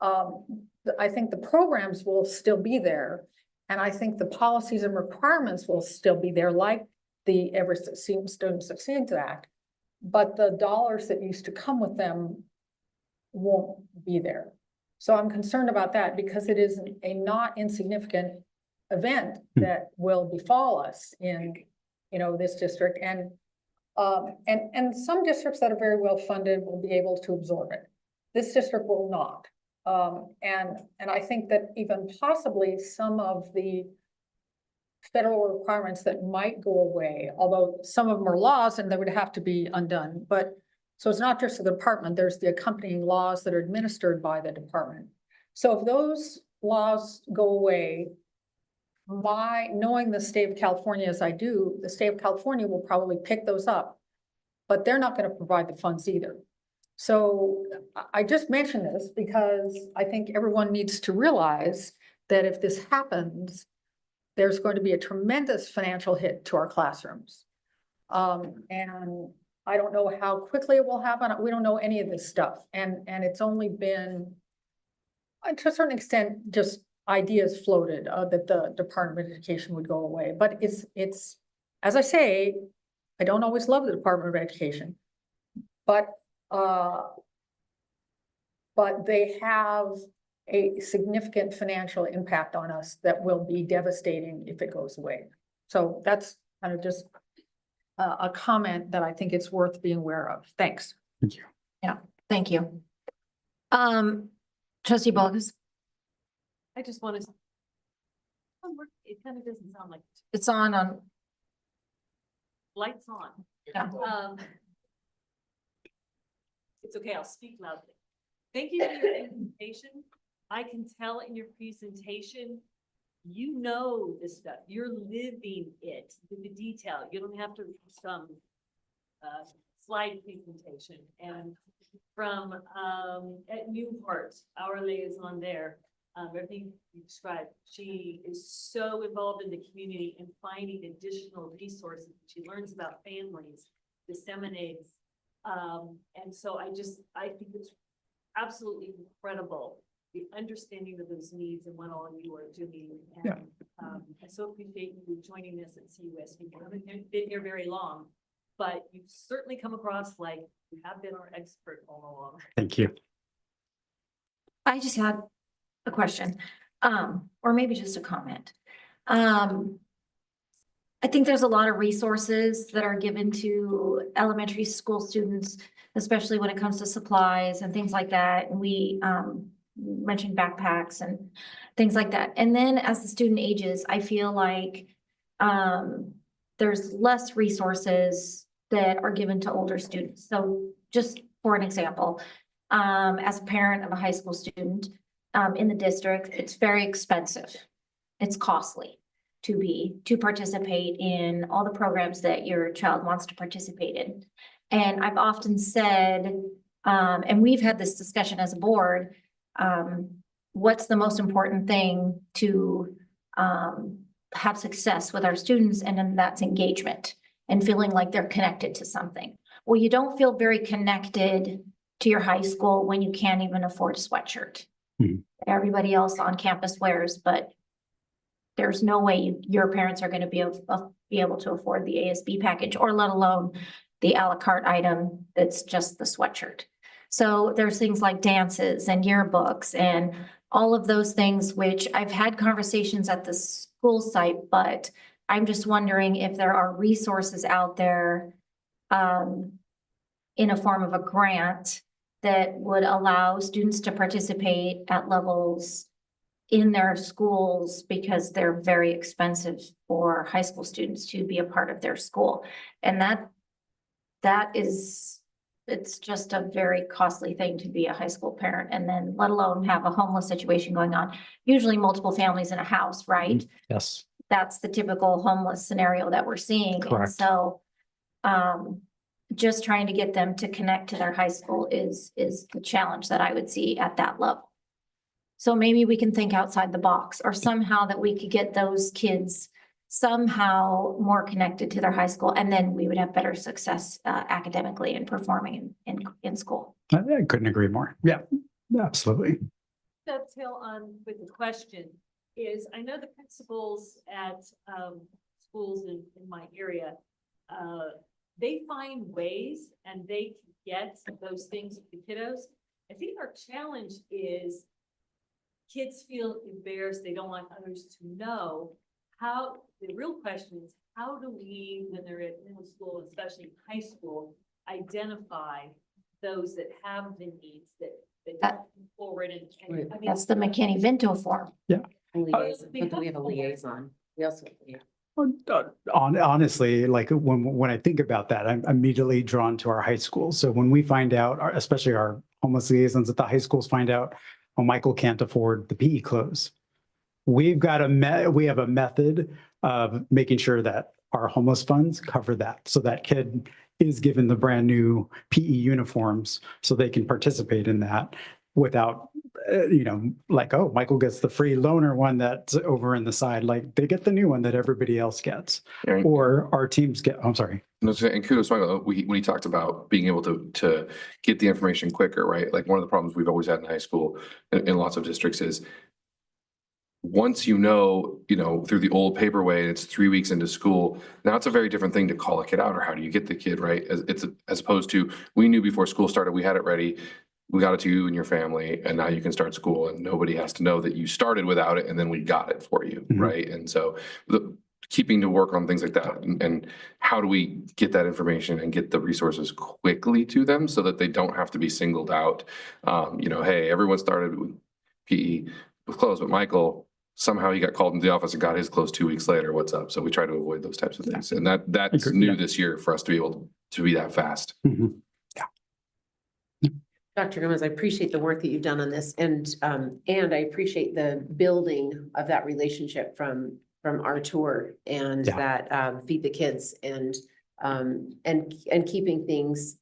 I think the programs will still be there. And I think the policies and requirements will still be there, like the Every Student Succeeds Act. But the dollars that used to come with them won't be there. So I'm concerned about that because it is a not insignificant event that will befall us in, this district. And some districts that are very well funded will be able to absorb it. This district will not. And I think that even possibly some of the federal requirements that might go away, although some of them are laws and they would have to be undone. But so it's not just the department, there's the accompanying laws that are administered by the department. So if those laws go away, knowing the state of California as I do, the state of California will probably pick those up, but they're not going to provide the funds either. So I just mention this because I think everyone needs to realize that if this happens, there's going to be a tremendous financial hit to our classrooms. And I don't know how quickly it will happen. We don't know any of this stuff. And it's only been, to a certain extent, just ideas floated that the Department of Education would go away. But it's, as I say, I don't always love the Department of Education, but they have a significant financial impact on us that will be devastating if it goes away. So that's kind of just a comment that I think it's worth being aware of. Thanks. Thank you. Yeah, thank you. Trustee Bogus. I just want to. It kind of doesn't sound like. It's on. Lights on. Yeah. It's okay, I'll speak loudly. Thank you for your presentation. I can tell in your presentation, you know this stuff. You're living it, the detail. You don't have to read some slide presentation. And from at Newport, our liaison there, everything you described, she is so involved in the community and finding additional resources. She learns about families, disseminates. And so I think it's absolutely incredible, the understanding of those needs and what all of you are doing. And I so appreciate you joining us at CUSD. I haven't been here very long, but you've certainly come across like you have been our expert all along. Thank you. I just had a question, or maybe just a comment. I think there's a lot of resources that are given to elementary school students, especially when it comes to supplies and things like that. And we mentioned backpacks and things like that. And then as the student ages, I feel like there's less resources that are given to older students. So just for an example, as a parent of a high school student in the district, it's very expensive. It's costly to participate in all the programs that your child wants to participate in. And I've often said, and we've had this discussion as a board, what's the most important thing to have success with our students? And then that's engagement and feeling like they're connected to something. Well, you don't feel very connected to your high school when you can't even afford a sweatshirt. Everybody else on campus wears, but there's no way your parents are gonna be able to afford the ASB package, or let alone the à la carte item that's just the sweatshirt. So there's things like dances and yearbooks and all of those things, which I've had conversations at the school site, but I'm just wondering if there are resources out there in a form of a grant that would allow students to participate at levels in their schools, because they're very expensive for high school students to be a part of their school. And it's just a very costly thing to be a high school parent, and then let alone have a homeless situation going on. Usually multiple families in a house, right? Yes. That's the typical homeless scenario that we're seeing. And Correct. so, just trying to get them to connect to their high school is the challenge that I would see at that level. So maybe we can think outside the box, or somehow that we could get those kids somehow more connected to their high school, and then we would have better success academically and performing in school. I couldn't agree more. Yeah, absolutely. Dovetail on with the question is, I know the principals at schools in my area, they find ways and they can get those things for the kiddos. I think our challenge is kids feel embarrassed. They don't want others to know. How, the real question is, how do we, when they're at middle school, especially high school, identify those that have the needs that don't come forward and I mean, That's the McKinney-Vento form. Yeah. Liaison, but we have a liaison. We also. Honestly, like when I think about that, I'm immediately drawn to our high schools. So when we find out, especially our homeless liaisons at the high schools find out, oh, Michael can't afford the PE clothes. We have a method of making sure that our homeless funds cover that. So that kid is given the brand new PE uniforms so they can participate in that without, like, oh, Michael gets the free loaner one that's over in the side. Like, they get the new one that everybody else gets. Or our teams get, I'm sorry. And kudos, when he talked about being able to get the information quicker, right? Like one of the problems we've always had in high school in lots of districts is once through the old paper way, it's 3 weeks into school. Now it's a very different thing to call a kid out, or how do you get the kid, right? As opposed to, we knew before school started, we had it ready. We got it to you and your family, and now you can start school, and nobody has to know that you started without it and then we got it for you, right? And so keeping to work on things like that, and how do we get that information and get the resources quickly to them so that they don't have to be singled out. Hey, everyone started with PE with clothes, but Michael, somehow he got called into the office and got his clothes 2 weeks later. What's up? So we try to avoid those types of things. And that's new this year for us to be able to be that fast. Dr. Gomez, I appreciate the work that you've done on this, and I appreciate the building of that relationship from our tour and that Feed the Kids and keeping things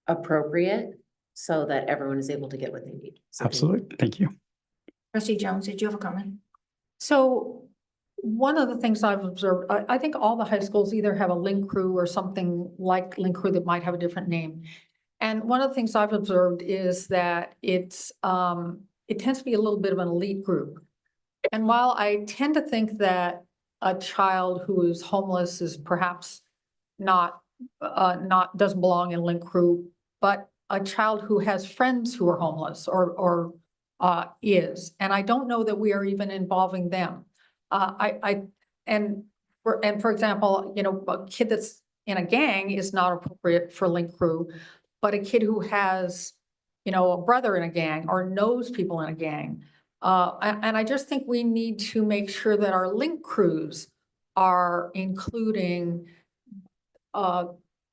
appropriate so that everyone is able to get what they need. So absolutely. Thank you. Trustee Jones, did you have a comment? So one of the things I've observed, I think all the high schools either have a link crew or something like link crew that might have a different name. And one of the things I've observed is that it tends to be a little bit of an elite group. And while I tend to think that a child who is homeless is perhaps doesn't belong in link crew, but a child who has friends who are homeless or is, and I don't know that we are even involving them. For example, a kid that's in a gang is not appropriate for link crew, but a kid who has, a brother in a gang or knows people in a gang. And I just think we need to make sure that our link crews are including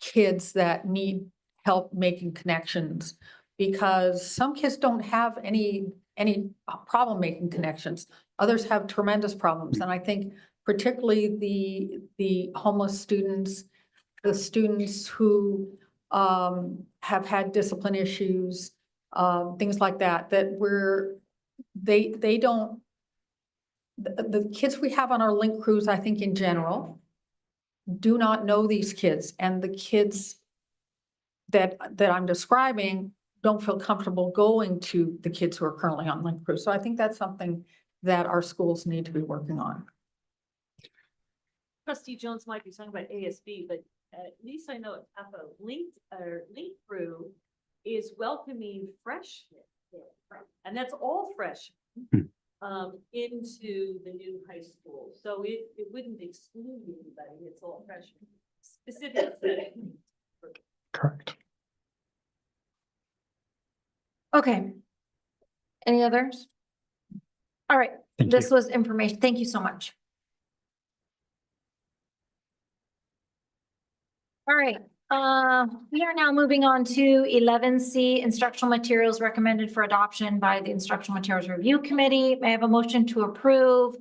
kids that need help making connections, because some kids don't have any problem making connections. Others have tremendous problems. And I think particularly the homeless students, the students who have had discipline issues, things like that, the kids we have on our link crews, I think in general, do not know these kids, and the kids that I'm describing don't feel comfortable going to the kids who are currently on link crew. So I think that's something that our schools need to be working on. Trustee Jones might be talking about ASB, but at least I know at Capo, Link Through is welcoming freshmen. And that's all freshmen into the new high school. So it wouldn't exclude anybody. It's all freshmen. Specifically. Correct. Okay. Any others? All right, Thank this you. was information. Thank you so much. All right, we are now moving on to 11C, instructional materials recommended for adoption by the Instructional Materials Review Committee. May I have a motion to approve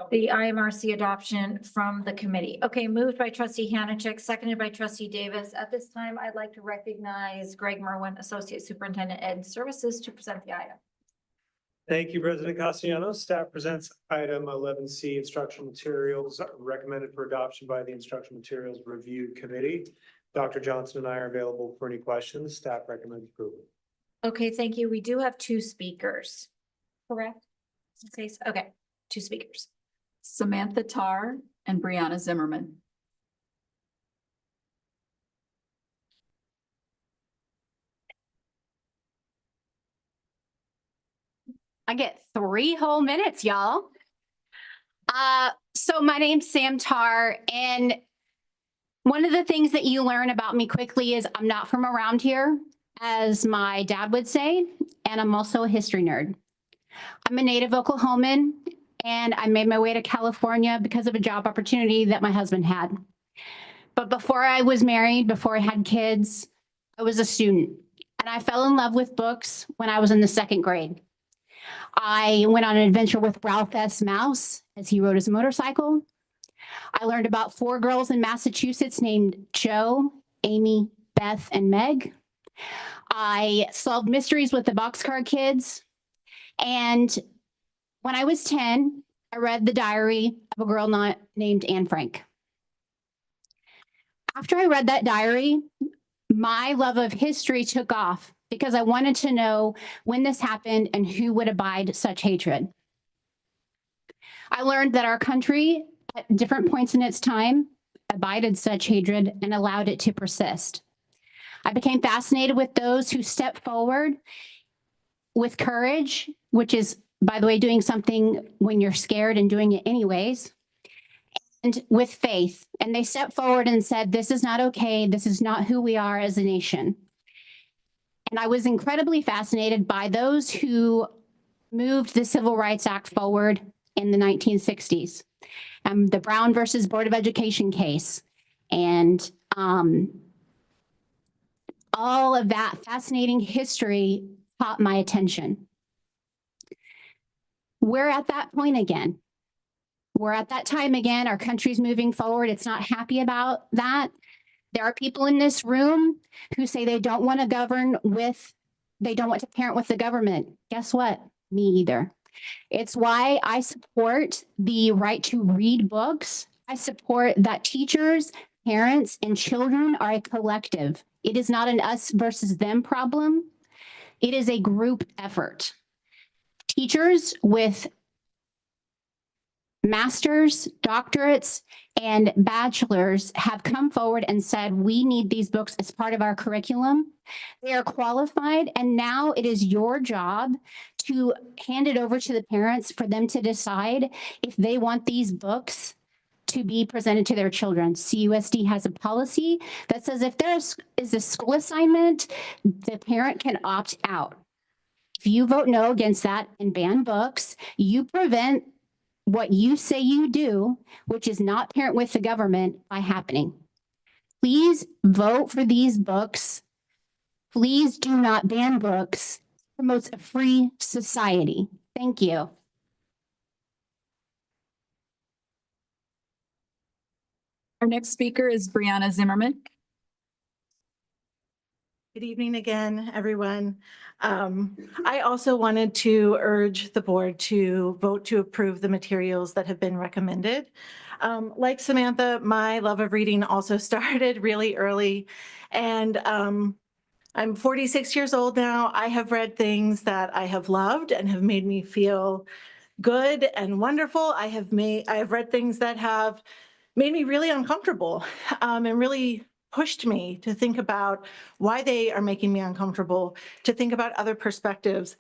the IMRC adoption from the committee? Okay, moved by trustee Hannachek, seconded by trustee Davis. At this time, I'd like to recognize Greg Merwin, Associate Superintendent Ed Services, to present the item. Thank you, President Castellanos. Staff presents item 11C, instructional materials recommended for adoption by the Instructional Materials Review Committee. Dr. Johnson and I are available for any questions. Staff recommends approval. Okay, thank you. We do have two speakers, correct? Okay, two speakers. Samantha Tarr and Brianna Zimmerman. I get 3 whole minutes, y'all. So my name's Sam Tarr, and one of the things that you learn about me quickly is I'm not from around here, as my dad would say, and I'm also a history nerd. I'm a native Oklahoman, and I made my way to California because of a job opportunity that my husband had. But before I was married, before I had kids, I was a student, and I fell in love with books when I was in the 2nd grade. I went on an adventure with Ralph S. Mouse as he rode his motorcycle. I learned about 4 girls in Massachusetts named Jo, Amy, Beth, and Meg. I solved mysteries with the Boxcar Kids. And when I was 10, I read the diary of a girl named Anne Frank. After I read that diary, my love of history took off because I wanted to know when this happened and who would abide such hatred. I learned that our country, at different points in its time, abided such hatred and allowed it to persist. I became fascinated with those who stepped forward with courage, which is, by the way, doing something when you're scared and doing it anyways, and with faith. And they stepped forward and said, this is not okay. This is not who we are as a nation. And I was incredibly fascinated by those who moved the Civil Rights Act forward in the 1960s. The Brown versus Board of Education case. And all of that fascinating history caught my attention. We're at that point again. We're at that time again. Our country's moving forward. It's not happy about that. There are people in this room who say they don't want to parent with the government. Guess what? Me either. It's why I support the right to read books. I support that teachers, parents, and children are a collective. It is not an us versus them problem. It is a group effort. Teachers with masters, doctorates, and bachelors have come forward and said, we need these books as part of our curriculum. They are qualified, and now it is your job to hand it over to the parents for them to decide if they want these books to be presented to their children. CUSD has a policy that says if there is a school assignment, the parent can opt out. If you vote no against that and ban books, you prevent what you say you do, which is not parent with the government, by happening. Please vote for these books. Please do not ban books. It promotes a free society. Thank you. Our next speaker is Brianna Zimmerman. Good evening again, everyone. I also wanted to urge the board to vote to approve the materials that have been recommended. Like Samantha, my love of reading also started really early, and I'm 46 years old now. I have read things that I have loved and have made me feel good and wonderful. I have read things that have made me really uncomfortable, and really pushed me to think about why they are making me uncomfortable, to think about other perspectives.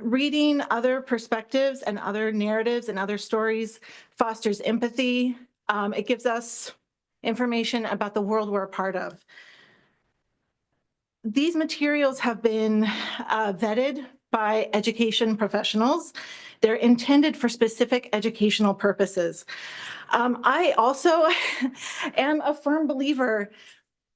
Reading other perspectives and other narratives and other stories fosters empathy. It gives us information about the world we're a part of. These materials have been vetted by education professionals. They're intended for specific educational purposes. I also am a firm believer,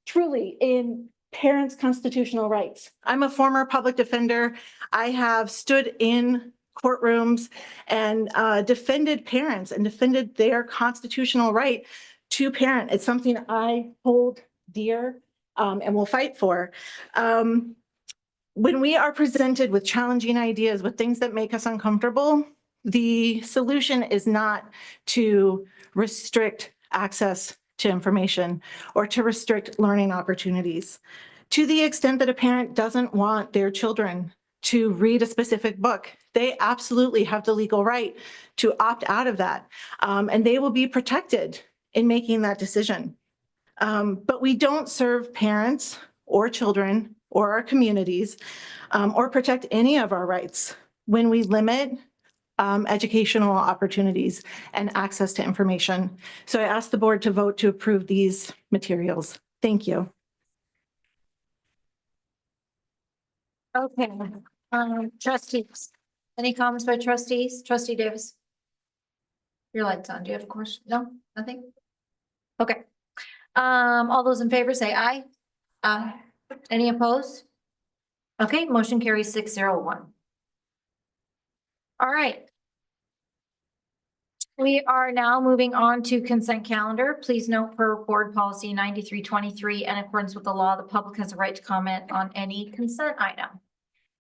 truly, in parents' constitutional rights. I'm a former public defender. I have stood in courtrooms and defended parents and defended their constitutional right to parent. It's something I hold dear and will fight for. When we are presented with challenging ideas, with things that make us uncomfortable, the solution is not to restrict access to information or to restrict learning opportunities. To the extent that a parent doesn't want their children to read a specific book, they absolutely have the legal right to opt out of that, and they will be protected in making that decision. But we don't serve parents or children or our communities or protect any of our rights when we limit educational opportunities and access to information. So I ask the board to vote to approve these materials. Thank you. Okay, trustees, any comments by trustees? Trustee Davis? Your light's on. Do you have a question? No, nothing? Okay. All those in favor say aye. Aye. Any opposed? Okay, motion carries 601. All right. We are now moving on to consent calendar. Please note per board policy 9323, in accordance with the law, the public has a right to comment on any consent item.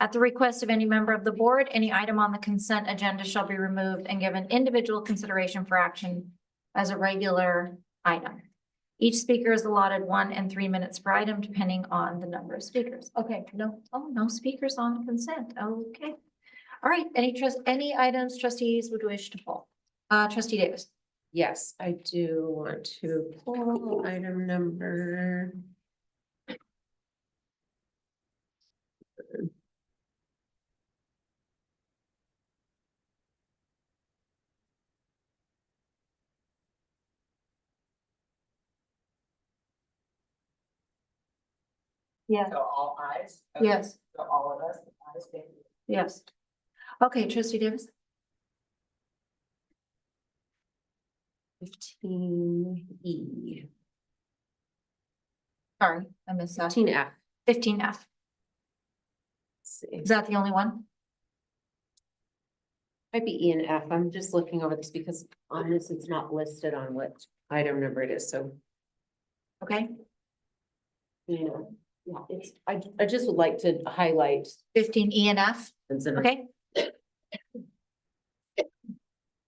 At the request of any member of the board, any item on the consent agenda shall be removed and given individual consideration for action as a regular item. Each speaker is allotted 1 and 3 minutes per item, depending on the number of speakers. Okay, no speakers on consent. Okay. All right, any items trustees would wish to pull? Trustee Davis. Yes, I do want to pull item number. Yes. So all ayes? Yes. So all of us, ayes, thank you. Yes. Okay, trustee Davis. 15E. Sorry, I missed that. 15F. 15F. Is that the only one? Might be E and F. I'm just looking over this because on this, it's not listed on what item number it is, so. Okay. You know, yeah, it's, I just would like to highlight. 15E and F. Okay.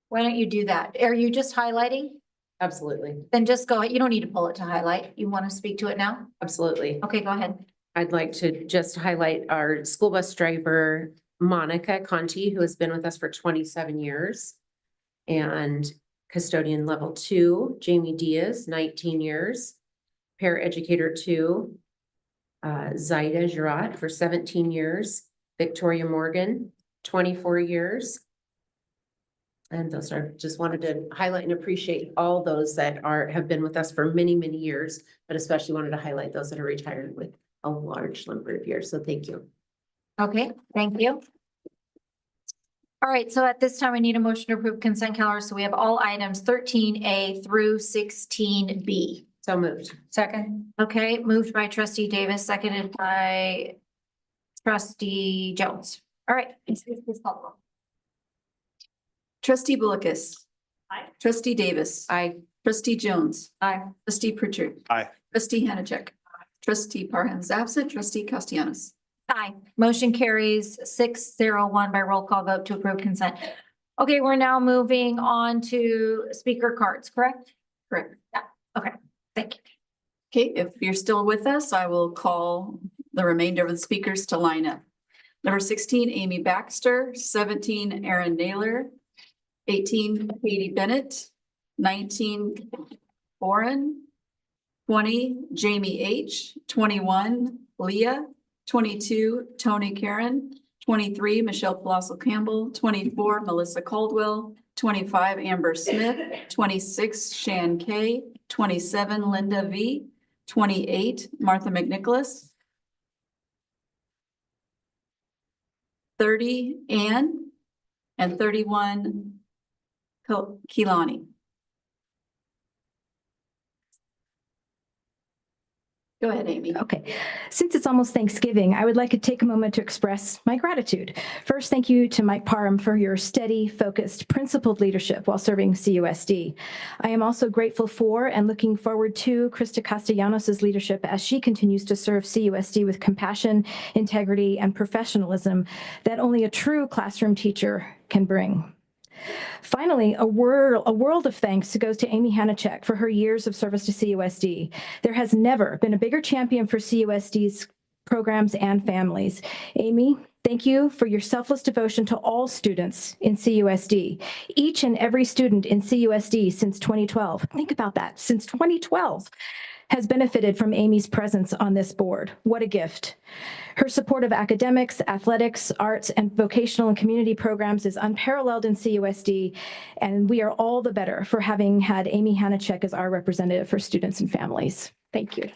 Why don't you do that? Are you just highlighting? Absolutely. Then just go, you don't need to pull it to highlight. You want to speak to it now? Absolutely. Okay, go ahead. I'd like to just highlight our school bus driver, Monica Conti, who has been with us for 27 years. And custodian level 2, Jamie Diaz, 19 years. Paraeducator 2, Zaida Girat for 17 years. Victoria Morgan, 24 years. And those are, just wanted to highlight and appreciate all those that have been with us for many, many years, but especially wanted to highlight those that are retired with a large number of years. So thank you. Okay, thank you. All right, so at this time, we need a motion to approve consent calendar. So we have all items 13A through 16B. So moved. Second. Okay, moved by trustee Davis, seconded by trustee Jones. All right. Please call the roll. Trustee Bullockis. Aye. Trustee Davis. Aye. Trustee Jones. Aye. Trustee Pritchard. Aye. Trustee Hanachek. Trustee Parham is absent. Trustee Castellanos. Aye. Motion carries 601 by roll call vote to approve consent. Okay, we're now moving on to speaker cards, correct? Correct. Yeah. Okay, thank you. Okay, if you're still with us, I will call the remainder of the speakers to line up. Number 16, Amy Baxter, 17, Aaron Naylor, 18, Katie Bennett. 19, Oren. 20, Jamie H. 21, Leah. 22, Tony Karen. 23, Michelle Palacio Campbell. 24, Melissa Caldwell. 25, Amber Smith. 26, Shan K. 27, Linda V. 28, Martha McNicholas. 30, Ann. And 31, Keelani. Go ahead, Amy. Okay. Since it's almost Thanksgiving, I would like to take a moment to express my gratitude. First, thank you to Mike Parham for your steady, focused, principled leadership while serving CUSD. I am also grateful for and looking forward to Krista Castellanos' leadership as she continues to serve CUSD with compassion, integrity, and professionalism that only a true classroom teacher can bring. Finally, a world of thanks goes to Amy Hanachek for her years of service to CUSD. There has never been a bigger champion for CUSD's programs and families. Amy, thank you for your selfless devotion to all students in CUSD. Each and every student in CUSD since 2012, think about that, since 2012, has benefited from Amy's presence on this board. What a gift. Her support of academics, athletics, arts, and vocational and community programs is unparalleled in CUSD, and we are all the better for having had Amy Hanachek as our representative for students and families. Thank you.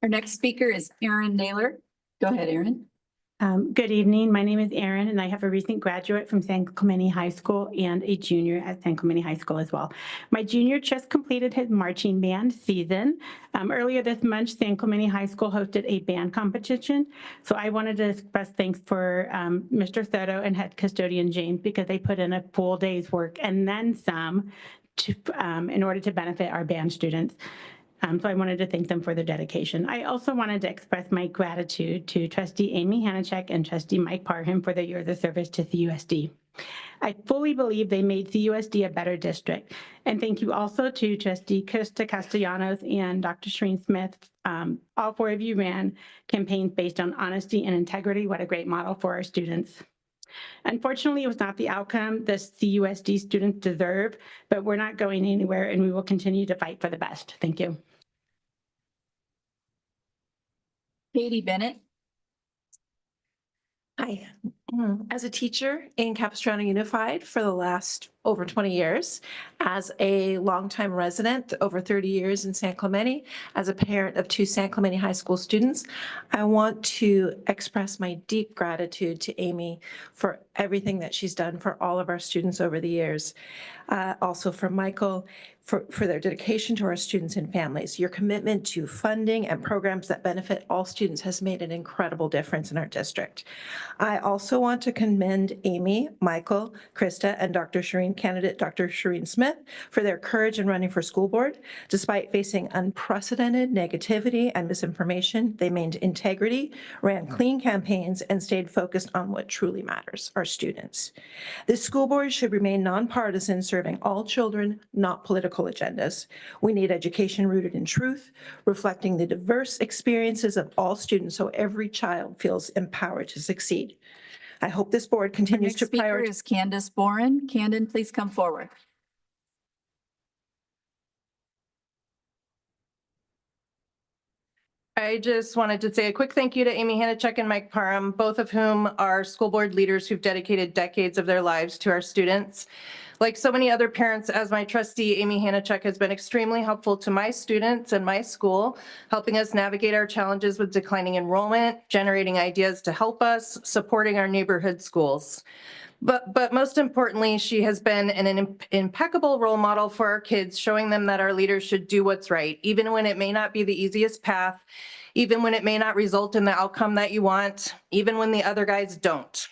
Our next speaker is Erin Naylor. Go ahead, Erin. Good evening. My name is Erin, and I have a recent graduate from San Clemente High School and a junior at San Clemente High School as well. My junior just completed his marching band season. Earlier this month, San Clemente High School hosted a band competition. So I wanted to express thanks for Mr. Soto and head custodian James because they put in a full day's work and then some in order to benefit our band students. So I wanted to thank them for their dedication. I also wanted to express my gratitude to Trustee Amy Hanachek and Trustee Mike Parham for their years of service to CUSD. I fully believe they made CUSD a better district. And thank you also to Trustee Krista Castellanos and Dr. Shereen Smith. All four of you ran campaigns based on honesty and integrity. What a great model for our students. Unfortunately, it was not the outcome the CUSD students deserve, but we're not going anywhere and we will continue to fight for the best. Thank you. Katie Bennett. Hi. As a teacher in Capistrano Unified for the last over 20 years, as a longtime resident, over 30 years in San Clemente, as a parent of 2 San Clemente High School students, I want to express my deep gratitude to Amy for everything that she's done for all of our students over the years. Also for Michael, for their dedication to our students and families. Your commitment to funding and programs that benefit all students has made an incredible difference in our district. I also want to commend Amy, Michael, Krista, and candidate Dr. Shereen Smith for their courage in running for school board. Despite facing unprecedented negativity and misinformation, they maintained integrity, ran clean campaigns, and stayed focused on what truly matters, our students. This school board should remain nonpartisan, serving all children, not political agendas. We need education rooted in truth, reflecting the diverse experiences of all students so every child feels empowered to succeed. I hope this board continues to prioritize. Our next speaker is Candace Boren. Camden, please come forward. I just wanted to say a quick thank you to Amy Hanachek and Mike Parham, both of whom are school board leaders who've dedicated decades of their lives to our students. Like so many other parents, as my trustee, Amy Hanachek has been extremely helpful to my students and my school, helping us navigate our challenges with declining enrollment, generating ideas to help us, supporting our neighborhood schools. But most importantly, she has been an impeccable role model for our kids, showing them that our leaders should do what's right, even when it may not be the easiest path, even when it may not result in the outcome that you want, even when the other guys don't.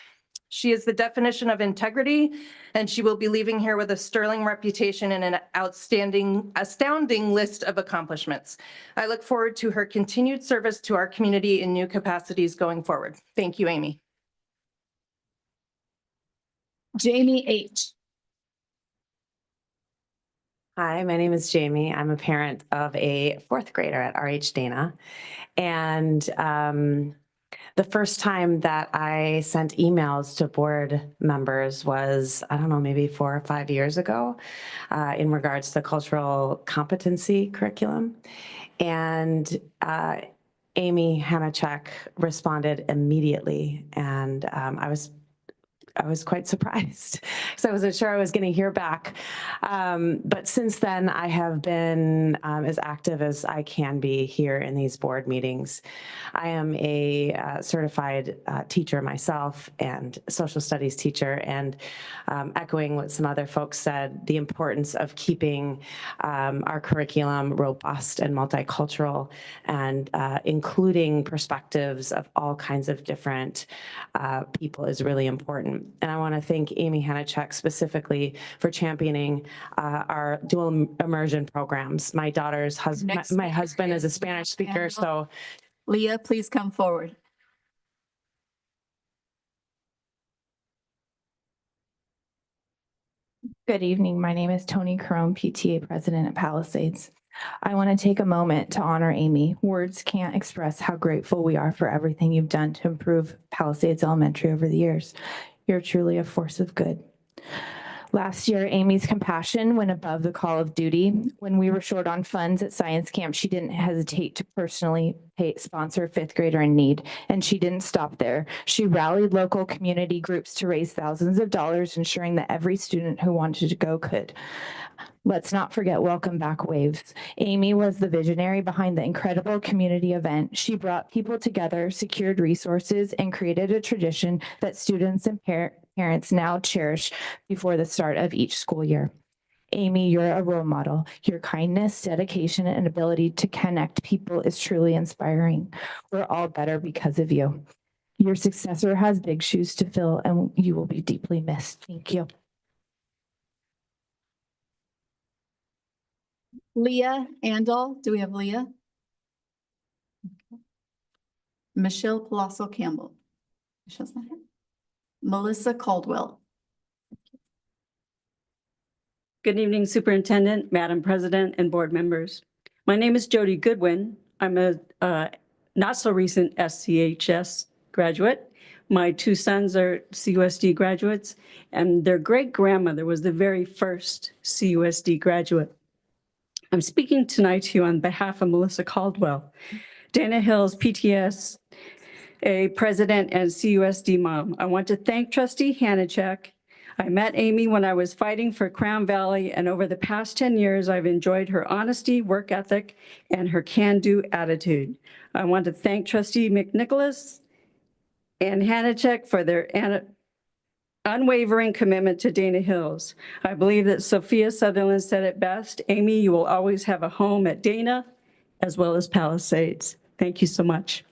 She is the definition of integrity, and she will be leaving here with a sterling reputation and an astounding list of accomplishments. I look forward to her continued service to our community in new capacities going forward. Thank you, Amy. Jamie H. Hi, my name is Jamie. I'm a parent of a 4th grader at RH Dana. And The first time that I sent emails to board members was, I don't know, maybe 4 or 5 years ago, in regards to cultural competency curriculum. And Amy Hanachek responded immediately, and I was quite surprised because I wasn't sure I was going to hear back. But since then, I have been as active as I can be here in these board meetings. I am a certified teacher myself and social studies teacher, and echoing what some other folks said, the importance of keeping our curriculum robust and multicultural and including perspectives of all kinds of different people is really important. And I want to thank Amy Hanachek specifically for championing our dual immersion programs. My daughter's husband, my husband is a Spanish speaker, so. Leah, please come forward. Good evening. My name is Tony Carone, PTA President at Palisades. I want to take a moment to honor Amy. Words can't express how grateful we are for everything you've done to improve Palisades Elementary over the years. You're truly a force of good. Last year, Amy's compassion went above the call of duty. When we were short on funds at science camp, she didn't hesitate to personally sponsor a 5th grader in need. And she didn't stop there. She rallied local community groups to raise thousands of dollars, ensuring that every student who wanted to go could. Let's not forget Welcome Back Waves. Amy was the visionary behind the incredible community event. She brought people together, secured resources, and created a tradition that students and parents now cherish before the start of each school year. Amy, you're a role model. Your kindness, dedication, and ability to connect people is truly inspiring. We're all better because of you. Your successor has big shoes to fill, and you will be deeply missed. Thank you. Leah Andal, do we have Leah? Michelle Palazzo Campbell. Michelle's not here. Melissa Caldwell. Good evening, Superintendent, Madam President, and board members. My name is Jody Goodwin. I'm a not so recent SCHS graduate. My 2 sons are CUSD graduates, and their great-grandmother was the very first CUSD graduate. I'm speaking tonight to you on behalf of Melissa Caldwell, Dana Hills PTS, a president and CUSD mom. I want to thank Trustee Hanachek. I met Amy when I was fighting for Crown Valley, and over the past 10 years, I've enjoyed her honesty, work ethic, and her can-do attitude. I want to thank Trustee McNicholas and Hanachek for their unwavering commitment to Dana Hills. I believe that Sophia Sutherland said it best. Amy, you will always have a home at Dana as well as Palisades. Thank you so much.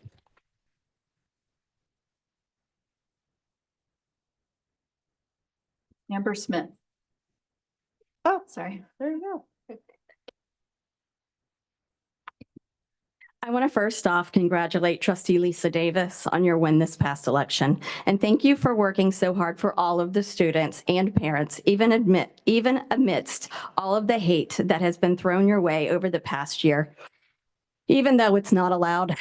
Amber Smith. Oh, sorry. There you go. I want to first off congratulate Trustee Lisa Davis on your win this past election. And thank you for working so hard for all of the students and parents, even amidst all of the hate that has been thrown your way over the past year, even though it's not allowed.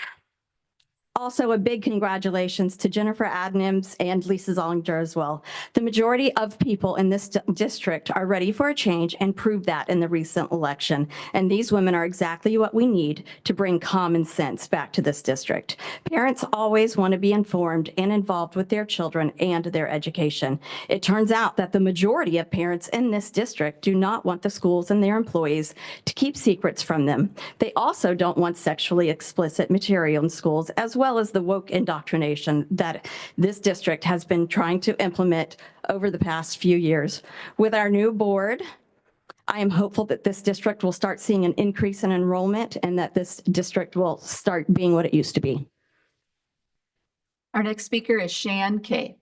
Also, a big congratulations to Jennifer Adnams and Lisa Zollinger as well. The majority of people in this district are ready for a change and proved that in the recent election. And these women are exactly what we need to bring common sense back to this district. Parents always want to be informed and involved with their children and their education. It turns out that the majority of parents in this district do not want the schools and their employees to keep secrets from them. They also don't want sexually explicit material in schools, as well as the woke indoctrination that this district has been trying to implement over the past few years. With our new board, I am hopeful that this district will start seeing an increase in enrollment and that this district will start being what it used to be. Our next speaker is Shan Kay.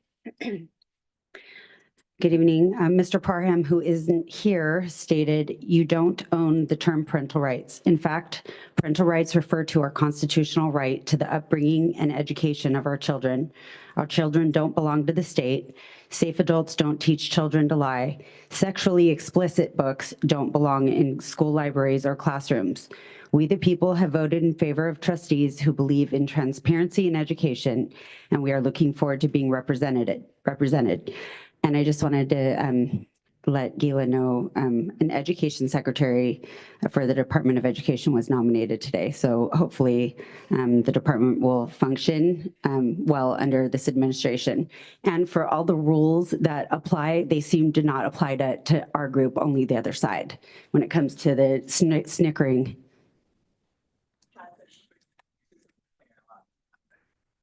Good evening. Mr. Parham, who isn't here, stated you don't own the term parental rights. In fact, parental rights refer to our constitutional right to the upbringing and education of our children. Our children don't belong to the state. Safe adults don't teach children to lie. Sexually explicit books don't belong in school libraries or classrooms. We, the people, have voted in favor of trustees who believe in transparency in education, and we are looking forward to being represented. And I just wanted to let Gila know an education secretary for the Department of Education was nominated today. So hopefully the department will function well under this administration. And for all the rules that apply, they seem to not apply to our group, only the other side when it comes to the snickering.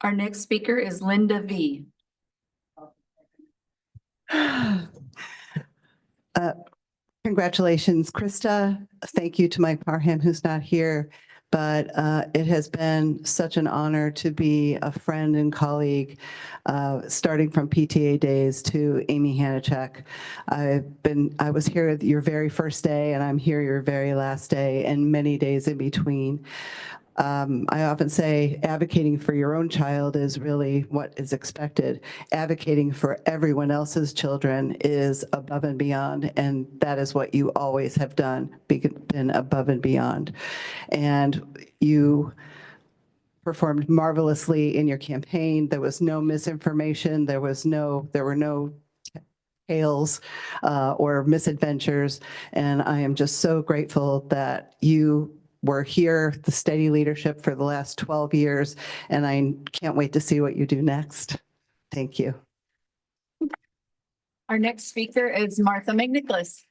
Our next speaker is Linda V. Congratulations, Krista. Thank you to Mike Parham, who's not here. But it has been such an honor to be a friend and colleague, starting from PTA days to Amy Hanachek. I was here your very first day, and I'm here your very last day, and many days in between. I often say advocating for your own child is really what is expected. Advocating for everyone else's children is above and beyond, and that is what you always have done, been above and beyond. And you performed marvelously in your campaign. There was no misinformation. There were no tales or misadventures. And I am just so grateful that you were here, the steady leadership for the last 12 years, and I can't wait to see what you do next. Thank you. Our next speaker is Martha McNicholas.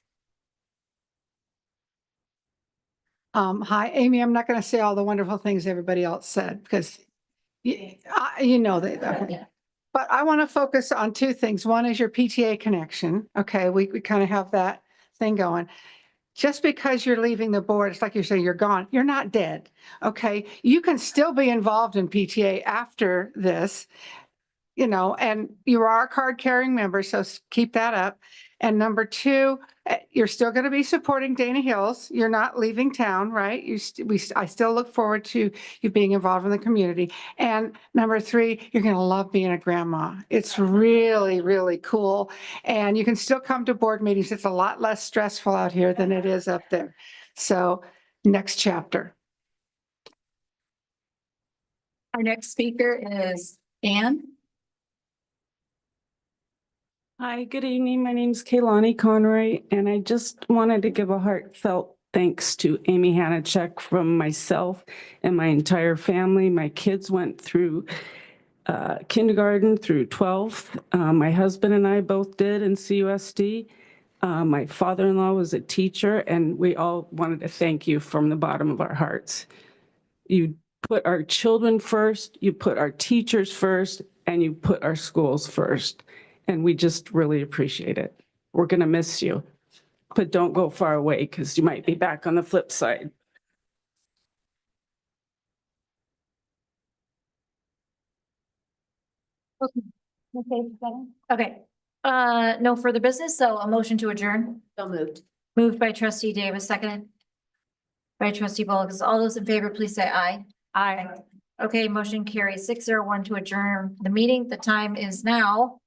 Hi, Amy. I'm not going to say all the wonderful things everybody else said because you know that. But I want to focus on two things. One is your PTA connection. Okay, we kind of have that thing going. Just because you're leaving the board, it's like you're saying you're gone. You're not dead. Okay, you can still be involved in PTA after this, you know, and you are a card-carrying member, so keep that up. And number two, you're still going to be supporting Dana Hills. You're not leaving town, right? I still look forward to you being involved in the community. And number three, you're going to love being a grandma. It's really, really cool. And you can still come to board meetings. It's a lot less stressful out here than it is up there. So next chapter. Our next speaker is Ann. Hi, good evening. My name is Kaylani Conroy, and I just wanted to give a heartfelt thanks to Amy Hanachek from myself and my entire family. My kids went through kindergarten through 12th. My husband and I both did in CUSD. My father-in-law was a teacher, and we all wanted to thank you from the bottom of our hearts. You put our children first, you put our teachers first, and you put our schools first. And we just really appreciate it. We're going to miss you, but don't go far away because you might be back on the flip side. Okay, no further business, so a motion to adjourn. So moved. Moved by trustee Davis, seconded by trustee Bullock. All those in favor, please say aye. Aye. Okay, motion carries 601 to adjourn the meeting. The time is now